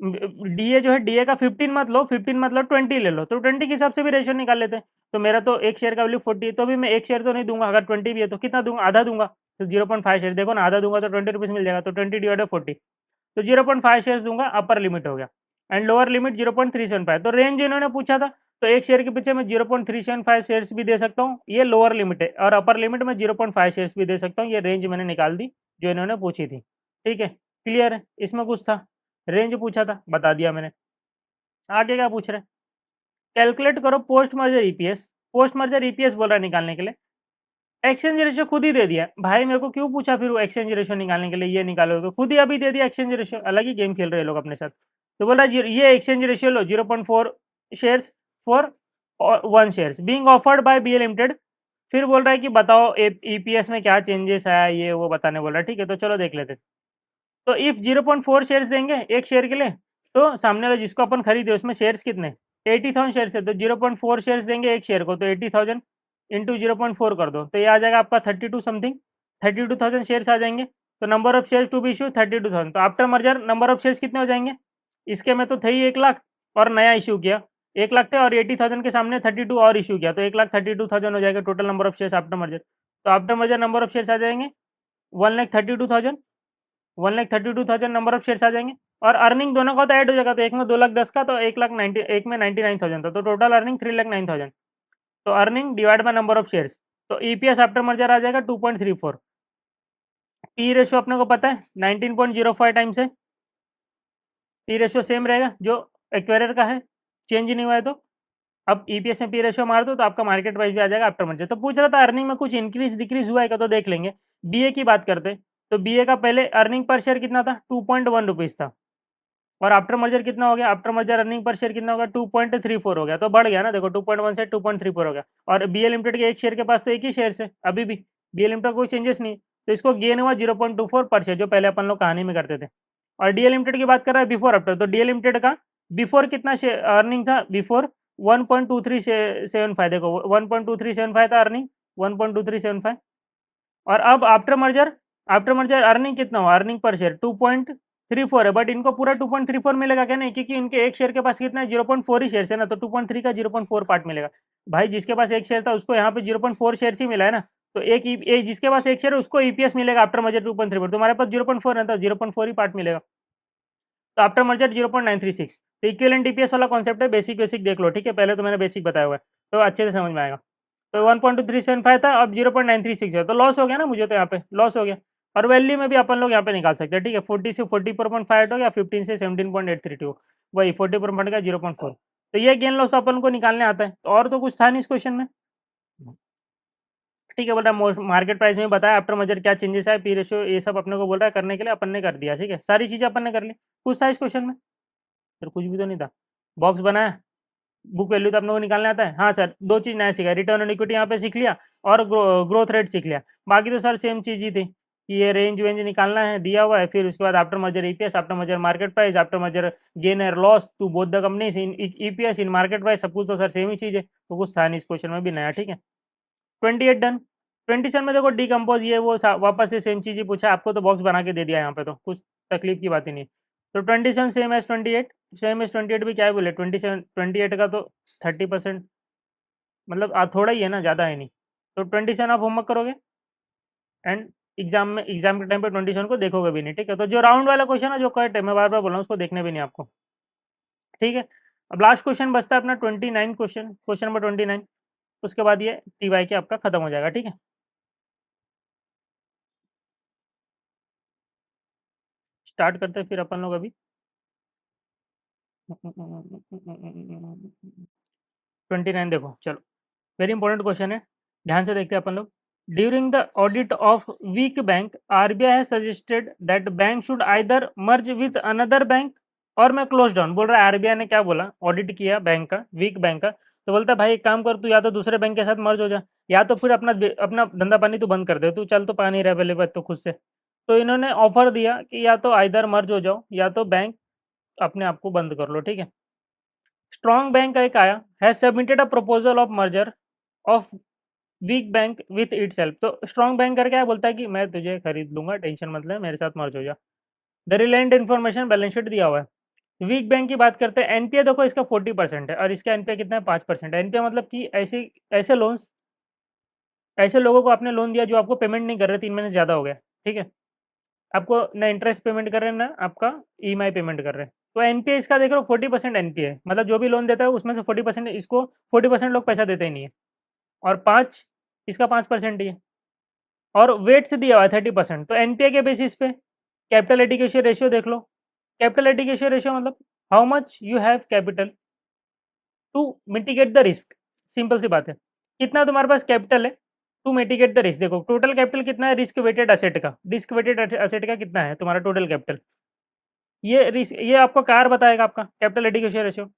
डीए जो है, डीए का 15 मत लो, 15 मतलब 20 ले लो, तो 20 के हिसाब से भी रेशियो निकाल लेते हैं। तो मेरा तो एक शेयर का वैल्यू 40 है, तो भी मैं एक शेयर तो नहीं दूंगा, अगर 20 भी है तो कितना दूंगा? आधा दूंगा। तो 0.5 शेयर, देखो ना, आधा दूंगा तो 20 रुपीज़ मिल जाएगा, तो 20 डिवाइड 40, तो 0.5 शेयर्स दूंगा, अपर लिमिट हो गया। And lower limit 0.375। तो रेंज इन्होंने पूछा था, तो एक शेयर के पीछे मैं 0.375 शेयर्स भी दे सकता हूँ, ये लोअर लिमिट है, और अपर लिमिट में 0.5 शेयर्स भी दे सकता हूँ। ये रेंज मैंने निकाल दी जो इन्होंने पूछी थी। ठीक है, क्लियर है? इसमें कुछ था, रेंज पूछा था, बता दिया मैंने। आगे क्या पूछ रहे हैं? कैलकुलेट करो post merger EPS. Post merger EPS बोल रहा है निकालने के लिए। एक्सचेंज रेशियो खुद ही दे दिया भाई, मेरे को क्यों पूछा फिर वो एक्सचेंज रेशियो निकालने के लिए? ये निकालोगे, खुद ही अभी दे दिया एक्सचेंज रेशियो, अलग ही गेम खेल रहे हैं लोग अपने साथ। तो बोला ये एक्सचेंज रेशियो लो, 0.4 shares for 1 shares being offered by BL limited. फिर बोल रहा है कि बताओ ईपीएस में क्या चेंजेस आया, ये वो बताने बोल रहा है। ठीक है, तो चलो देख लेते हैं। तो इफ 0.4 शेयर्स देंगे एक शेयर के लिए, तो सामने वाले जिसको अपन खरीदे उसमें शेयर्स कितने? 80,000 शेयर्स है, तो 0.4 शेयर्स देंगे एक शेयर को, तो 80,000 इंटू 0.4 कर दो, तो ये आ जाएगा आपका 32 समथिंग, 32,000 शेयर्स आ जाएंगे। तो number of shares to be issue 32,000। तो after merger number of shares कितने हो जाएंगे? इसके में तो थे ही 1 लाख, और नया इशू किया 1 लाख थे, और 80,000 के सामने 32 और इशू किया, तो 1,32,000 हो जाएगा total number of shares after merger. तो after merger number of shares आ जाएंगे 1,32,000, 1,32,000 नंबर ऑफ शेयर्स आ जाएंगे। और अर्निंग दोनों का तो ऐड हो जाएगा, तो एक में 2,10,000 का, तो 1,90,000, एक में 99,000 था, तो टोटल अर्निंग 3,09,000। तो earning divide by number of shares, तो ईपीएस आफ्टर मर्जर आ जाएगा 2.34। पी रेशियो अपने को पता है 19.05 टाइम्स है। पी रेशियो सेम रहेगा जो एक्वेरियर का है, चेंज नहीं हुआ है। तो अब ईपीएस में पी रेशियो मार दो तो आपका मार्केट प्राइस भी आ जाएगा आफ्टर मर्जर। तो पूछ रहा था अर्निंग में कुछ इंक्रीज डिक्रीज हुआ है क्या, तो देख लेंगे। बीए की बात करते, तो बीए का पहले अर्निंग पर शेयर कितना था? 2.1 रुपीज़ था, और आफ्टर मर्जर कितना हो गया? After merger earning per share कितना होगा? 2.34 हो गया, तो बढ़ गया ना, देखो 2.1 से 2.34 हो गया। और बीएल लिमिटेड के एक शेयर के पास तो एक ही शेयर है अभी भी, बीएल लिमिटेड कोई चेंजेस नहीं, तो इसको गेन हुआ 0.24 पर शेयर, जो पहले अपन लोग कहानी में करते थे। और डीएल लिमिटेड की बात कर रहा है बिफोर आफ्टर, तो डीएल लिमिटेड का बिफोर कितना अर्निंग था? बिफोर 1.2375, देखो 1.2375 था अर्निंग, 1.2375। और अब आफ्टर मर्जर अर्निंग कितना हुआ? अर्निंग पर शेयर 2.34 है, बट इनको पूरा 2.34 मिलेगा क्या? नहीं, क्योंकि इनके एक शेयर के पास कितना है? 0.4 ही शेयर है ना, तो 2.3 का 0.4 पार्ट मिलेगा। भाई जिसके पास एक शेयर था उसको यहाँ पे 0.4 शेयर ही मिला है ना, तो एक जिसके पास एक शेयर है उसको ईपीएस मिलेगा आफ्टर मर्जर 2.34, तुम्हारे पास 0.4 है तो 0.4 ही पार्ट मिलेगा। तो आफ्टर मर्जर 0.936। तो इक्विवेलेंट ईपीएस वाला कॉन्सेप्ट है, बेसिक बेसिक देख लो। ठीक है, पहले तो मैंने बेसिक बताया हुआ है, तो अच्छे से समझ में आएगा। तो 1.2375 था, अब 0.936 है, तो लॉस हो गया ना मुझे, तो यहाँ पे लॉस हो गया। और वैल्यू में भी अपन लोग यहाँ पे निकाल सकते हैं। ठीक है, 40 से 40.58 हो गया, 15 से 17.832, वही 40 का 0.4। तो ये गेन लॉस अपन को निकालने आता है, तो और तो कुछ था नहीं इस क्वेश्चन में। ठीक है, बोल रहा है मार्केट प्राइस में बताया आफ्टर मर्जर क्या चेंजेस है, पी रेशियो, ये सब अपने को बोल रहा है करने के लिए, अपन ने कर दिया। ठीक है, सारी चीजें अपन ने कर ली। कुछ था इस क्वेश्चन में? सर कुछ भी तो नहीं था। बॉक्स बनाया, बुक वैल्यू तो अपने को निकालने आता है। हाँ सर, दो चीज़ नया सीखा, रिटर्न ऑन इक्विटी यहाँ पे सीख लिया, और ग्रोथ रेट सीख लिया। बाकी तो सर सेम चीज़ ही थी कि ये रेंज वेंज निकालना है, दिया हुआ है, फिर उसके बाद after merger EPS, after merger market price, after merger gain or loss to both the companies in EPS in market price, सब कुछ तो सर सेम ही चीज़ है, तो कुछ था नहीं इस क्वेश्चन में भी नया। ठीक है, 28 डन। 27 में देखो डिकम्पोज ये वो वापस से सेम चीज़ ही पूछा, आपको तो बॉक्स बना के दे दिया यहाँ पे, तो कुछ तकलीफ की बात ही नहीं। तो 27 सेम एज 28, सेम एज 28 भी क्या है बोले, 27 28 का तो 30%, मतलब थोड़ा ही है ना, ज़्यादा है नहीं। तो 27 आप होमवर्क करोगे, एंड एग्जाम के टाइम पे 27 को देखोगे भी नहीं, ठीक है। तो जो राउंड वाला क्वेश्चन है जो कट है, मैं बार बार बोल रहा हूँ, उसको देखने भी नहीं आपको, ठीक है। अब लास्ट क्वेश्चन बचता है अपना 29 क्वेश्चन, क्वेश्चन नंबर 29। उसके बाद ये टी के आपका खत्म हो जाएगा, ठीक है। स्टार्ट करते हैं फिर अपन लोग अभी। 29 देखो, चलो, वेरी इंपॉर्टेंट क्वेश्चन है, ध्यान से देखते हैं अपन लोग। During the audit of weak bank, RBI has suggested that bank should either merge with another bank or मैं क्लोज डाउन बोल रहा है। आरबीआई ने क्या बोला, ऑडिट किया बैंक का, वीक बैंक का, तो बोलता है भाई एक काम कर, तू या तो दूसरे बैंक के साथ मर्ज हो जा, या तो फिर अपना अपना धंधा पानी तू बंद कर दे, तू चल तो पा नहीं रहा अवेलेबल तो खुद से। तो इन्होंने ऑफर दिया कि या तो आइदर मर्ज हो जाओ या तो बैंक अपने आप को बंद कर लो, ठीक है। स्ट्रॉन्ग बैंक का एक आया, has submitted a proposal of merger of weak bank with itself. तो स्ट्रॉन्ग बैंक करके क्या बोलता है कि मैं तुझे खरीद लूंगा, टेंशन मत ले, मेरे साथ मर्ज हो जा। The relevant information balance sheet दिया हुआ है। वीक बैंक की बात करते हैं, एनपीए देखो इसका 40% है और इसका एनपीए कितना है, 5%। एनपीए मतलब कि ऐसे ऐसे लोन्स, ऐसे लोगों को आपने लोन दिया जो आपको पेमेंट नहीं कर रहे, 3 महीने से ज़्यादा हो गया, ठीक है। आपको ना इंटरेस्ट पेमेंट कर रहे हैं ना आपका ईएमआई पेमेंट कर रहे हैं। तो एनपीए इसका देख लो 40% एनपीए, मतलब जो भी लोन देता है उसमें से 40%, इसको 40% लोग पैसा देते ही नहीं है। और 5, इसका 5% ही है। और वेट से दिया हुआ है 30%। तो एनपीए के बेसिस पे कैपिटल एडिकेशन रेशियो देख लो। कैपिटल एडिकेशन रेशियो मतलब how much you have capital to mitigate the risk. Simple सी बात है, कितना तुम्हारे पास कैपिटल है टू मिटिगेट द रिस्क। देखो टोटल कैपिटल कितना है रिस्क वेटेड असेट का, रिस्क वेटेड असेट का कितना है तुम्हारा टोटल कैपिटल, ये रिस्क, ये आपको कार बताएगा आपका capital adequacy ratio.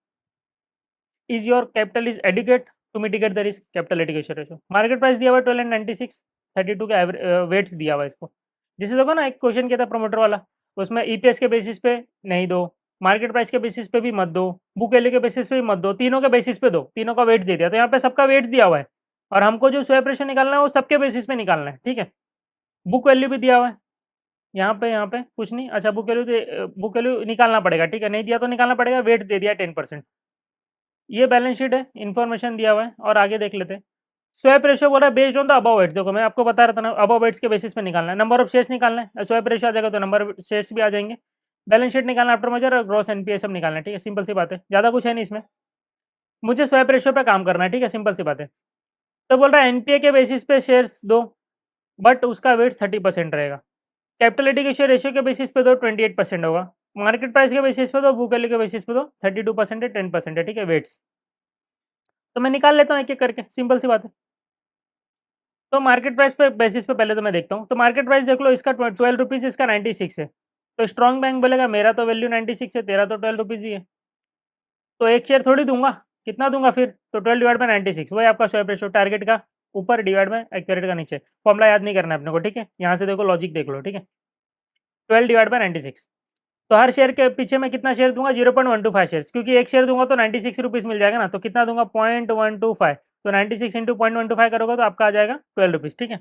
Is your capital is adequate to mitigate the risk, capital adequacy ratio. Market price दिया हुआ है 12.96, 32 का वेट्स दिया हुआ है इसको। जैसे देखो ना, एक क्वेश्चन किया था प्रमोटर वाला, उसमें ईपीएस के बेसिस पे नहीं दो, मार्केट प्राइस के बेसिस पे भी मत दो, बुक वैल्यू के बेसिस पे भी मत दो, तीनों के बेसिस पे दो, तीनों का वेट दे दिया। तो यहाँ पे सबका वेट्स दिया हुआ है और हमको जो स्वैप रेशियो निकालना है वो सबके बेसिस पे निकालना है, ठीक है। बुक वैल्यू भी दिया हुआ है यहाँ पे कुछ नहीं, अच्छा बुक वैल्यू निकालना पड़ेगा, ठीक है, नहीं दिया तो निकालना पड़ेगा, वेट दे दिया 10%। ये बैलेंस शीट है, इन्फॉर्मेशन दिया हुआ है। और आगे देख लेते हैं, स्वैप रेशियो बोला based on the above weights. देखो मैं आपको बता रहा था ना, अबव वेट्स के बेसिस पे निकालना है, नंबर ऑफ शेयर्स निकालना है, स्वैप रेशियो आ जाएगा तो नंबर ऑफ शेयर्स भी आ जाएंगे। बैलेंस शीट निकालना, आफ्टर मर्जर और ग्रॉस एनपीए सब निकालना है, ठीक है, सिंपल सी बात है, ज़्यादा कुछ है नहीं इसमें। मुझे स्वैप रेशियो पे काम करना है, ठीक है, सिंपल सी बात है। तो बोल रहा है एनपीए के बेसिस पे शेयर्स दो, बट उसका वेट 30% रहेगा। कैपिटल एडिकेशन रेशियो के बेसिस पे दो, 28% होगा। मार्केट प्राइस के बेसिस पे दो, बुक वैल्यू के बेसिस पे दो, 32% है, 10% है, ठीक है, वेट्स। तो मैं निकाल लेता हूँ एक एक करके, सिंपल सी बात है। तो मार्केट प्राइस पे बेसिस पे पहले तो मैं देखता हूँ। तो मार्केट प्राइस देख लो, इसका 12 रुपीज़, इसका 96 है। तो स्ट्रॉन्ग बैंक बोलेगा मेरा तो वैल्यू 96 है, तेरा तो 12 रुपीज़ ही है, तो एक शेयर थोड़ी दूंगा, कितना दूंगा फिर, तो 12/96, वही आपका स्वैप रेशियो, टारगेट का ऊपर डिवाइड बाय एक्यूरेट का नीचे। फॉर्मूला याद नहीं करना है अपने को, ठीक है, यहाँ से देखो लॉजिक देख लो, ठीक है। 12/96, तो हर शेयर के पीछे मैं कितना शेयर दूंगा, 0.125 शेयर, क्योंकि एक शेयर दूंगा तो 96 रुपीज़ मिल जाएगा ना, तो कितना दूंगा 0.125, तो 96 इंटू 0.125 करोगे तो आपका आ जाएगा 12 रुपीज़, ठीक है।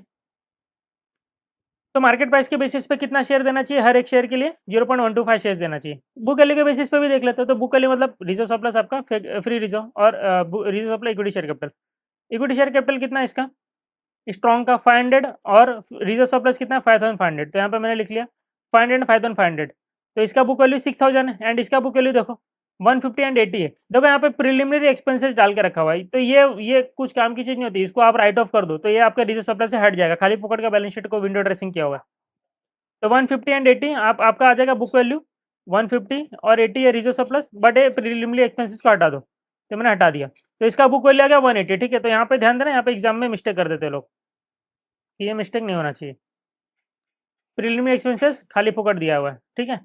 तो मार्केट प्राइस के बेसिस पे कितना शेयर देना चाहिए, हर एक शेयर के लिए 0.125 शेयर देना चाहिए। बुक वैल्यू के बेसिस पे भी देख लेते हैं। तो बुक वैल्यू मतलब रिजर्व सरप्लस आपका फ्री रिजर्व और reserve surplus equity share capital. Equity share capital कितना है इसका, स्ट्रॉन्ग का 500 और रिजर्व सरप्लस कितना है 5500। तो यहाँ पे मैंने लिख लिया 500 5500। तो इसका बुक वैल्यू 6000 है एंड इसका बुक वैल्यू देखो 150 एंड 80 है। देखो यहाँ पे प्रिलिमिनरी एक्सपेंसेस डाल के रखा हुआ है, तो ये कुछ काम की चीज नहीं होती, इसको आप राइट ऑफ कर दो तो ये आपका रिजर्व सरप्लस से हट जाएगा, खाली फोकट का बैलेंस शीट को विंडो ड्रेसिंग किया हुआ है। तो 150 एंड 80 आपका आ जाएगा बुक वैल्यू 150 और 80 है रिजर्व सरप्लस, बट ये प्रिलिमिनरी एक्सपेंसेस को हटा दो, तो मैंने हटा दिया, तो इसका बुक वैल्यू आ गया 180, ठीक है। तो यहाँ पे ध्यान देना, यहाँ पे एग्जाम में मिस्टेक कर देते हैं लोग, ये मिस्टेक नहीं होना चाहिए, प्रीलिमिनरी एक्सपेंसेस खाली फोकट दिया हुआ है, ठीक है।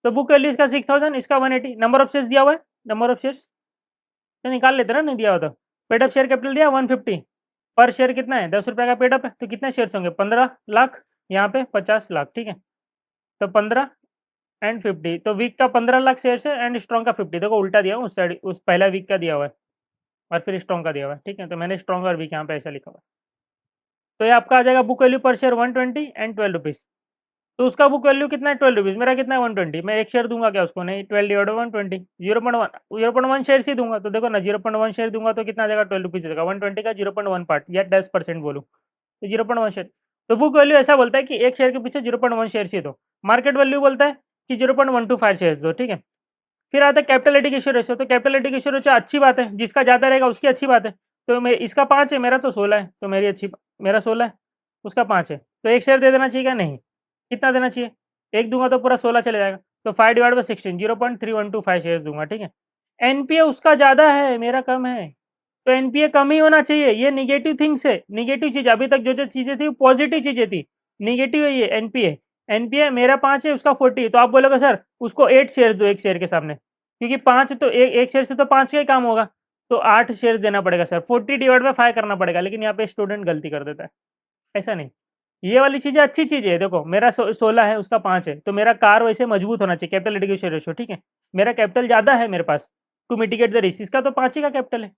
तो बुक वैल्यू इसका 6000, इसका 180, नंबर ऑफ शेयर्स दिया हुआ है, नंबर ऑफ शेयर्स तो निकाल लेते ना, नहीं दिया हुआ तो। पेड अप शेयर कैपिटल दिया 150, पर शेयर कितना है 10 रुपये का पेड अप है, तो कितने शेयर्स होंगे 15 लाख, यहाँ पे 50 लाख, ठीक है। तो 15 एंड 50, तो वीक का 15 लाख शेयर्स है एंड स्ट्रॉन्ग का 50, देखो उल्टा दिया उस साइड, उस पहला वीक का दिया हुआ है और फिर स्ट्रॉन्ग का दिया हुआ है, ठीक है। तो मैंने स्ट्रॉन्ग और वीक यहाँ पे ऐसा लिखा हुआ है। तो ये आपका आ जाएगा बुक वैल्यू पर शेयर 120 एंड 12 रुपीज़। तो उसका बुक वैल्यू कितना है 12 रुपीज़, मेरा कितना है 120, मैं एक शेयर दूंगा क्या उसको, नहीं, 12/120, 0.1 शेयर ही दूंगा। तो देखो ना 0.1 शेयर दूंगा तो कितना आ जाएगा 12 रुपीज़ देगा, 120 का 0.1 पार्ट या 10% बोलूँ तो 0.1 शेयर। तो बुक वैल्यू ऐसा बोलता है कि एक शेयर के पीछे 0.1 शेयर ही दो, मार्केट वैल्यू बोलता है कि 0.125 शेयर्स दो, ठीक है। फिर आता है कैपिटल एडिकेशन रेशियो, तो कैपिटल एडिकेशन रेशियो अच्छी बात है, जिसका ज़्यादा रहेगा उसकी अच्छी बात है। तो इसका 5 है, मेरा तो 16 है, तो मेरी अच्छी, मेरा 16 है, उसका 5 है, तो एक शेयर दे देना चाहिए क्या? नहीं। कितना देना चाहिए? एक दूंगा तो पूरा 16 चले जाएगा, तो 5/16 0.3125 शेयर्स दूंगा, ठीक है। एनपीए उसका ज़्यादा है, मेरा कम है, तो एनपीए कम ही होना चाहिए। ये निगेटिव थिंग्स है, निगेटिव चीज़, अभी तक जो जो चीज़ें थी पॉजिटिव चीज़ें थी, निगेटिव है ये एनपीए। एनपीए मेरा 5 है, उसका 40 है, तो आप बोलोगे सर उसको 8 शेयर दो एक शेयर के सामने, क्योंकि 5 तो एक शेयर से तो 5 का ही काम होगा, तो 8 शेयर देना पड़ेगा सर, 40/5 करना पड़ेगा, लेकिन यहाँ पे स्टूडेंट गलती कर देता है, ऐसा नहीं। ये वाली चीज़ें अच्छी चीज़ है, देखो मेरा 16 है, उसका 5 है, तो मेरा कार वैसे मजबूत होना चाहिए, कैपिटल एडिक्वेशन रेशियो, ठीक है। मेरा कैपिटल ज़्यादा है मेरे पास, टू मिटिगेट द रिस्क, इसका तो 5 ही का कैपिटल है।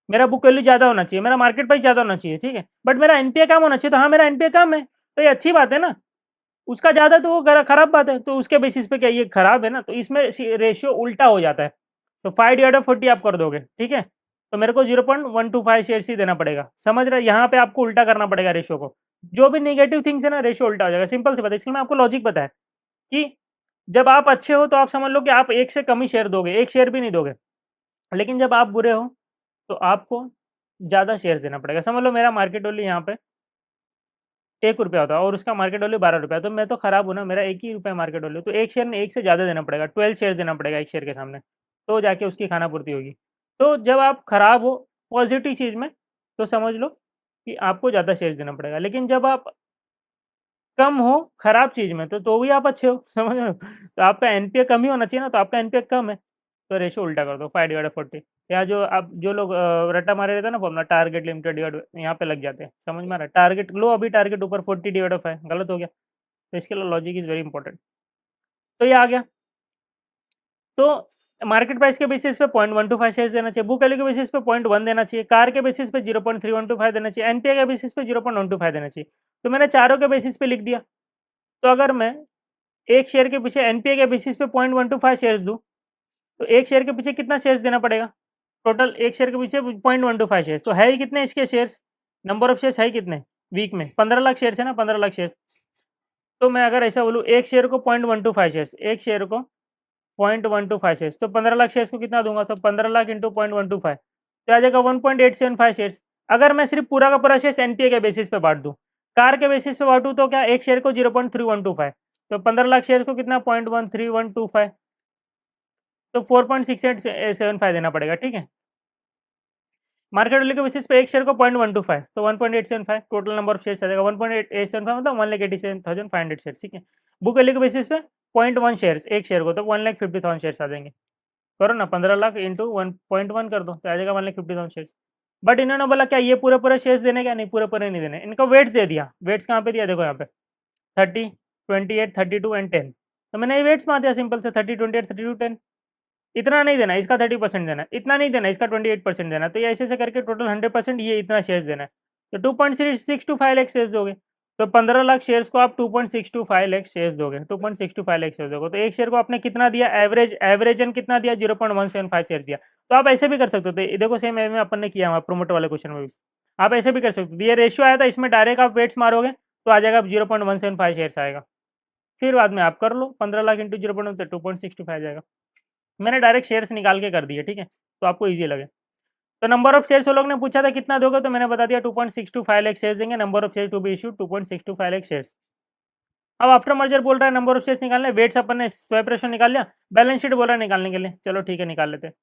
मेरा बुक वैल्यू ज़्यादा होना चाहिए, मेरा मार्केट प्राइस ज़्यादा होना चाहिए, ठीक है, बट मेरा एनपीए कम होना चाहिए, तो हाँ मेरा एनपीए कम है, तो ये अच्छी बात है ना। उसका ज़्यादा तो वो खराब बात है, तो उसके बेसिस पे क्या ये खराब है ना, तो इसमें रेशियो उल्टा हो जाता है। तो 5/40 आप कर दोगे, ठीक है, तो मेरे को 0.125 शेयर ही देना पड़ेगा, समझ रहे? यहाँ पे आपको उल्टा करना पड़ेगा रेशियो को, जो भी नेगेटिव थिंग्स है ना रेशियो उल्टा हो जाएगा, सिंपल से पता है। इसलिए मैं आपको लॉजिक बताया कि जब आप अच्छे हो तो आप समझ लो कि आप एक से कम ही शेयर दोगे, एक शेयर भी नहीं दोगे, लेकिन जब आप बुरे हो तो आपको ज़्यादा शेयर देना पड़ेगा। समझ लो मेरा मार्केट वैल्यू यहाँ पे 1 रुपया होता है और उसका मार्केट वैल्यू 12 रुपया, तो मैं तो खराब हूँ ना, मेरा 1 ही रुपया मार्केट वैल्यू, तो एक शेयर ने एक से ज़्यादा देना पड़ेगा, 12 शेयर देना पड़ेगा एक शेयर के सामने, तो जाके उसकी खाना पूर्ति होगी। तो जब आप खराब हो पॉजिटिव चीज़ में, तो समझ लो कि आपको ज़्यादा शेयर देना पड़ेगा, लेकिन जब आप कम हो खराब चीज़ में, तो भी आप अच्छे हो, समझ रहे हो? तो आपका एनपीए कम ही होना चाहिए ना, तो आपका एनपीए कम है, तो रेशियो उल्टा कर दो, 5/40। यहाँ जो आप जो लोग रट्टा मारे रहते हैं ना फॉर्मूला, टारगेट लिमिटेड डिवाइड, यहाँ पे लग जाते हैं, समझ में आ रहा है? टारगेट लो, अभी टारगेट ऊपर 40/5 गलत हो गया, तो इसके लिए लॉजिक इज वेरी इंपॉर्टेंट। तो ये आ गया। तो मार्केट प्राइस के बेसिस पे 0.125 शेयर देना चाहिए, बुक वैल्यू के बेसिस पे 0.1 देना चाहिए, कार के बेसिस पे 0.3125 देना चाहिए, एनपीए के बेसिस पे 0.125 देना चाहिए। तो मैंने चारों के बेसिस पे लिख दिया। तो अगर मैं एक शेयर के पीछे एनपीए के बेसिस पे 0.125 शेयर्स दूं, तो एक शेयर के पीछे कितना शेयर्स देना पड़ेगा? टोटल एक शेयर के पीछे 0.125 शेयर्स, तो है ही कितने इसके शेयर्स? नंबर ऑफ शेयर्स है कितने वीक में? 15 लाख शेयर्स है ना, 15 लाख शेयर्स। तो मैं अगर ऐसा बोलूँ एक शेयर को 0.125 शेयर्स, एक शेयर को 0.125 शेयर्स, तो 15 लाख शेयर्स को कितना दूंगा? तो 15 लाख इंटू 0.125, तो आ जाएगा 1.875 शेयर्स। अगर मैं सिर्फ पूरा का पूरा शेयर्स एनपीए के बेसिस पे बांट दूं, कार के बेसिस पे बांटूं, तो क्या एक शेयर को 0.3125, तो 15 लाख शेयर को कितना? 0.13125, तो 4.6875 देना पड़ेगा, ठीक है। मार्केट वैल्यू के बेसिस पे एक शेयर को 0.125, तो 1.875, टोटल नंबर ऑफ शेयर्स आ जाएगा 1.875, मतलब 1,87,500 शेयर, ठीक है। बुक वैल्यू के बेसिस पे 0.1 शेयर्स एक शेयर को, तो 1,50,000 शेयर्स आ जाएंगे। करो ना, 15 लाख इंटू 1.1 कर दो, तो आ जाएगा 1,50,000 शेयर्स। बट इन्होंने बोला क्या ये पूरे पूरे शेयर्स देने? क्या नहीं, पूरे पूरे नहीं देने, इनको वेट्स दे दिया। वेट्स कहाँ पे दिया? देखो यहाँ पे 30, 28, 32 एंड 10, तो मैंने ये वेट्स मार दिया सिंपल से, 30, 28, 32, 10। इतना नहीं देना, इसका 30% देना, इतना नहीं देना, इसका 28% देना, तो ये ऐसे ऐसे करके टोटल 100% ये इतना शेयर्स देना है, तो 2.625 लाख शेयर्स दोगे, तो 15 लाख शेयर्स को आप 2.625 लाख शेयर्स दोगे, 2.625 लाख शेयर्स दोगे, तो एक शेयर को आपने कितना दिया? एवरेजन कितना दिया? 0.175 शेयर दिया। तो आप ऐसे भी कर सकते हो, देखो सेम में अपन ने किया प्रोमोटर वाले क्वेश्चन में भी, आप ऐसे भी कर सकते हो। ये रेशियो आया था, इसमें डायरेक्ट आप वेट्स मारोगे तो आ जाएगा 0.175 शेयर्स आएगा, फिर बाद में आप कर लो 15 लाख इंटू 0.1, 2.625 जाएगा। मैंने डायरेक्ट शेयर्स निकाल के कर दिए, ठीक है, तो आपको ईजी लगे। तो नंबर ऑफ शेयर्स वो लोग ने पूछा था कितना दोगे, तो मैंने बता दिया 2.625 लाख शेयर्स देंगे, number of shares to be issued 2.625 lakh shares. अब आफ्टर मर्जर बोल रहा है नंबर ऑफ शेयर्स निकालने, वेट्स अपन ने स्वैप रेशो निकाल लिया, बैलेंस शीट बोल रहा है निकालने के लिए, चलो ठीक है निकाल लेते हैं।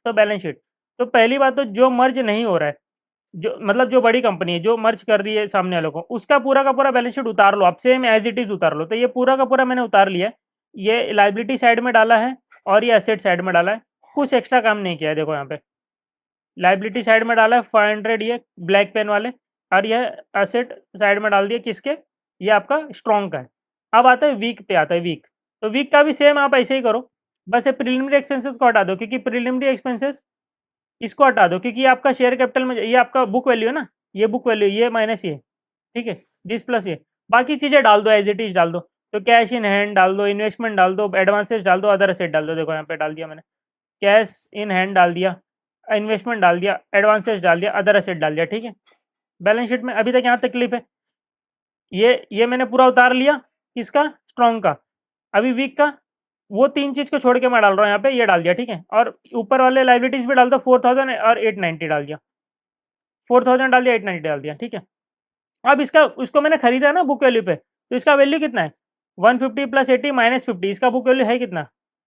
तो बैलेंस शीट, तो पहली बात तो जो मर्ज नहीं हो रहा है, जो मतलब जो बड़ी कंपनी है जो मर्ज कर रही है सामने वालों को, उसका पूरा का पूरा बैलेंस शीट उतार लो आप, सेम एज इट इज उतार लो। तो ये पूरा का पूरा मैंने उतार लिया, ये लाइबिलिटी साइड में डाला है और ये एसेट साइड में डाला है, कुछ एक्स्ट्रा काम नहीं किया है। देखो यहाँ पे लाइबिलिटी साइड में डाला है 500 ये ब्लैक पेन वाले, और ये एसेट साइड में डाल दिया किसके? ये आपका स्ट्रॉन्ग का है। अब आता है वीक पे, आता है वीक, तो वीक का भी सेम आप ऐसे ही करो, बस ये प्रिलिमिनरी एक्सपेंसेस को हटा दो, क्योंकि प्रिलिमिनरी एक्सपेंसेस इसको हटा दो, क्योंकि ये आपका शेयर कैपिटल में, ये आपका बुक वैल्यू है ना, ये बुक वैल्यू, ये माइनस ये, ठीक है, दिस प्लस ये, बाकी चीज़ें डाल दो एज इट इज डाल दो। तो कैश इन हैंड डाल दो, इन्वेस्टमेंट डाल दो, एडवांसेस डाल दो, अदर एसेट डाल दो। देखो यहाँ पे डाल दिया मैंने, कैश इन हैंड डाल दिया, इन्वेस्टमेंट डाल दिया, एडवांसेस डाल दिया, अदर एसेट डाल दिया, ठीक है। बैलेंस शीट में अभी तक यहाँ तक क्लिप है। ये मैंने पूरा उतार लिया किसका, स्ट्रॉन्ग का। अभी वीक का वो 3 चीज़ को छोड़ के मैं डाल रहा हूँ यहाँ पे, ये डाल दिया, ठीक है। और ऊपर वाले लाइबिलिटीज भी डाल दो, 4000 और 890 डाल दिया, 4000 डाल दिया, 890 डाल दिया, ठीक है। अब इसका उसको मैंने खरीदा ना बुक वैल्यू पे, तो इसका वैल्यू कितना है, 150 प्लस 80 माइनस 50, इसका बुक वैल्यू है कितना,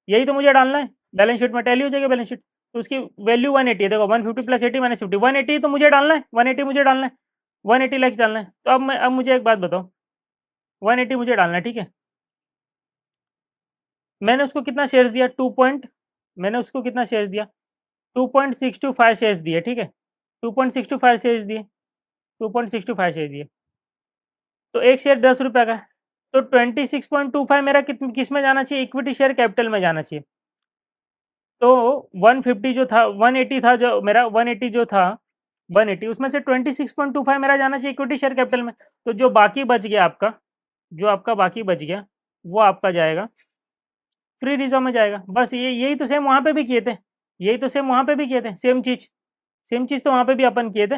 यही तो मुझे डालना है। बैलेंस शीट में टैली हो जाएगी बैलेंस शीट, तो उसकी वैल्यू 180 है। देखो 150 प्लस 80 माइनस 50, 180 तो मुझे डालना है, 180 मुझे डालना है, 180 लैक्स डालना है। तो अब मुझे एक बात बताओ, 180 मुझे डालना है, ठीक है। मैंने उसको कितना शेयर्स दिया, मैंने उसको कितना शेयर्स दिया, 2.625 शेयर्स दिए, ठीक है। 2.625 शेयर्स दिए, 2.625 शेयर दिए, तो एक शेयर 10 रुपये का, तो 26.25 मेरा किस में जाना चाहिए, इक्विटी शेयर कैपिटल में जाना चाहिए। तो 150 जो था, 180 था जो मेरा, 180 जो था, 180 उसमें से 26.25 मेरा जाना चाहिए इक्विटी शेयर कैपिटल में। तो जो बाकी बच गया आपका, जो आपका बाकी बच गया वो आपका जाएगा फ्री रिजर्व में जाएगा। बस यही तो सेम वहाँ पे भी किए थे, यही तो सेम वहाँ पे भी किए थे, सेम चीज़ तो वहाँ पे भी अपन किए थे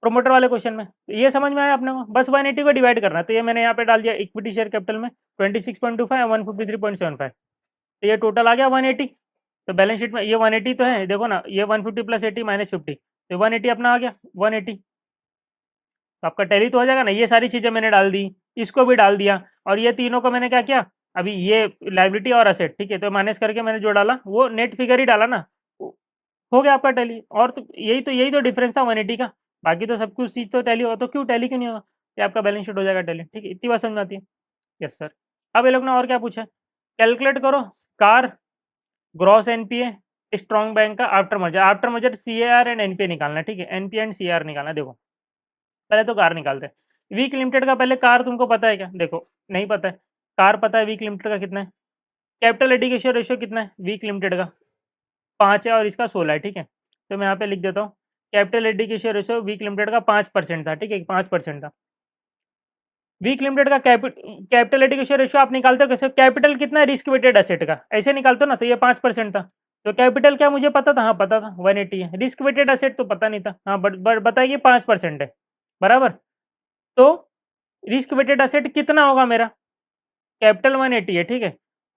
प्रोमोटर वाले क्वेश्चन में। तो ये समझ में आया अपने को, बस 180 को डिवाइड करना। तो ये मैंने यहाँ पे डाल दिया इक्विटी शेयर कैपिटल में 26.25 153.75, तो ये टोटल आ गया 180। तो बैलेंस शीट में ये 180 तो है, देखो ना, ये 150 प्लस 80 माइनस 50, तो 180 अपना आ गया 180। तो आपका टैली तो हो जाएगा ना, ये सारी चीज़ें मैंने डाल दी, इसको भी डाल दिया, और ये तीनों को मैंने क्या किया, अभी ये लाइबिलिटी और असेट, ठीक है, तो माइनस करके मैंने जो डाला वो नेट फिगर ही डाला ना, हो गया आपका टैली। और तो यही तो डिफरेंस था 180 का, बाकी तो सब कुछ चीज़ तो टैली होगा, तो क्यों टैली क्यों नहीं होगा, ये आपका बैलेंस शीट हो जाएगा टैली, ठीक है। इतनी बात समझ में आती है। Yes sir. अब ये लोग ने और क्या पूछा है, कैलकुलेट करो CAR gross NPA Strong bank का after merger CAR and NPA निकालना है, ठीक है, एनपीए एंड सीआर निकालना है। देखो पहले तो कार निकालते हैं, वीक लिमिटेड का पहले कार तुमको पता है क्या, देखो नहीं पता है, कार पता है वीक लिमिटेड का कितना है, कैपिटल एडिकेशन रेशियो कितना है वीक लिमिटेड का, 5 है और इसका 16 है, ठीक है। तो मैं यहाँ पे लिख देता हूँ, capital adequacy ratio week limited का 5% था, ठीक है, 5% था वीक लिमिटेड का। कैपिटल एडिकेशन रेशियो आप निकालते हो कैसे, कैपिटल कितना है रिस्क वेटेड एसेट का, ऐसे निकालते हो ना, तो ये 5% था। तो कैपिटल क्या मुझे पता था, हाँ पता था 180 है, रिस्क वेटेड एसेट तो पता नहीं था, हाँ बट बताइए 5% है बराबर। तो रिस्क वेटेड एसेट कितना होगा मेरा, कैपिटल 180 है, ठीक है,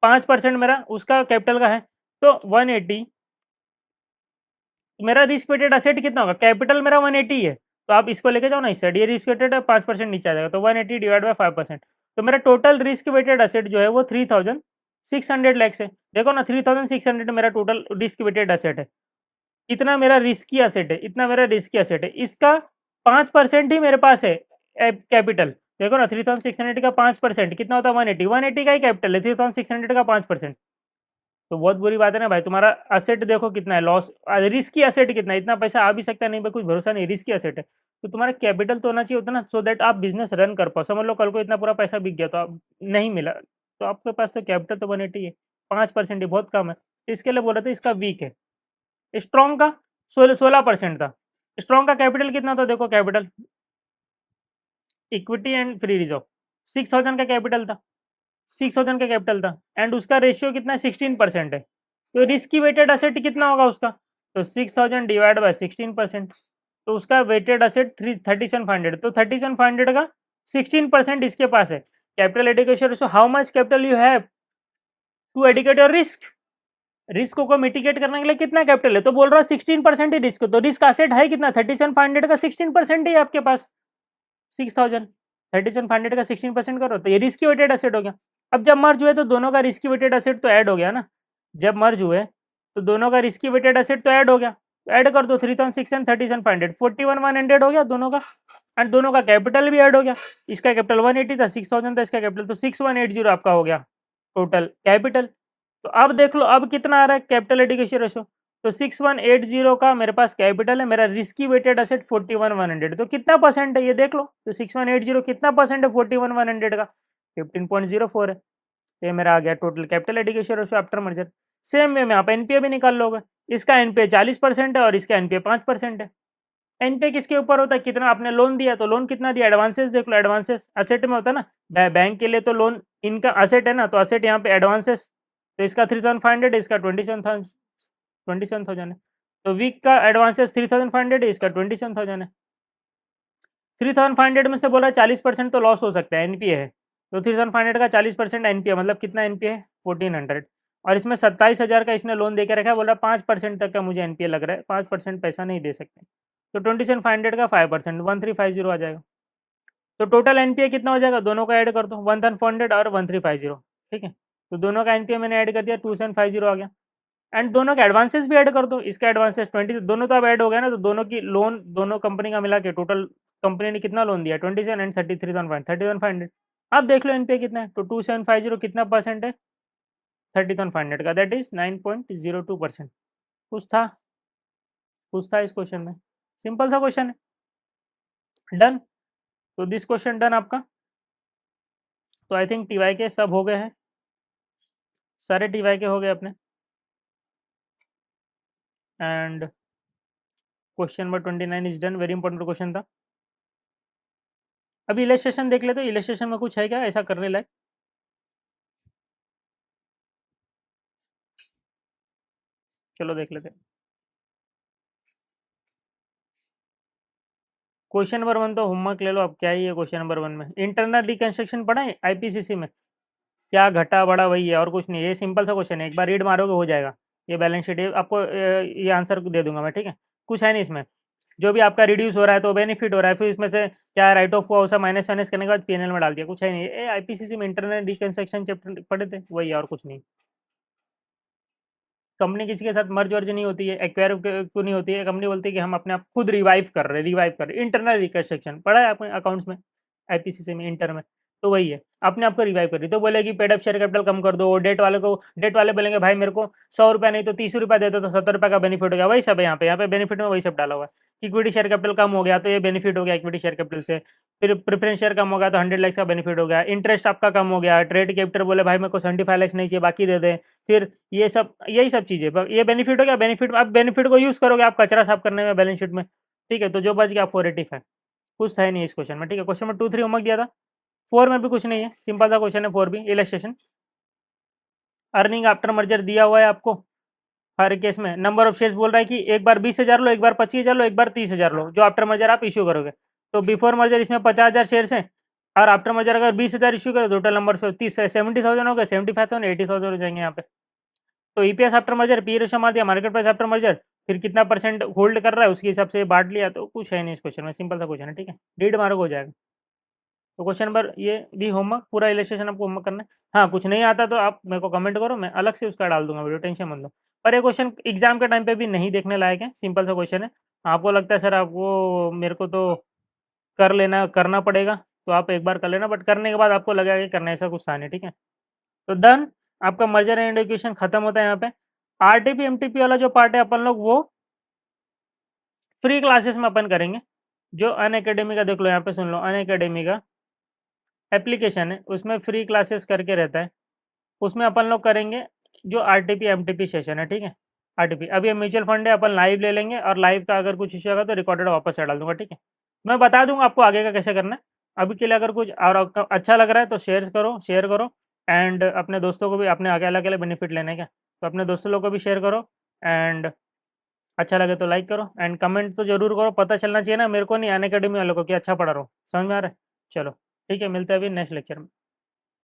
5% मेरा उसका कैपिटल का है, तो 180 मेरा रिस्क वेटेड एसेट कितना होगा, कैपिटल मेरा 180 है, तो आप इसको लेके जाओ ना इस साइड, ये रिस्क वेटेड है, 5% नीचे आ जाएगा, तो 180 डिवाइड बाय 5%, तो मेरा टोटल रिस्क वेटेड एसेट जो है वो 3600 लैक्स है। देखो ना 3600 मेरा टोटल रिस्क वेटेड एसेट है, इतना मेरा रिस्की एसेट है, इतना मेरा रिस्की एसेट है, इसका 5% ही मेरे पास है कैपिटल। देखो ना 3600 का 5% कितना होता है, 180, 180 का ही कैपिटल है, 3600 का 5%, तो बहुत बुरी बात है ना भाई। तुम्हारा असेट देखो कितना है, लॉस रिस्की असेट कितना है, इतना पैसा आ भी सकता है, नहीं भाई कुछ भरोसा नहीं, रिस्की असेट है, तो तुम्हारा कैपिटल तो होना चाहिए उतना, सो दैट आप बिजनेस रन कर पाओ। समझ लो कल को इतना पूरा पैसा बिक गया तो आप नहीं मिला, तो आपके पास तो कैपिटल तो 180 है, 5% ही बहुत कम है, तो इसके लिए बोल रहे थे इसका वीक है। स्ट्रॉन्ग का 16% था, स्ट्रॉन्ग का कैपिटल कितना था, देखो capital equity and free reserve 6000 का कैपिटल था, 6000 का कैपिटल था, एंड उसका रेशियो कितना है, 16% है, तो रिस्की वेटेड असेट कितना होगा उसका, तो 6000 डिवाइड बाय 16%, तो उसका वेटेड असेट 37,500, तो 37,500 का 16% इसके पास है। Capital adequacy ratio, how much capital you have to adequate your risk, risk को मिटिगेट करने के लिए कितना कैपिटल है, तो बोल रहा है 16% ही रिस्क, तो रिस्क असेट है कितना, 37,500 का 16% ही आपके पास 6000, 37,500 का 16% करो, तो ये रिस्की वेटेड एसेट हो गया। अब जब मर्ज हुए तो दोनों का रिस्की वेटेड एसेट तो ऐड हो गया ना, जब मर्ज हुए तो दोनों का रिस्की वेटेड एसेट तो ऐड हो गया, तो ऐड कर दो 3600 एंड 37,500, 41,100 हो गया दोनों का, एंड दोनों का कैपिटल भी ऐड हो गया, इसका कैपिटल 180 था, 6000 था इसका कैपिटल, तो 6180 आपका हो गया टोटल कैपिटल। तो अब देख लो अब कितना आ रहा है कैपिटल एडिकेशन रेशो, तो 6180 का मेरे पास कैपिटल है, मेरा रिस्की वेटेड एसेट 41,100, तो कितना परसेंट है ये देख लो, तो 6180 कितना परसेंट है 41,100 का, 15.04 है, ये मेरा आ गया total capital adequacy ratio after merger. Same way में आप एनपीए भी निकाल लोगे, इसका एनपीए 40% है और इसका एनपीए 5% है। एनपीए किसके ऊपर होता है, कितना आपने लोन दिया, तो लोन कितना दिया, एडवांसेस देख लो, एडवांसेस असेट में होता है ना, बैंक के लिए तो लोन इनका असेट है ना, तो असेट यहाँ पे एडवांसेस, तो इसका 3500 है, इसका 27,000 है, तो वीक का एडवांसेस 3500 है, इसका 27,000 है। 3500 में से बोला 40% तो लॉस हो सकता है, एनपीए है, तो 3500 का 40% एनपीए मतलब कितना एनपीए है 1400, और इसमें 27,000 का इसने लोन दे के रखा है, बोला 5% तक का मुझे एनपीए लग रहा है, 5% पैसा नहीं दे सकते, तो 27,500 का 5% 1350 आ जाएगा। तो टोटल एनपीए कितना हो जाएगा, दोनों का ऐड कर दो 1400 और 1350, ठीक है, तो दोनों का एनपीए मैंने ऐड कर दिया 2750 आ गया। एंड दोनों के एडवांसेस भी ऐड कर दो, इसका एडवांसेस 20, दोनों तो अब ऐड हो गया ना, तो दोनों की लोन दोनों कंपनी का मिला के टोटल कंपनी ने कितना लोन दिया 27 एंड 33,500 अब देख लो एनपीए कितना है, तो 2750 कितना परसेंट है 30,500 का, दैट इज 9.02%। कुछ था, कुछ था इस क्वेश्चन में, सिंपल सा क्वेश्चन है, डन। तो दिस क्वेश्चन डन आपका। तो आई थिंक टीवाई के सब हो गए हैं, सारे टीवाई के हो गए अपने, and question number 29 is done, very important question था। अभी इलस्ट्रेशन देख लेते हो, इलस्ट्रेशन में कुछ है क्या ऐसा करने लायक? चलो देख लेते हैं। क्वेश्चन नंबर 1 तो होमवर्क ले लो, अब क्या ही है क्वेश्चन नंबर 1 में, इंटरनल रिकंस्ट्रक्शन पढ़ा है आईपीसीसी में, क्या घटा बड़ा वही है और कुछ नहीं, ये सिंपल सा क्वेश्चन है, एक बार रीड मारोगे हो जाएगा। ये बैलेंस शीट है आपको, ये आंसर दे दूंगा मैं, ठीक है, कुछ है नहीं इसमें, जो भी आपका रिड्यूस हो रहा है तो बेनिफिट हो रहा है, फिर इसमें से क्या राइट ऑफ हुआ उसे माइनस वाइनस करने के बाद पीएनएल में डाल दिया, कुछ है नहीं, ये आईपीसीसी में इंटरनल रिकंस्ट्रक्शन चैप्टर पढ़े थे वही, और कुछ नहीं। कंपनी किसी के साथ मर्ज वर्ज नहीं होती है, एक्वायर क्यों नहीं होती है, कंपनी बोलती है कि हम अपने आप खुद रिवाइव कर रहे, इंटरनल रिकंस्ट्रक्शन पढ़ा है आपने अकाउंट्स में, आईपीसीसी में इंटर में, तो वही है, अपने आप को रिवाइव कर रही, तो बोलेगी पेड अप शेयर कैपिटल कम कर दो, डेट वाले बोलेंगे भाई मेरे को 100 रुपया नहीं तो 30 रुपया दे दो, तो 70 रुपया का बेनिफिट हो गया, वही सब है यहाँ पे बेनिफिट में वही सब डाला हुआ है। इक्विटी शेयर कैपिटल कम हो गया तो ये बेनिफिट हो गया इक्विटी शेयर कैपिटल से, फिर प्रेफरेंस शेयर कम हो गया तो 100 लाख का बेनिफिट हो गया, इंटरेस्ट आपका कम हो गया, ट्रेड कैपिटल बोले भाई मेरे को 75 लाख नहीं चाहिए बाकी दे दे, फिर ये सब यही सब चीज़ें, ये बेनिफिट हो गया, बेनिफिट आप बेनिफिट को यूज़ करोगे आप कचरा साफ करने में बैलेंस शीट में, ठीक है, तो जो बच गया 485, कुछ है नहीं इस क्वेश्चन में, ठीक है, क्वेश्चन नंबर 2 3 होमवर्क दिया था, 4 में भी कुछ नहीं है, सिंपल सा क्वेश्चन है 4 भी, इलस्ट्रेशन, अर्निंग आफ्टर मर्जर दिया हुआ है आपको, हर केस में नंबर ऑफ शेयर्स बोल रहा है कि एक बार 20,000 लो, एक बार 25,000 लो, एक बार 30,000 लो, जो आफ्टर मर्जर आप इश्यू करोगे, तो बिफोर मर्जर इसमें 50,000 शेयर्स हैं, और आफ्टर मर्जर अगर 20,000 इश्यू करो, टोटल नंबर 70,000 हो गए, 75,000 80,000 हो जाएंगे यहाँ पे। तो EPS after merger, P ratio मार दिया, मार्केट प्राइस आफ्टर मर्जर, फिर कितना परसेंट होल्ड कर रहा है उसके हिसाब से बांट लिया, तो कुछ है नहीं इस क्वेश्चन में, सिंपल सा क्वेश्चन है, ठीक है, रीड मार्क हो जाएगा। तो क्वेश्चन नंबर ये भी होमवर्क, पूरा इलस्ट्रेशन आपको होमवर्क करना है, हाँ कुछ नहीं आता तो आप मेरे को कमेंट करो, मैं अलग से उसका डाल दूंगा वीडियो, टेंशन मत लो। पर ये क्वेश्चन एग्जाम के टाइम पे भी नहीं देखने लायक है, सिंपल सा क्वेश्चन है, आपको लगता है सर आपको मेरे को तो करना पड़ेगा, तो आप एक बार कर लेना, बट करने के बाद आपको लगेगा कि करना ऐसा कुछ था नहीं, ठीक है। तो डन, आपका मर्जर एंड एक्विजिशन खत्म होता है यहाँ पे। आरटीपी एमटीपी वाला जो पार्ट है अपन लोग वो फ्री क्लासेस में अपन करेंगे, जो अनअकैडमी का देख लो यहाँ पे सुन लो, अनअकैडमी का एप्लीकेशन है उसमें फ्री क्लासेस करके रहता है, उसमें अपन लोग करेंगे जो आरटीपी एमटीपी सेशन है, ठीक है, आरटीपी अभी ये म्यूचुअल फंड है, अपन लाइव ले लेंगे, और लाइव का अगर कुछ इश्यू होगा तो रिकॉर्डेड वापस से डाल दूंगा, ठीक है, मैं बता दूंगा आपको आगे का कैसे करना है। अभी के लिए अगर कुछ और अच्छा लग रहा है तो शेयर करो, एंड अपने दोस्तों को भी, अपने अकेले अकेले बेनिफिट लेने का, तो अपने दोस्तों लोग को भी शेयर करो, एंड अच्छा लगे तो लाइक करो, एंड कमेंट तो जरूर करो, पता चलना चाहिए ना मेरे को नहीं, अनअकैडमी वालों को कि अच्छा पढ़ा रहा हूँ, समझ में आ रहा है। चलो ठीक है, मिलते हैं अभी नेक्स्ट लेक्चर में।